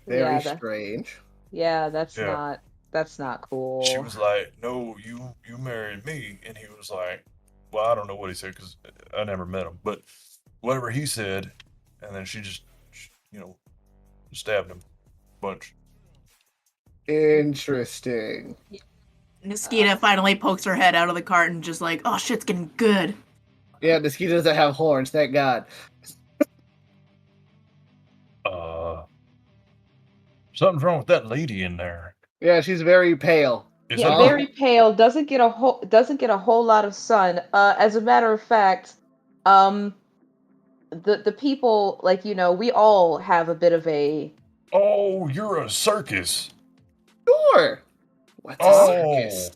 Very Yeah, strange. Yeah, that's Yeah. not cool. She was like, "No, you married me," and he was like, "Well, I don't know what he said because I never met him, but whatever he said," and then she just, stabbed him a bunch. Interesting. Niskita finally pokes her head out of the cart and just like, oh, shit's getting good. Yeah, Niskita doesn't have horns, thank God. Something's wrong with that lady in there. Yeah, she's very pale. Is Yeah, that very pale. Doesn't get a whole lot of sun. As a matter of fact, the people we all have a bit of a. Oh, you're a circus. Sure. What's a Oh. circus?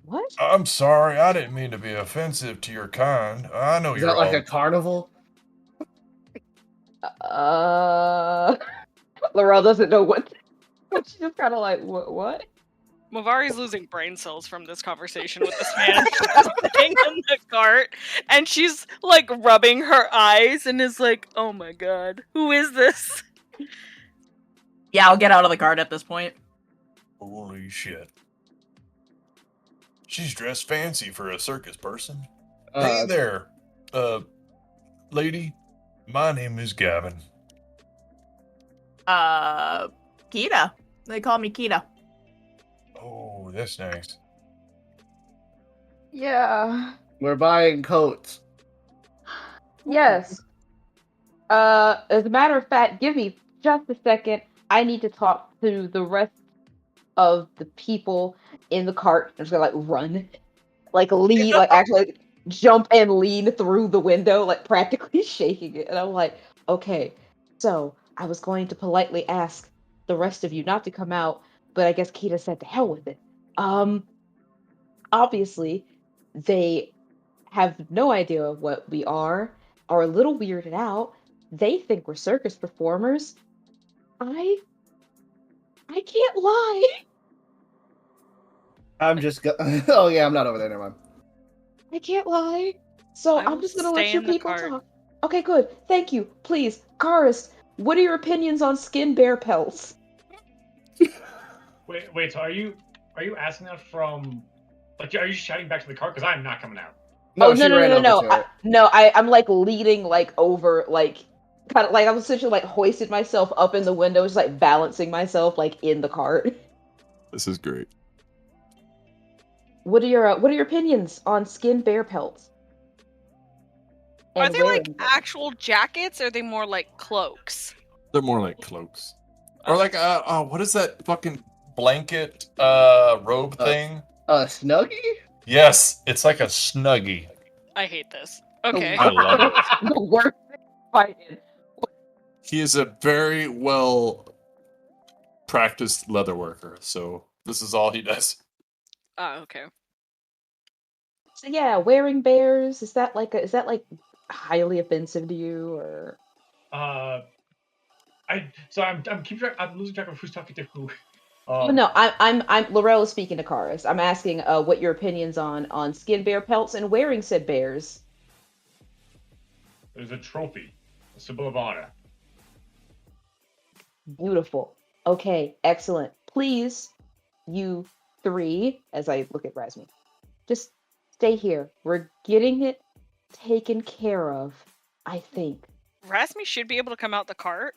What? I'm sorry, I didn't mean to be offensive to your kind. I know Is you're that like all... a carnival? Laurel doesn't know what. She's just kind of like, what? Mavari's losing brain cells from this conversation with this man sitting in the cart, and she's like rubbing her eyes and is like, "Oh my god, who is this?" Yeah, I'll get out of the cart at this point. Holy shit. She's dressed fancy for a circus person. Hey there, lady. My name is Gavin. Kita. They call me Kita. Oh, that's nice. Yeah. We're buying coats. Yes. As a matter of fact, give me just a second. I need to talk to the rest of the people in the cart. I'm just gonna run, lean, actually jump and lean through the window, practically shaking it. And I'm like, okay, so I was going to politely ask the rest of you not to come out, but I guess Kita said to hell with it. Obviously, they have no idea what we are a little weirded out. They think we're circus performers. I can't lie. I'm just oh yeah, I'm not over there, never mind. I can't lie. So I I'm will just gonna stay let you in the people cart. talk. Okay, good. Thank you. Please, Karis, what are your opinions on skin bear pelts? Wait. So are you Are you asking that from? Like, are you shouting back to the cart? Because I'm not coming out. No, Oh she ran over to it. I'm like leading like over like kind of like I'm essentially like hoisted myself up in the window, just like balancing myself like in the cart. This is great. What are your opinions on skin bear pelts? Are And they like wearing them? actual jackets, or are they more like cloaks? They're more like cloaks. Or like what is that fucking blanket robe thing? A Snuggie? Yes, it's like a snuggie. I hate this. Okay. I love it. The worst fighting. He is a very well practiced leather worker, so this is all he does. Oh, okay. So yeah, wearing bears, is that like highly offensive to you or I'm losing track of who's talking to who. well, no, I'm Laurel is speaking to Karis. I'm asking what your opinions on skin bear pelts and wearing said bears. There's a trophy, a symbol of honor. Beautiful. Okay, excellent. Please, you three, as I look at Rasmi, just stay here. We're getting it taken care of, I think. Rasmi should be able to come out the cart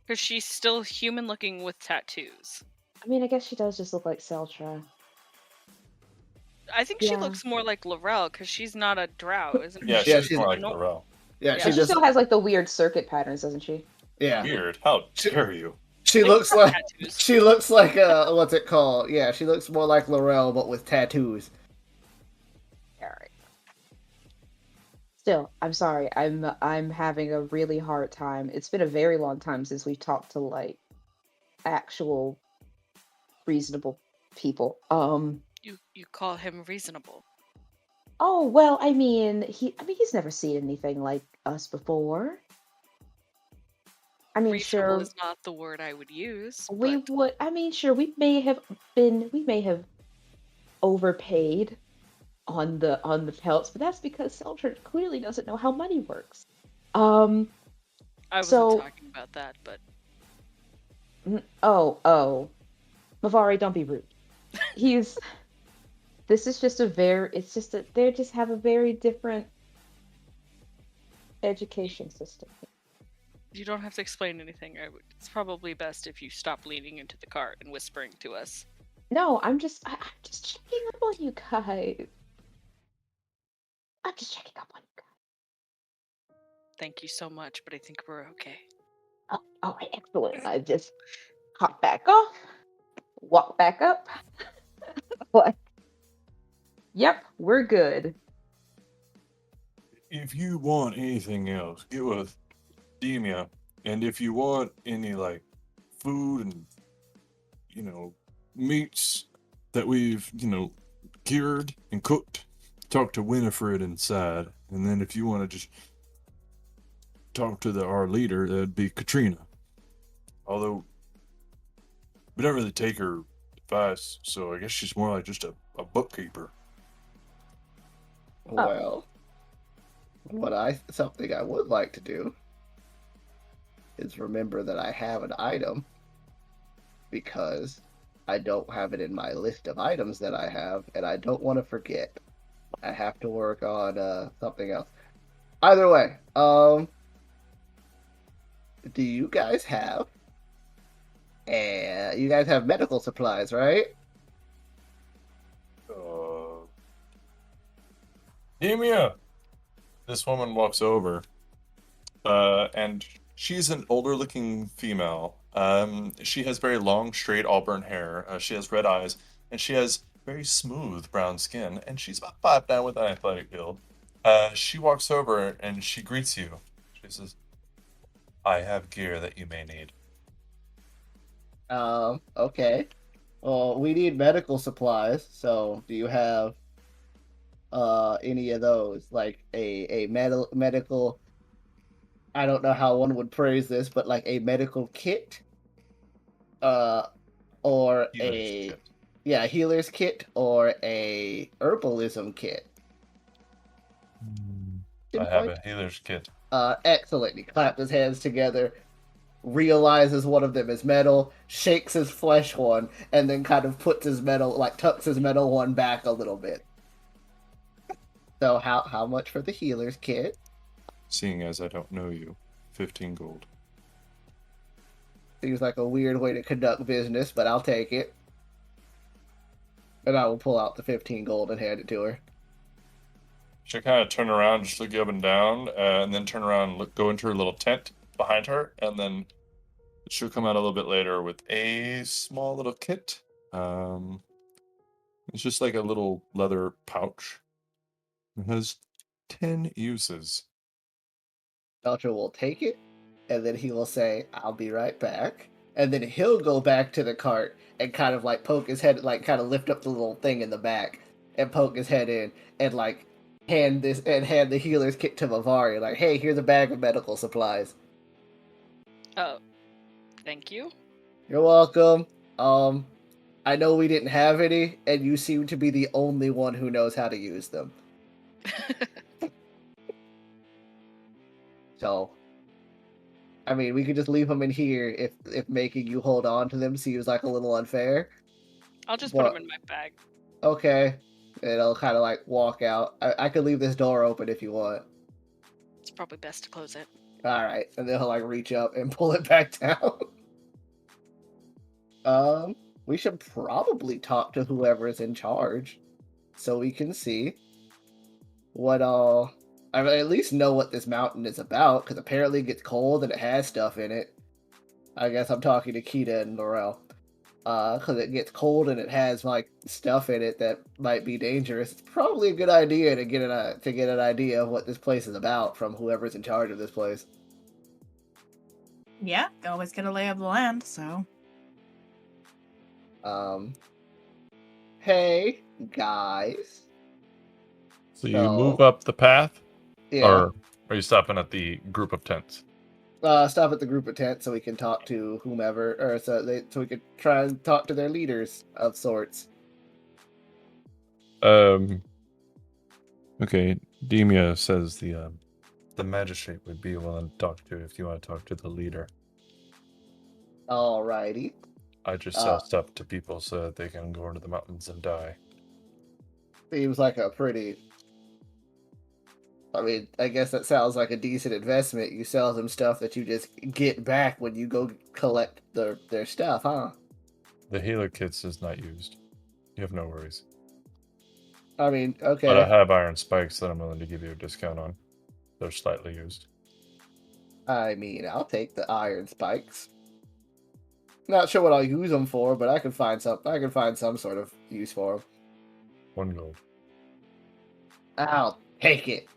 because she's still human looking with tattoos. I mean, I guess she does just look like Seltra. I think she Yeah. looks more like Laurel because she's not a drow, isn't Yeah, she? Yeah, she's she's more like no- Laurel. Yeah, Yeah. she But she just still has like the weird circuit patterns, doesn't she? yeah. Weird. How dare you? She They looks have like tattoos. she looks like what's it called? Yeah, she looks more like Laurel but with tattoos. Alright. Still, I'm sorry. I'm having a really hard time. It's been a very long time since we've talked to like actual reasonable people. You call him reasonable. Oh, well, I mean, he's never seen anything like us before. I mean, Reasonable sure, is not the word I would use. we but would. I mean, sure, we may have overpaid on the pelts, but that's because Seltzer clearly doesn't know how money works. I wasn't so- talking about that, but Oh, Mavari, don't be rude. This is just they just have a very different education system. you don't have to explain anything. It's probably best if you stop leaning into the cart and whispering to us. No, I'm just checking up on you guys. I'm just checking up on you guys. Thank you so much, but I think we're okay. Oh, all right, excellent. I just hop back off, walk back up. What? Yep, we're good. If you want anything else, get with Demia. And if you want any like food and meats that we've cured and cooked, talk to Winifred inside. And then if you want to just talk to our leader, that'd be Katrina. Although we don't really take her advice, so I guess she's more like just a bookkeeper. Well, something I would like to do is remember that I have an item because I don't have it in my list of items that I have, and I don't want to forget. I have to work on something else. Either way, do you guys have? You guys have medical supplies, right? Demia! This woman walks over, and she's an older-looking female. She has very long, straight auburn hair. She has red eyes, and she has very smooth brown skin. And she's about 5'9" with an athletic build. She walks over and she greets you. She says, "I have gear that you may need." Okay. Well, we need medical supplies. So, do you have any of those? Like a medical? I don't know how one would phrase this, but like a medical kit, or Healer's kit. healer's kit, or a herbalism kit. I have a healer's kit. Excellent. He clapped his hands together. realizes one of them is metal, shakes his flesh one, and then kind of puts his metal, like tucks his metal one back a little bit. So how much for the healer's kit? Seeing as I don't know you, 15 gold. Seems like a weird way to conduct business, but I'll take it. And I will pull out the 15 gold and hand it to her. She'll kind of turn around, just look you up and down, and then turn around and go into her little tent behind her, and then she'll come out a little bit later with a small little kit. It's just like a little leather pouch. It has 10 uses. Belcher will take it, and then he will say, I'll be right back. And then he'll go back to the cart and kind of like poke his head, like kind of lift up the little thing in the back and poke his head in and like hand the healer's kit to Mavari. Like, hey, here's a bag of medical supplies. Oh, thank you. You're welcome. I know we didn't have any, and you seem to be the only one who knows how to use them. So, I mean, we could just leave them in here if making you hold on to them seems like a little unfair. I'll just put What? them in my bag. Okay. And I'll kind of like walk out. I could leave this door open if you want. It's probably best to close it. Alright. And then he'll like reach up and pull it back down. We should probably talk to whoever is in charge so we can see what all. I mean, at least know what this mountain is about, because apparently it gets cold and it has stuff in it. I guess I'm talking to Kita and Laurel. Because it gets cold and it has like stuff in it that might be dangerous. It's probably a good idea to get an idea of what this place is about from whoever's in charge of this place. Yeah, always get a lay of the land, so. Hey guys. So you move up the path, Yeah. or are you stopping at the group of tents? Stop at the group of tents so we can talk to whomever, or so we could try and talk to their leaders of sorts. Okay, Demia says the magistrate would be willing to talk to you if you want to talk to the leader. Alrighty. I just sell stuff to people so that they can go into the mountains and die. Seems like a pretty. I mean, I guess that sounds like a decent investment. You sell them stuff that you just get back when you go collect their stuff, huh? The healer kits is not used. You have no worries. I mean, okay. But I have iron spikes that I'm willing to give you a discount on. They're slightly used. I mean, I'll take the iron spikes. Not sure what I'll use them for, but I can find some sort of use for them. 1 gold. I'll take it.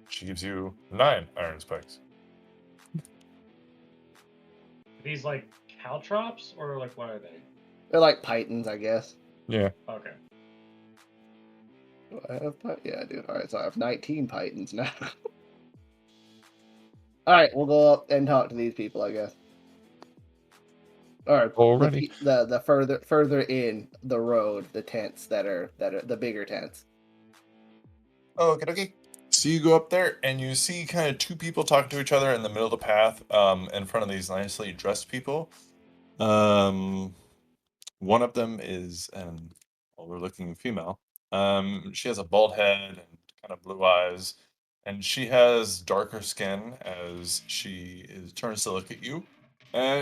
She gives you 9 iron spikes. These like caltrops or like what are they? They're like pythons, I guess. Yeah. Okay. Do I have yeah, I do. Alright, so I have 19 pythons now. Alright, we'll go up and talk to these people, I guess. Alright, Already? the further in the road, the tents that are the bigger tents. Okay. So you go up there and you see kind of 2 people talking to each other in the middle of the path, in front of these nicely dressed people. One of them is an older-looking female. She has a bald head and kind of blue eyes, and she has darker skin as she turns to look at you.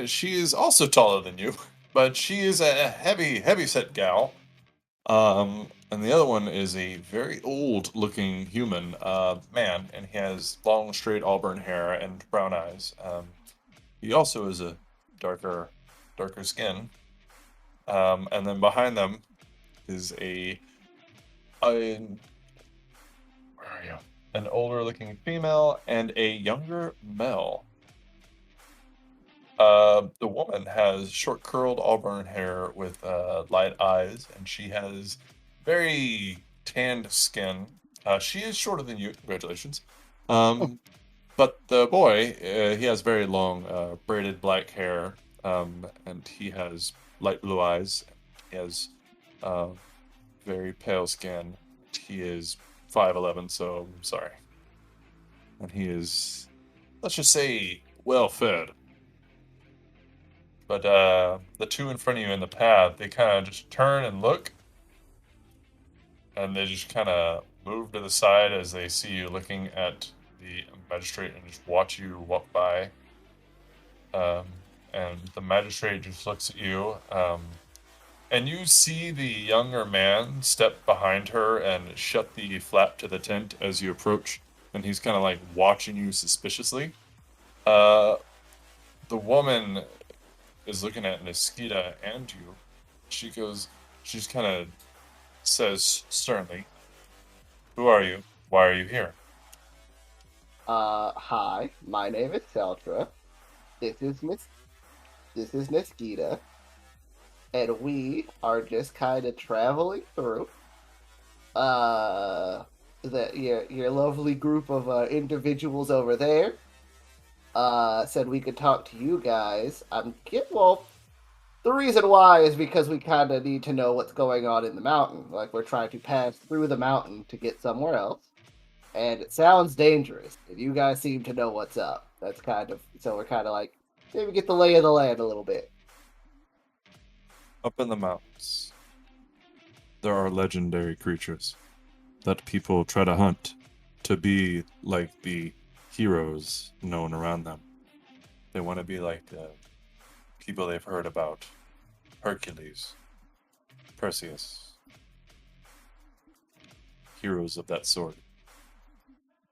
She is also taller than you, but she is a heavy-set gal. And the other one is a very old-looking human man, and he has long, straight auburn hair and brown eyes. He also is a darker skin. And then behind them is where are you? An older-looking female and a younger male. The woman has short, curled auburn hair with light eyes, and she has very tanned skin. She is shorter than you. Congratulations. But the boy, he has very long, braided black hair, and he has light blue eyes. He has very pale skin. He is 5'11", so I'm sorry. And he is, let's just say, well fed. But the two in front of you in the path, they kind of just turn and look, and they just kind of move to the side as they see you looking at the magistrate and just watch you walk by. And the magistrate just looks at you, and you see the younger man step behind her and shut the flap to the tent as you approach, and he's kind of like watching you suspiciously. The woman is looking at Niskita and you. She's kind of says sternly, "Who are you? Why are you here?" Hi, my name is Seltra. This is Niskita. And we are just kind of traveling through. Your lovely group of individuals over there said we could talk to you guys. The reason why is because we kind of need to know what's going on in the mountain. Like, we're trying to pass through the mountain to get somewhere else. And it sounds dangerous. And you guys seem to know what's up. So we're kind of like, maybe get the lay of the land a little bit. Up in the mountains, there are legendary creatures that people try to hunt to be like the heroes known around them. They want to be like the people they've heard about: Hercules, Perseus, heroes of that sort.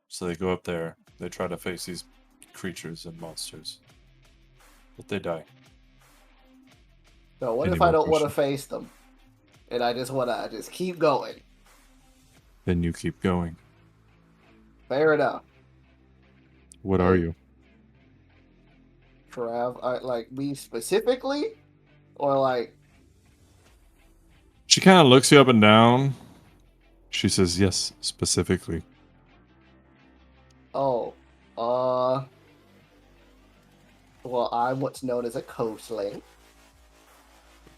So they go up there, they try to face these creatures and monsters, but they die. So what Any if I more don't want to questions? face them? And I just want to just keep going? Then you keep going. Fair enough. What are you? Like me specifically? Or like, She kind of looks you up and down. She says, yes, specifically. oh, well, I'm what's known as a coastling.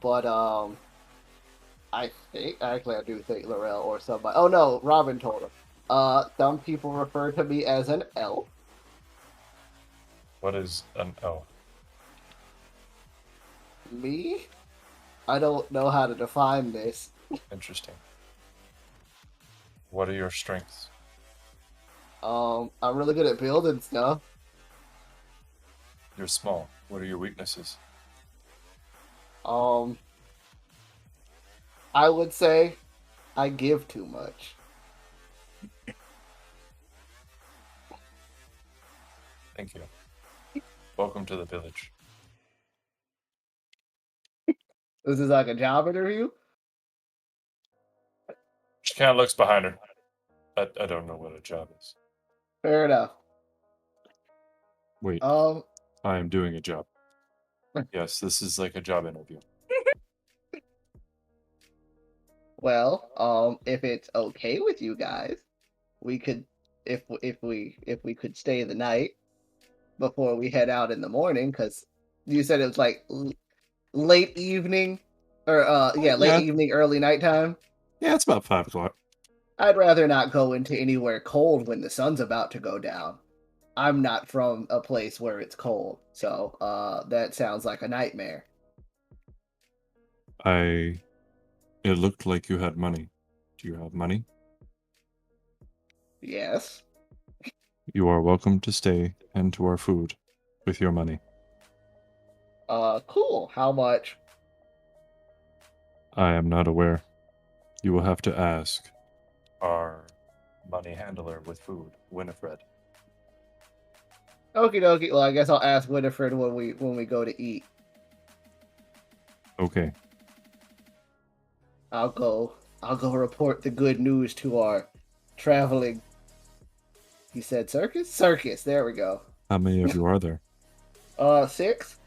But, actually, I do think Laurel or somebody. Oh no, Robin told him. Some people refer to me as an elf. What is an elf? Me? I don't know how to define this. Interesting. What are your strengths? I'm really good at building stuff. You're small. What are your weaknesses? I would say I give too much. Thank you. Welcome to the village. This is like a job interview? She kind of looks behind her. I don't know what a job is. Fair enough. Wait, Um, I am doing a job. Yes, this is like a job interview. well, if it's okay with you guys, we could, if we could stay the night before we head out in the morning, because you said it was like late evening, or late yeah. evening, early nighttime. Yeah, it's about 5 o'clock. I'd rather not go into anywhere cold when the sun's about to go down. I'm not from a place where it's cold, so that sounds like a nightmare. It looked like you had money. Do you have money? Yes. You are welcome to stay and to our food with your money. Cool. How much? I am not aware. You will have to ask. Our money handler with food, Winifred. Okie dokie. Well, I guess I'll ask Winifred when we go to eat. Okay. I'll go report the good news to our traveling. He said circus? Circus. There we go. How many of you are there? 6.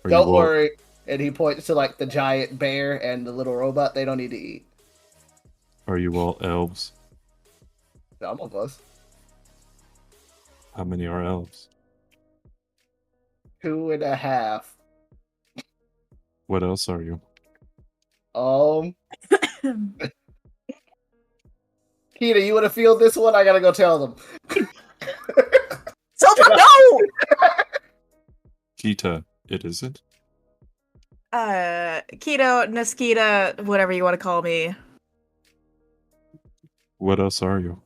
Are Don't you all, worry. And he points to like the giant bear and the little robot. They don't need to eat. Are you all elves? Some of us. How many are elves? 2.5. What else are you? Keita, you want to field this one? I gotta go tell them. Zelda, no! Kita, it isn't? Keto, Niskita, whatever you want to call me. What else are you?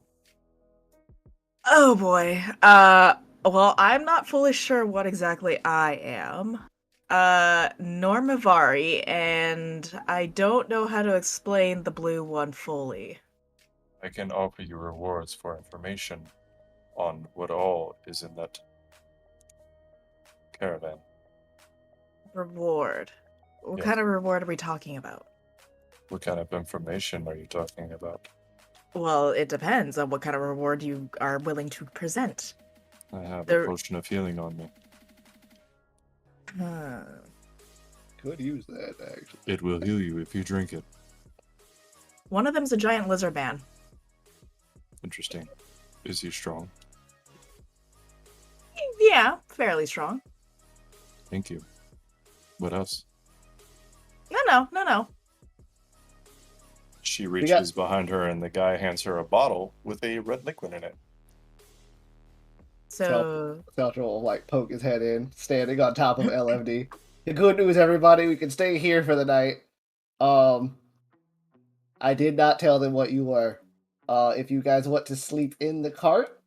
Oh boy. Well, I'm not fully sure what exactly I am. Normavari, and I don't know how to explain the blue one fully. I can offer you rewards for information on what all is in that caravan. Reward. What Yes. kind of reward are we talking about? What kind of information are you talking about? Well, it depends on what kind of reward you are willing to present. I have There- a potion of healing on me. Could use that, actually. It will heal you if you drink it. One of them's a giant lizard man. Interesting. Is he strong? Yeah, fairly strong. Thank you. What else? No. She got- reaches behind her and the guy hands her a bottle with a red liquid in it. So, Felcher will like poke his head in, standing on top of LFD. The good news, everybody, we can stay here for the night. I did not tell them what you were. If you guys want to sleep in the cart,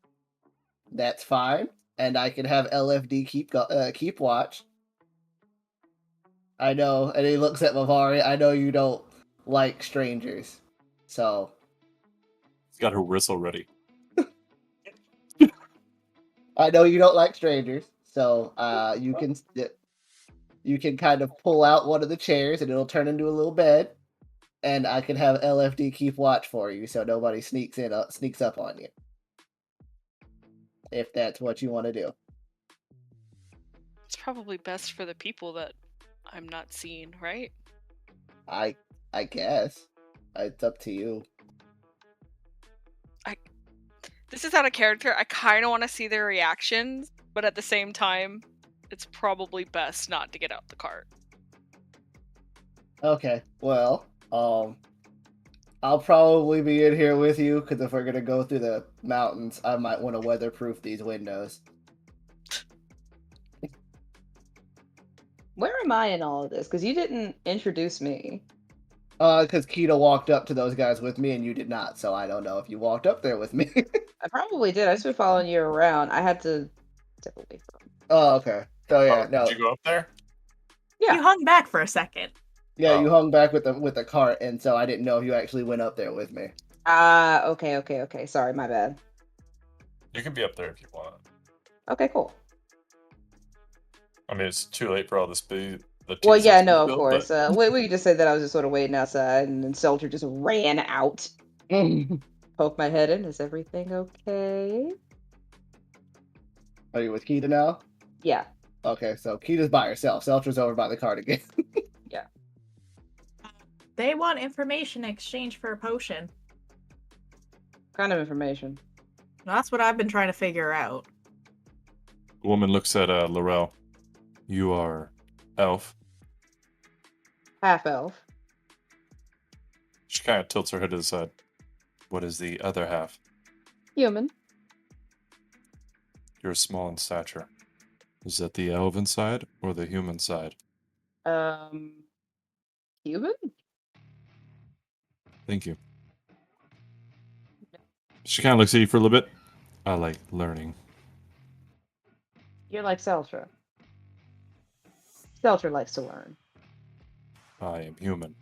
that's fine, and I can have LFD keep watch. I know, and he looks at Mavari. I know you don't like strangers, so He's got her whistle ready. I know you don't like strangers. So you can kind of pull out one of the chairs, and it'll turn into a little bed, and I can have LFD keep watch for you, so nobody sneaks up on you. If that's what you want to do. It's probably best for the people that I'm not seeing, right? I guess. It's up to you. This is out of character. I kind of want to see their reactions, but at the same time, it's probably best not to get out the cart. Okay, well, I'll probably be in here with you, because if we're gonna go through the mountains, I might want to weatherproof these windows. Where am I in all of this? Because you didn't introduce me. Because Keto walked up to those guys with me, and you did not, so I don't know if you walked up there with me. I probably did. I've just been following you around. I had to step away from. Oh, okay. So yeah, Oh, no. did you go up there? Yeah. you hung back for a second. Yeah, you Oh. hung back with the cart, and so I didn't know if you actually went up there with me. Okay. Sorry, my bad. You can be up there if you want. Okay, cool. I mean, it's too late for all this. Well, yeah, no, of course. We could just say that I was just sort of waiting outside, and then Seltzer just ran out. Poke my head in. Is everything okay? Are you with Keita now? Yeah. Okay, so Keita's by herself. Seltra's over by the cart again. They want information in exchange for a potion. Kind of information. That's what I've been trying to figure out. The woman looks at Laurel. You are elf. Half elf. She kind of tilts her head to the side. What is the other half? Human. You're small in stature. Is that the elven side or the human side? Human? Thank you. She kind of looks at you for a little bit. I like learning. You're like Seltra. Seltra likes to learn. I am human.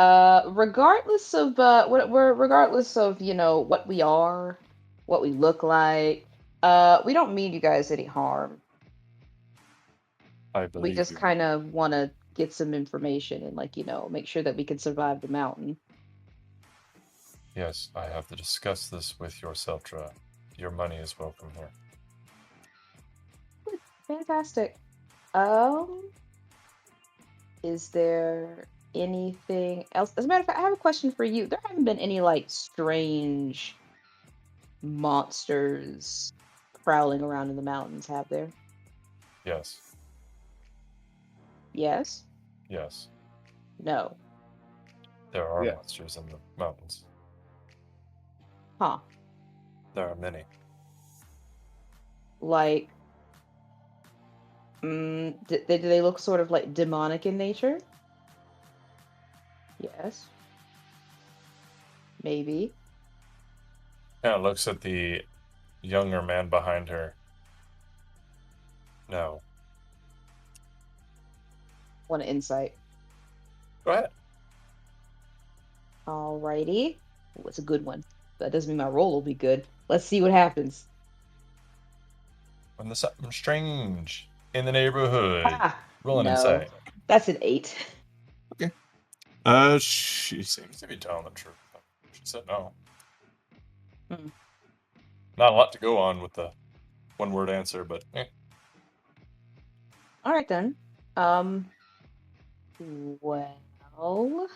Regardless of regardless of what we are, what we look like, we don't mean you guys any harm. I believe We just you. kind of want to get some information and make sure that we can survive the mountain. Yes, I have to discuss this with your Seltra. Your money is welcome here. Fantastic. Is there anything else? As a matter of fact, I have a question for you. There haven't been any strange monsters prowling around in the mountains, have there? Yes, Yes? yes. No. There are Yeah. monsters in the mountains. Huh. There are many. Like Do they look sort of like demonic in nature? Yes. Maybe. Kind of looks at the younger man behind her. No. Want an insight? Go ahead. Alrighty. Ooh, it's a good one. That doesn't mean my roll will be good. Let's see what happens. When there's something strange in the neighborhood. Ah, Roll an no. insight. That's an 8. She Seems to be telling the truth. She said no. Hmm. Not a lot to go on with the one-word answer, but All right then. Well,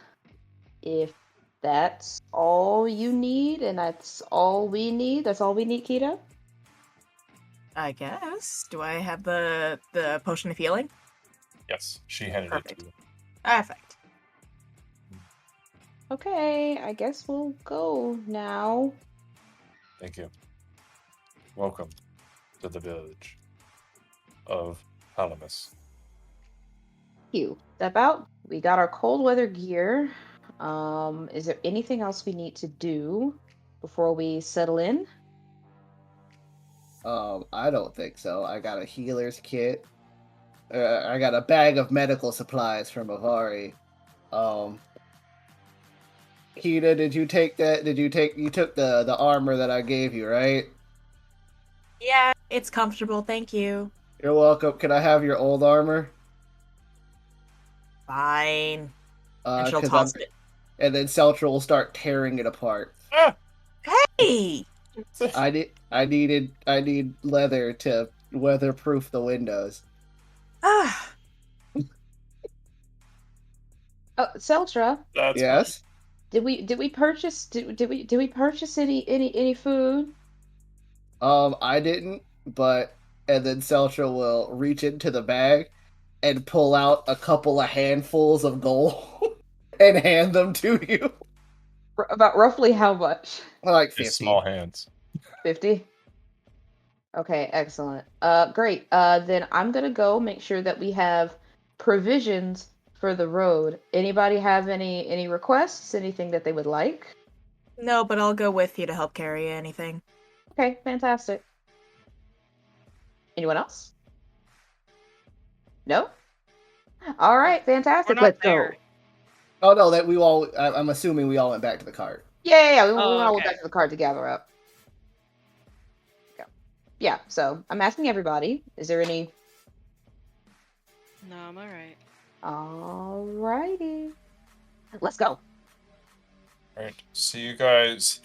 if that's all you need, and that's all we need, Kita. I guess. Do I have the potion of healing? yes, she handed Perfect. it to you. Perfect. Okay, I guess we'll go now. Thank you. Welcome to the village of Halamus. You step out. We got our cold weather gear. Is there anything else we need to do before we settle in? I don't think so. I got a healer's kit. I got a bag of medical supplies from Avari. Kita, did you take that? You took the armor that I gave you, right? Yeah, it's comfortable, thank you. You're welcome. Can I have your old armor? Fine. And she'll 'Cause toss it. and then Seltra will start tearing it apart. Hey! I need leather to weatherproof the windows. Ah, Oh, Seltra, That's Yes. did we purchase did we purchase any food? I didn't, but and then Seltra will reach into the bag and pull out a couple of handfuls of gold and hand them to you. About roughly how much? Like His 50. small hands. 50? Okay, excellent. Great. Then I'm gonna go make sure that we have provisions for the road. Anybody have any requests? Anything that they would like? no, but I'll go with you to help carry anything. Okay, fantastic. Anyone else? No? All right, fantastic. not Let's there. go. Oh no, that we all. I'm assuming we all went back to the cart. Yeah. We Oh, all went okay. back to the car to gather up. Yeah, so I'm asking everybody, is there any? No, I'm alright. Alrighty. Let's go. Alright, so you guys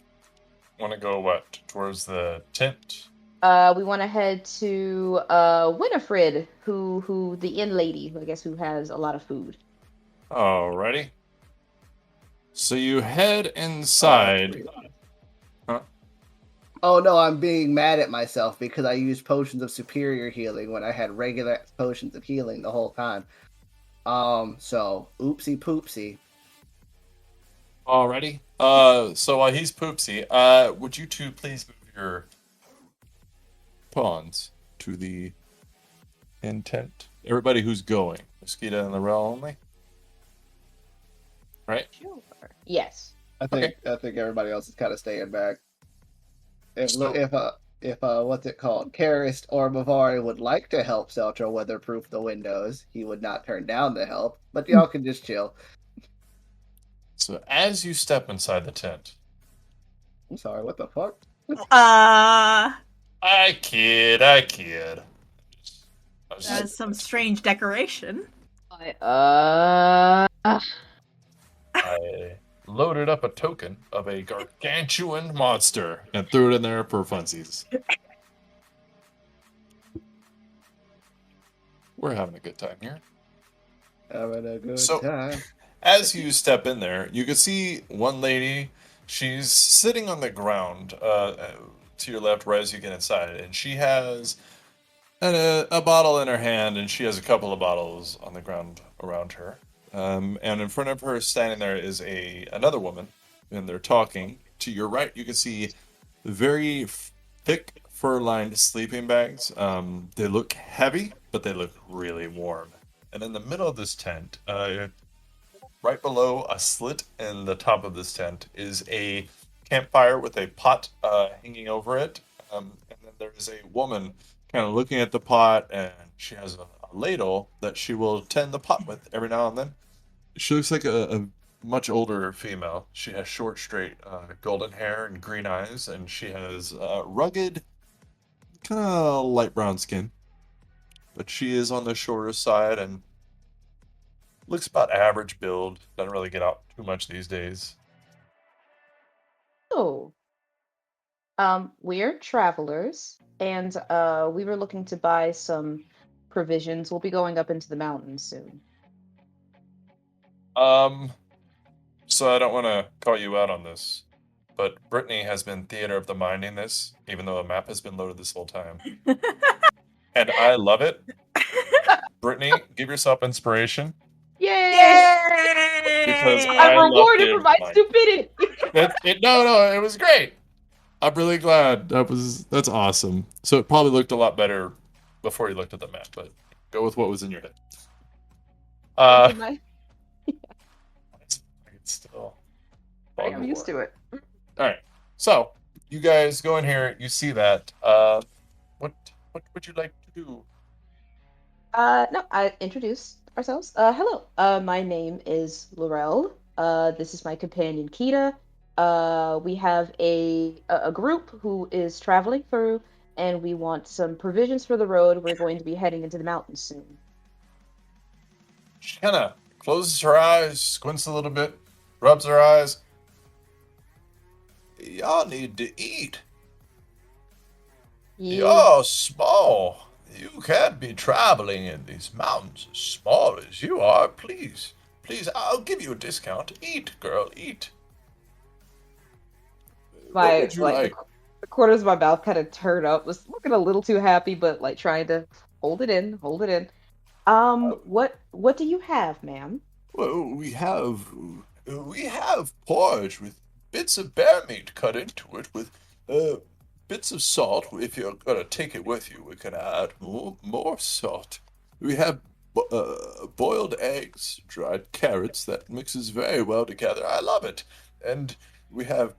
want to go what? Towards the tent? We want to head to Winifred, who the inn lady, who I guess who has a lot of food. Alrighty. So you head inside. Oh no, I'm being mad at myself because I used potions of superior healing when I had regular potions of healing the whole time. So oopsie poopsie. Alrighty. So while he's poopsy, would you two please move your pawns to the intent? Everybody who's going. Mosquito and Lorel only? Right? Sure. Yes. I think everybody else is kind of staying back. If So- if what's it called? Karist or Bavari would like to help Seltra weatherproof the windows, he would not turn down the help. But y'all can just chill. So as you step inside the tent, I'm sorry, what the fuck? I kid. That's some strange decoration. I loaded up a token of a gargantuan monster and threw it in there for funsies. We're having a good time here. Having a good So- time. As you step in there, you can see one lady. She's sitting on the ground to your left, right as you get inside, and she has a bottle in her hand, and she has a couple of bottles on the ground around her. And in front of her, standing there, is another woman, and they're talking. To your right, you can see very thick fur-lined sleeping bags. They look heavy, but they look really warm. And in the middle of this tent, right below a slit in the top of this tent, is a campfire with a pot hanging over it. And then there is a woman kind of looking at the pot, and she has a ladle that she will tend the pot with every now and then. She looks like a much older female. She has short, straight, golden hair and green eyes, and she has rugged, kind of light brown skin. But she is on the shorter side and looks about average build. Doesn't really get out too much these days. Oh, we're travelers, and we were looking to buy some provisions. We'll be going up into the mountains soon. So I don't want to call you out on this, but Brittany has been theater of the minding this, even though a map has been loaded this whole time. And I love it. Brittany, give yourself inspiration. Yay! Because Yay! I I'm love rewarded theater for of my the mind. stupidity. No, it was great. I'm really glad. That's awesome. So it probably looked a lot better before you looked at the map, but go with what was in your head. Thank you, my- I can still. I'm used to it. All right. So you guys go in here. You see that. What would you like to do? No, I introduce ourselves. Hello. My name is Laurel. This is my companion Kita. We have a group who is traveling through, and we want some provisions for the road. We're going to be heading into the mountains soon. She kind of closes her eyes, squints a little bit, rubs her eyes. Y'all need to eat. You're small. You can't be traveling in these mountains as small as you are. Please, I'll give you a discount. Eat, girl, eat. What would you like? The corners of my mouth kind of turn up. Was looking a little too happy, but like trying to hold it in, hold it in. What do you have, ma'am? Well, we have porridge with bits of bear meat cut into it with bits of salt. If you're gonna take it with you, we can add more salt. We have boiled eggs, dried carrots that mixes very well together. I love it. And we have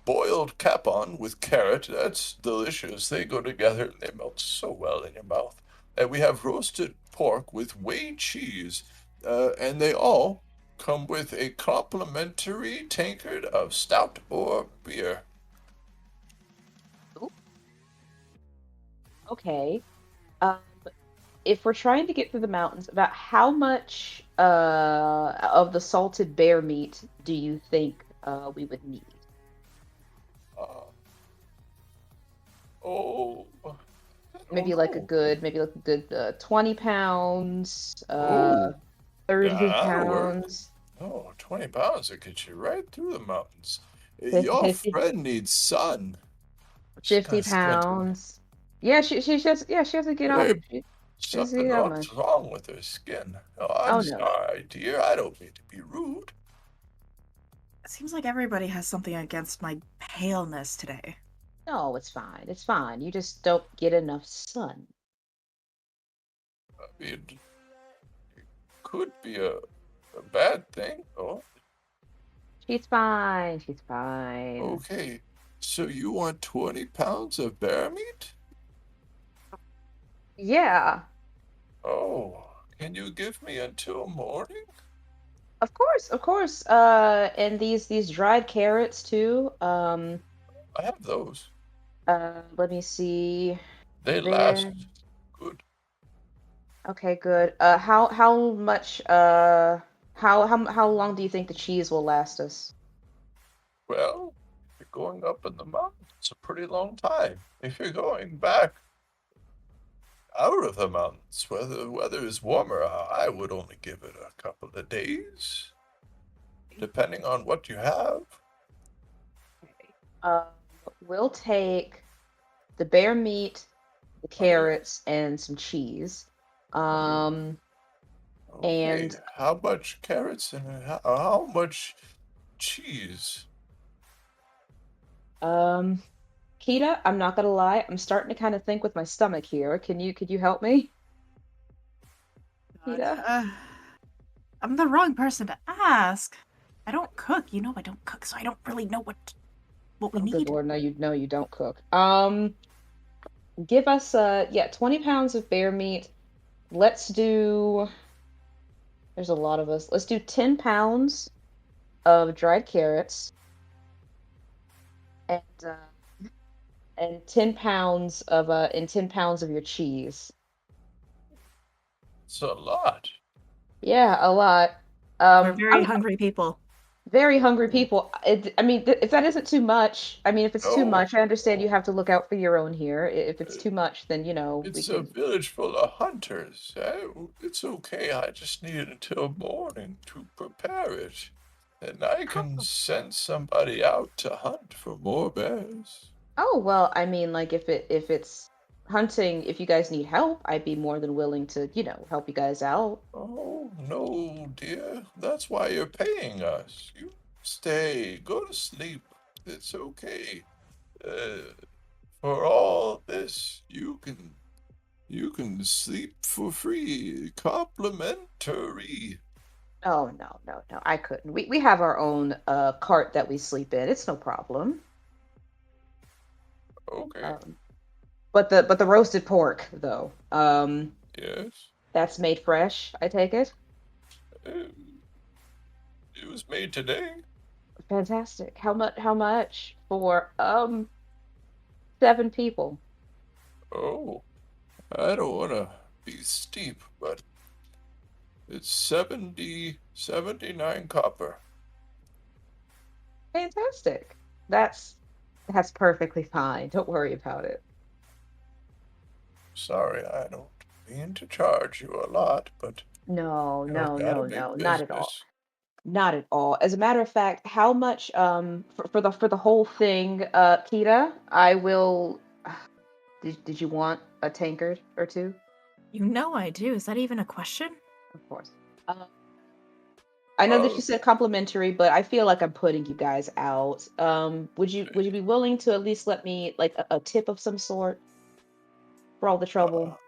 boiled capon with carrot. That's delicious. They go together and they melt so well in your mouth. And we have roasted pork with whey cheese. And they all come with a complimentary tankard of stout or beer. Okay. Um, if we're trying to get through the mountains, about how much of the salted bear meat do you think we would need? Uh, oh, Maybe like a good, 20 pounds, Oh, 30 that'll work. pounds. Oh, 20 pounds will get you right through the mountains. Your 50, friend needs sun. She's kind 50 of squinting. pounds. Yeah, she has to get on. Hey, She has to get on much. what's wrong with her skin? Oh, Oh I'm no. sorry, dear. I don't mean to be rude. It seems like everybody has something against my paleness today. No, it's fine. It's fine. You just don't get enough sun. It could be a bad thing. Oh, She's fine. She's fine. okay. So you want 20 pounds of bear meat? Yeah, Oh, can you give me until morning? of course, of course. And these dried carrots too. I have those. Let me see. They last There. good. Okay, good. How much? How long do you think the cheese will last us? Well, you're going up in the mountains. It's a pretty long time. If you're going back out of the mountains, where the weather is warmer, I would only give it a couple of days, depending on what you have. Um, we'll take the bear meat, the carrots, and some cheese. Um, Okay, and how much carrots and how much cheese? um, Kita, I'm not gonna lie, I'm starting to kind of think with my stomach here. Could you help me? God, Kita? I'm the wrong person to ask. I don't cook. You know I don't cook, so I don't really know what we Oh, good need. Lord, no, you don't cook. Give us 20 pounds of bear meat. Let's do, there's a lot of us. Let's do 10 pounds of dried carrots and 10 pounds of 10 pounds of your cheese. It's a lot. Yeah, a lot. We're very I'm hungry people. very hungry people. I mean, if that isn't too much, I mean, if it's too No, much, I understand you no. have to look out for your own here. If it's too much, then we It's a can. village full of hunters. It's okay. I just need until morning to prepare it. And I can send somebody out to hunt for more bears. Oh, well, I mean, like if it's hunting, if you guys need help, I'd be more than willing to, help you guys out. Oh, no, dear. That's why you're paying us. You stay, go to sleep. It's okay. Uh, for all this, you can sleep for free. Complimentary. Oh, no, no, no, I couldn't. We have our own cart that we sleep in. It's no problem. Okay. Um, but the roasted pork though, Yes. that's made fresh, I take it. Uh, it was made today. Fantastic. How much for 7 people? Oh, I don't want to be steep, but it's 79 copper. Fantastic. That's perfectly fine. Don't worry about it. Sorry, I don't mean to charge you a lot, but No, no, gotta no, make no, not at all. business. Not at all. As a matter of fact, how much for the whole thing, Kita, I will did you want a tankard or two? You know I do. Is that even a question? Of course. I know that you Well, said complimentary, but I feel like I'm putting you guys out. Would you be willing to at least let me like a tip of some sort for all the trouble?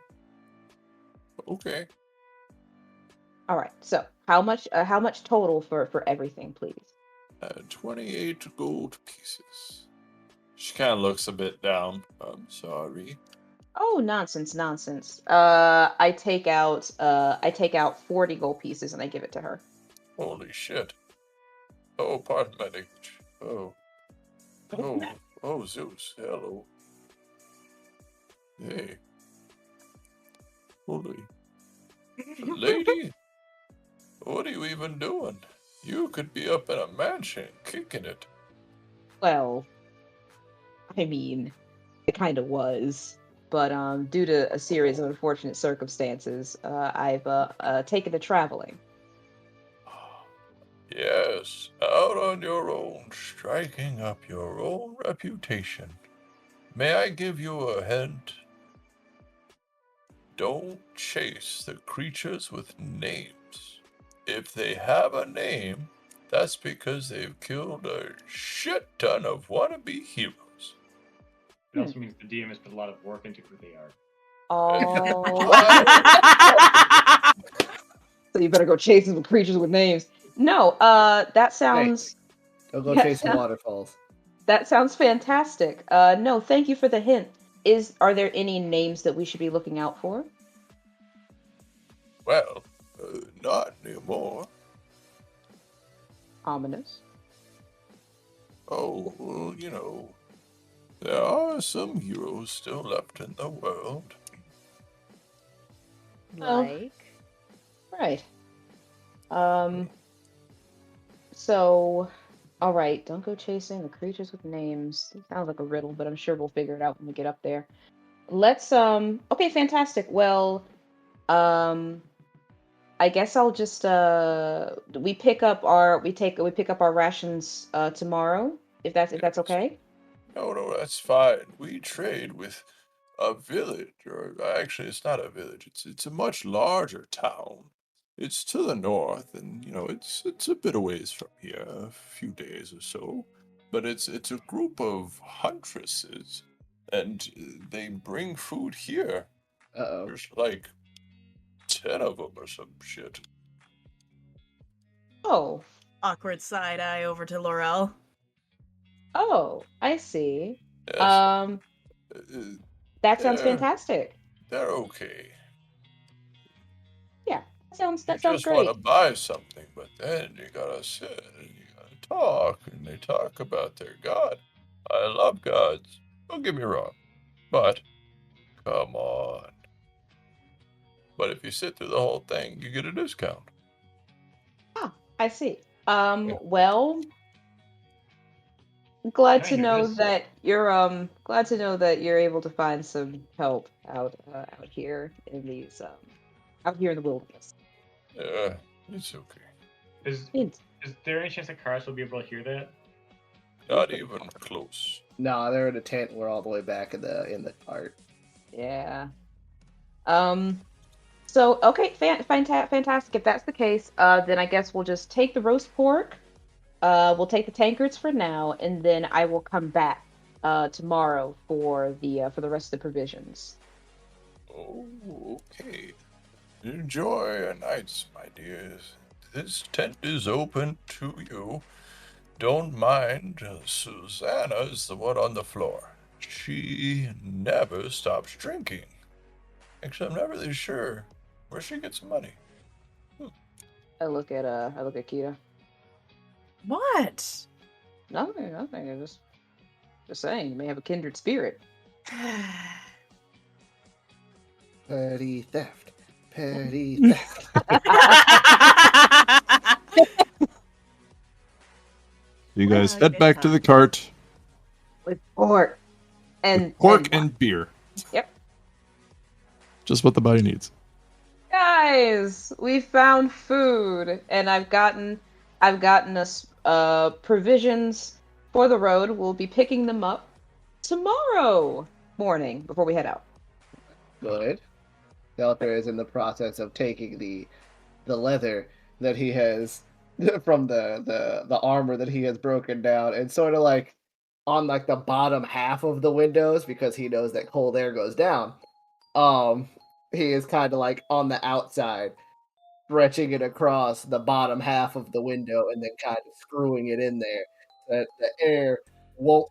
okay. All right. So how much total for everything, please? 28 gold pieces. She kind of looks a bit down. I'm sorry. Oh, nonsense, nonsense. I take out 40 gold pieces and I give it to her. Holy shit. Oh, pardon my language. Oh, oh, Zeus. Hello. Hey, holy lady. What are you even doing? You could be up in a mansion kicking it. Well, I mean, it kind of was, but due to a series of unfortunate circumstances, I've taken to traveling. Yes, out on your own, striking up your own reputation. May I give you a hint? Don't chase the creatures with names. If they have a name, that's because they've killed a shit ton of wannabe heroes. It also means the DM has put a lot of work into who they are. Oh, What? so you better go chasing some creatures with names. No, that sounds Go Yeah, chase some yeah. waterfalls. that sounds fantastic. No, thank you for the hint. Are there any names that we should be looking out for? Well, not anymore. Ominous. Oh, well, there are some heroes still left in the world. Oh. Like, Right. So, all right, don't go chasing the creatures with names. It sounds like a riddle, but I'm sure we'll figure it out when we get up there. Let's okay, fantastic. Well, um I guess I'll just we pick up our rations tomorrow, if that's Yes. okay. No, that's fine. We trade with a village, or actually, it's not a village. It's a much larger town. It's to the north, and it's a bit a ways from here, a few days or so. but it's a group of huntresses, and they bring food here. Uh-oh. There's like 10 of them or some shit. Oh, Awkward side eye over to Laurel. oh, I see. Yes, Um, uh, that sounds they're fantastic. they're okay. Yeah, You that sounds just want to great. buy something, but then you gotta sit and you gotta talk, and they talk about their god. I love gods. Don't get me wrong, but come on. But if you sit through the whole thing, you get a discount. Ah, I see. Yeah. Well, glad Can I to hear know this? that you're able to find some help out here in these out here in the wilderness. Yeah, it's okay. Is Int- is there any chance that Karas will be able to hear that? Not even close. No, they're in a tent. We're all the way back in the cart. Yeah. Um. So okay, fantastic. If that's the case, then I guess we'll just take the roast pork. We'll take the tankards for now, and then I will come back tomorrow for the rest of the provisions. Oh, okay. Enjoy your nights, my dears. This tent is open to you. Don't mind, Susanna is the one on the floor. She never stops drinking. Actually, I'm not really sure where she gets money. I look at Kita. What? Nothing. I just saying, you may have a kindred spirit. Petty theft. Petty theft. You guys Well, head good back to the times. cart With pork and with pork wine. and beer. Yep. Just what the body needs. Guys, we found food, and I've gotten us provisions for the road. We'll be picking them up tomorrow morning before we head out. Good. Delta is in the process of taking the leather that he has from the armor that he has broken down and sort of like on like the bottom half of the windows because he knows that cold air goes down. He is kind of like on the outside, stretching it across the bottom half of the window and then kind of screwing it in there so that the air won't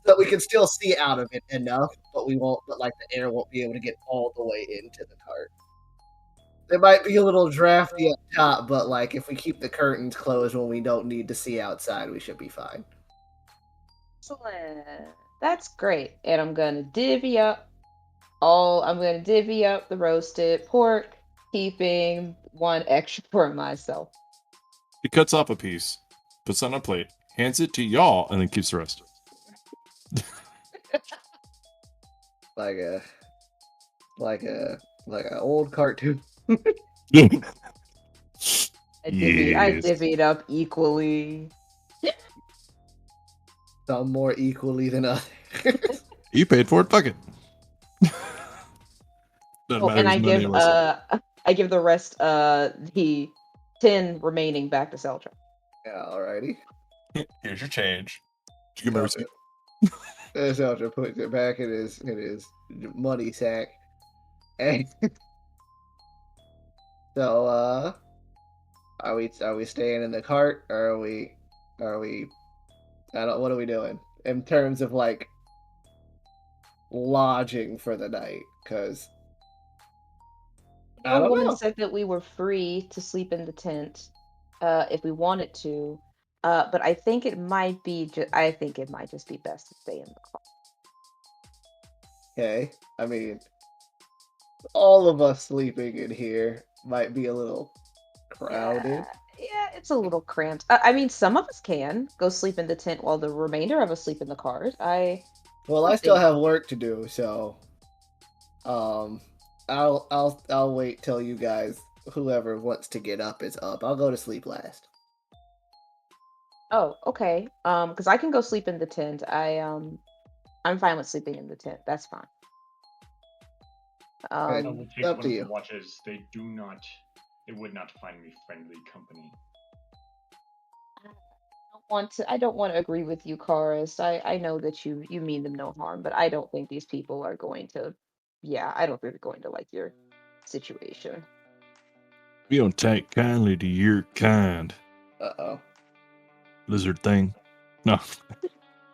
so we can still see out of it enough, but we won't but like the air won't be able to get all the way into the cart. It might be a little drafty up top, but like if we keep the curtains closed when we don't need to see outside, we should be fine. Excellent. That's great. And I'm gonna divvy up the roasted pork, keeping one extra for myself. He cuts off a piece, puts it on a plate, hands it to y'all, and then keeps the rest. Like a like an old cartoon. I Yes. divvied up equally. Some more equally than others. You paid for it, fuck it. Doesn't Oh, matter and whose money it was. I give the rest the 10 remaining back to Seltra. Yeah, alrighty. Here's your change. Did you give me a receipt? Zelda puts it back in his money sack. And so are we staying in the cart or are we what are we doing in terms of like lodging for the night? Because I No don't one know. said that we were free to sleep in the tent if we wanted to. But I think it might just be best to stay in the car. Okay, I mean, all of us sleeping in here might be a little crowded. Yeah, it's a little cramped. I mean, some of us can go sleep in the tent while the remainder of us sleep in the cars. Well, I still have work to do, so I'll wait till you guys, whoever wants to get up is up. I'll go to sleep last. Oh, okay. Because I can go sleep in the tent. I'm fine with sleeping in the tent. That's fine. I And will take up one to of you. the watches. They would not find me friendly company. I don't don't want to agree with you, Karis. I know that you mean them no harm, but I don't think these people are going to. Yeah, I don't think they're going to like your situation. We don't take kindly to your kind, Uh-oh. lizard thing. No.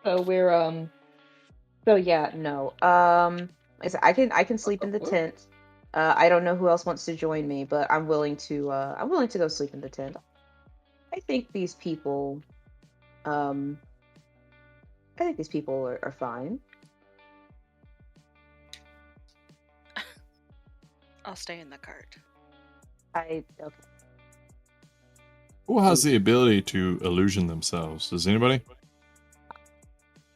So we're So yeah, no. I can sleep in the tent. I don't know who else wants to join me, but I'm willing to go sleep in the tent. I think these people um I think these people are fine. I'll stay in the cart. Okay. Who has the ability to illusion themselves? Does anybody?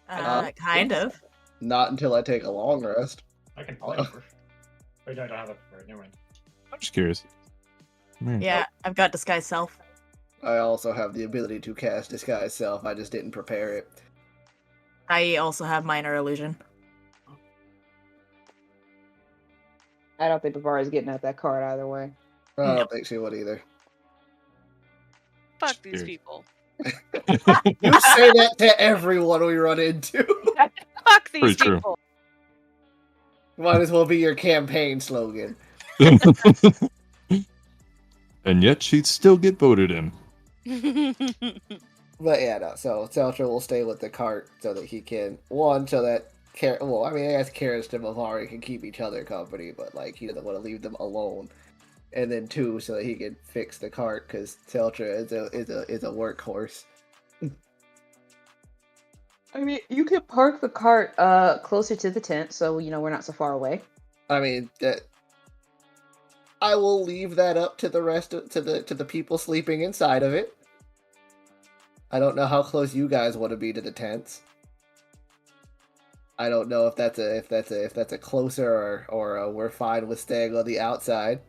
Kind of. Not until I take a long rest. I can polymorph. Wait, no, I don't have it. Right, never mind. I'm just curious. Man. Yeah, I've got disguise self. I also have the ability to cast Disguise Self. I just didn't prepare it. I also have minor illusion. I don't think Bavara's getting out that card either way. I don't think she would either. Fuck these Cheers. people. You say that to everyone we run into. Fuck these Pretty true. people. Might as well be your campaign slogan. And yet she'd still get voted in. But yeah, no. So Seltra will stay with the cart so that he can so that I guess Karis and Mavari can keep each other company, but like he doesn't want to leave them alone. And then 2, so that he can fix the cart because Seltra is a workhorse. I mean, you could park the cart closer to the tent, so we're not so far away. I mean that. I will leave that up to the rest to the people sleeping inside of it. I don't know how close you guys want to be to the tents. I don't know if that's a closer or we're fine with staying on the outside.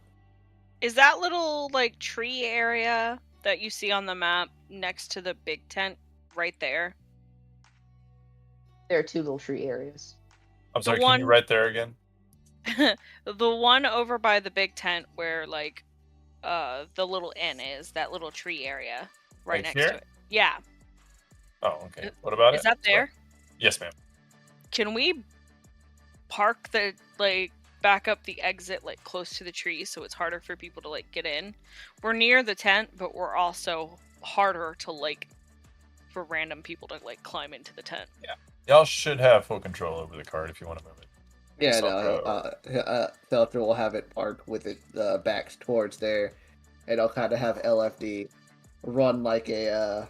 Is that little like tree area that you see on the map next to the big tent right there? There are 2 little tree areas. I'm sorry, The can you one- write there again? The one over by the big tent where like the little inn is, that little tree area right Like next here? to it. Yeah. Oh, okay. What about it? Is that there? Yes, ma'am. Can we park the like back up the exit like close to the tree so it's harder for people to like get in? We're near the tent, but we're also harder to like for random people to like climb into the tent. Y'all should have full control over the cart if you want to move it. Yeah, Seltra Seltra will have it parked with it back towards there, and I'll kind of have LFD run like a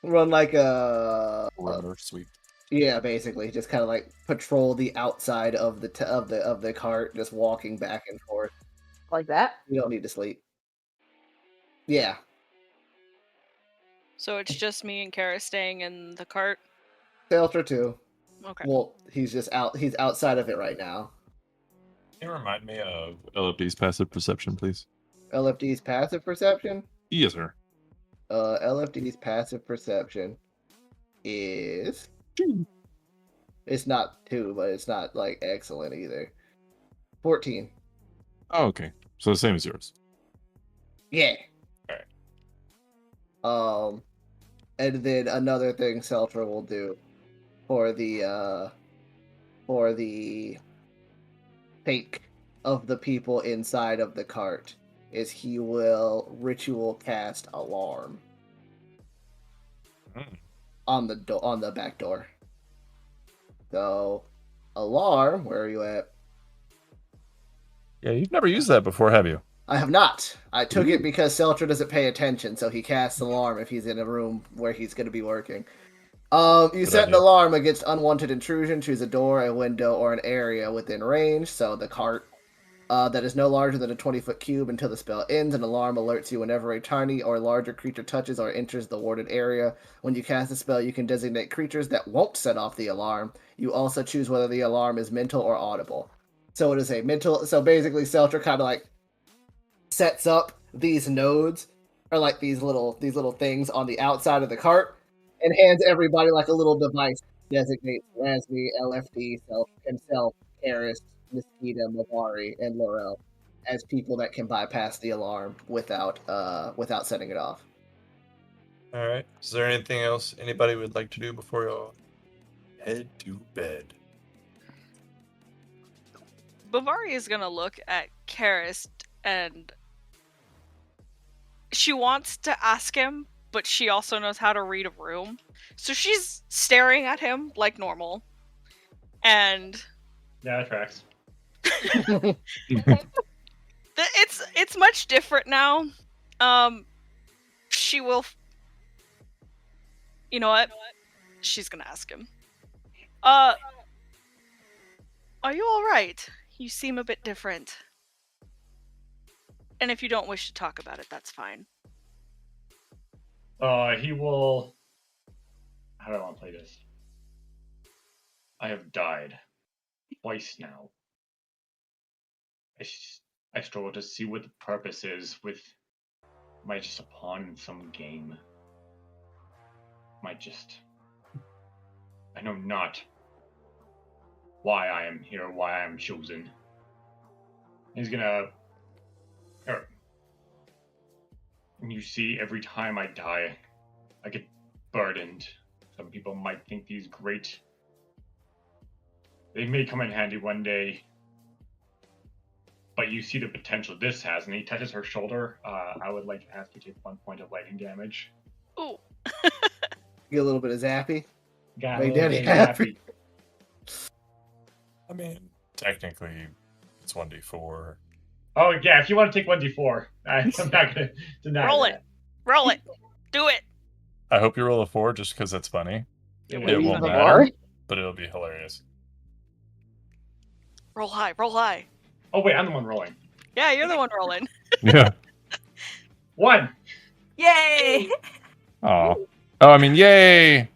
Perimeter sweep. yeah, basically just kind of like patrol the outside of the cart, just walking back and forth. Like that? You don't need to sleep. Yeah, So it's just me and Kara staying in the cart. Seltra too. Okay. Well, he's just out. He's outside of it right now. Can you remind me of LFD's passive perception, please. LFD's passive perception. Yes, sir. LFD's passive perception is 2. It's not 2, but it's not like excellent either. 14. Oh, okay. So the same as yours. Yeah. Alright. And then another thing Seltra will do for the fake of the people inside of the cart is he will ritual cast alarm on the back door. So, alarm, where are you at? Yeah, you've never used that before, have you? I have not. I took it because Seltra doesn't pay attention, so he casts alarm if he's in a room where he's going to be working. You Good set an idea. alarm against unwanted intrusion. Choose a door, a window, or an area within range. So the cart that is no larger than a 20-foot cube until the spell ends. An alarm alerts you whenever a tiny or larger creature touches or enters the warded area. When you cast a spell, you can designate creatures that won't set off the alarm. You also choose whether the alarm is mental or audible. So it is a mental. So basically, Seltra kind of like sets up these nodes or like these little things on the outside of the cart and hands everybody like a little device. Designates Razmi, LFD, himself, Karis, Mosquito, Mavari, and Laurel as people that can bypass the alarm without setting it off. All right. Is there anything else anybody would like to do before you head to bed? Bavari is gonna look at Karist and she wants to ask him, but she also knows how to read a room. So she's staring at him like normal. And Yeah, that tracks. it's much different now. She will. You know what? She's gonna ask him. Are you all right? You seem a bit different. And if you don't wish to talk about it, that's fine. He will. How do I want to play this? I have died twice now. I struggle to see what the purpose is with. Might just a pawn in some game. Might just. I know not why I am here, why I am chosen. He's gonna. And you see, every time I die, I get burdened. Some people might think these great. They may come in handy one day. But you see the potential this has, and he touches her shoulder. I would like to ask you to take 1 point of lightning damage. Ooh. Get a little bit of zappy. Got Make a little Daddy bit happy. I mean, technically, it's 1d4. Oh yeah, if you want to take 1d4, I'm not gonna deny Roll that. it. Roll it. Do it. I hope you roll a 4 just because that's funny. Yeah, It Please, won't the matter, bar. but it'll be hilarious. Roll high. Roll high. Oh wait, I'm the one rolling. Yeah, you're the one rolling. Yeah. 1. Yay! Oh. Oh, I mean, yay!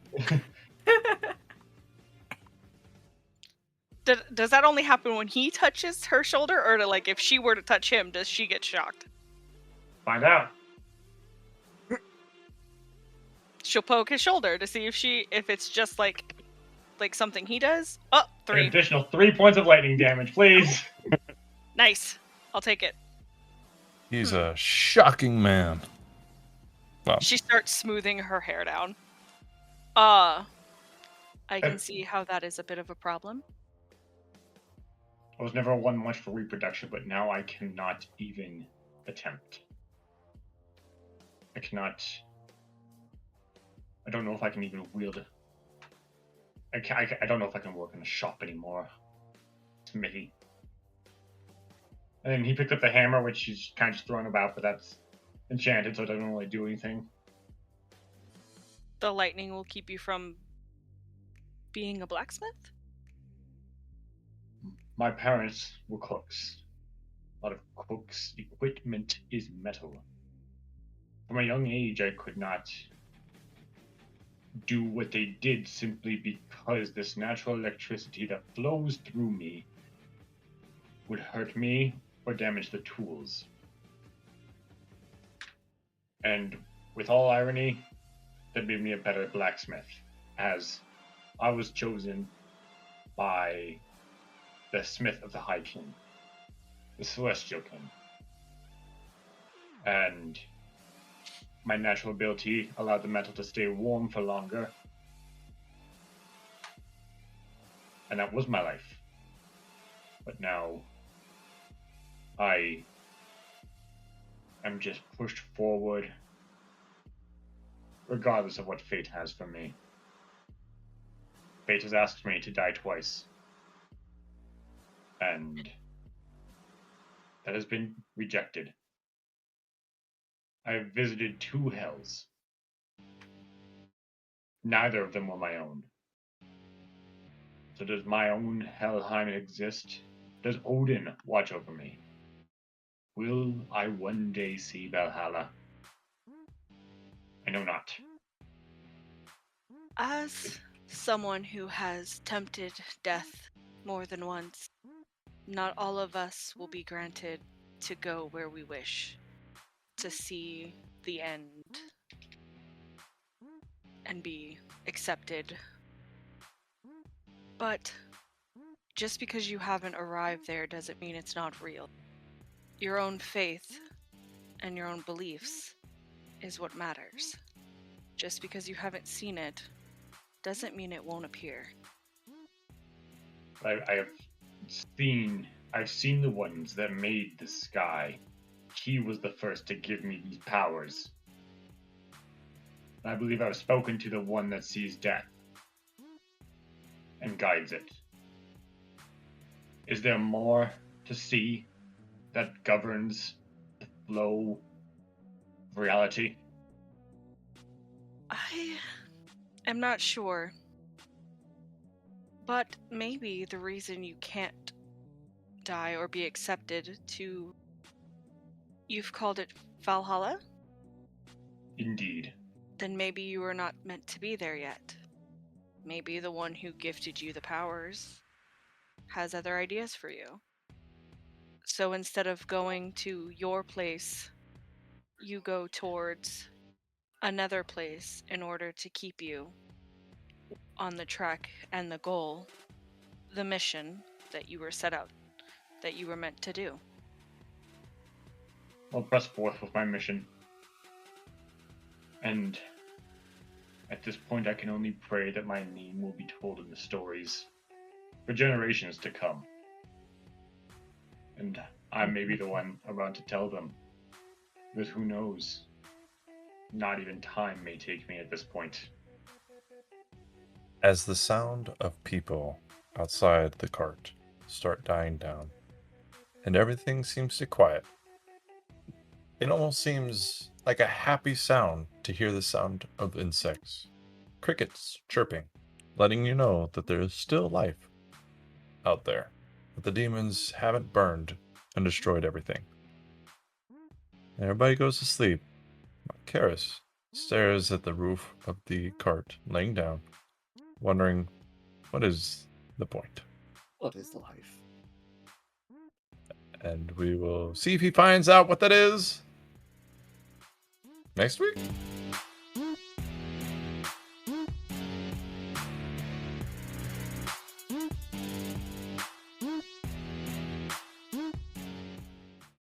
Does that only happen when he touches her shoulder, or like if she were to touch him, does she get shocked? Find out. She'll poke his shoulder to see if it's just like something he does. Oh, An 3. additional 3 points of lightning damage, please. Nice. I'll take it. He's a shocking man. Well, She starts smoothing her hair down. I can see how that is a bit of a problem. I was never one much for reproduction, but now I cannot even attempt. I cannot. I don't know if I can even wield. I don't know if I can work in a shop anymore. Smithy. And then he picked up the hammer, which he's kind of just throwing about, but that's enchanted, so it doesn't really do anything. The lightning will keep you from being a blacksmith? My parents were cooks. A lot of cooks' equipment is metal. From a young age, I could not do what they did simply because this natural electricity that flows through me would hurt me or damage the tools. And with all irony, that made me a better blacksmith, as I was chosen by the Smith of the High King, the Celestial King. And my natural ability allowed the metal to stay warm for longer. And that was my life. But now, I am just pushed forward, regardless of what fate has for me. Fate has asked me to die twice. And that has been rejected. I have visited 2 hells. Neither of them were my own. So does my own Helheim exist? Does Odin watch over me? Will I one day see Valhalla? I know not. As someone who has tempted death more than once, not all of us will be granted to go where we wish, to see the end and be accepted. But just because you haven't arrived there doesn't mean it's not real. Your own faith and your own beliefs is what matters. Just because you haven't seen it doesn't mean it won't appear. I've seen the ones that made the sky. He was the first to give me these powers. I believe I've spoken to the one that sees death and guides it. Is there more to see that governs the flow of reality? I am not sure. But maybe the reason you can't die or be accepted to... You've called it Valhalla? Indeed. Then maybe you are not meant to be there yet. Maybe the one who gifted you the powers has other ideas for you. So instead of going to your place, you go towards another place in order to keep you on the track and the goal, the mission that you were set out, that you were meant to do. I'll press forth with my mission. And at this point, I can only pray that my name will be told in the stories for generations to come. And I may be the one around to tell them. But who knows? Not even time may take me at this point. As the sound of people outside the cart start dying down, and everything seems to quiet, it almost seems like a happy sound to hear the sound of insects, crickets chirping, letting you know that there is still life out there, that the demons haven't burned and destroyed everything. And everybody goes to sleep. Karis stares at the roof of the cart, laying down, wondering, what is the point? What is life? And we will see if he finds out what that is next week.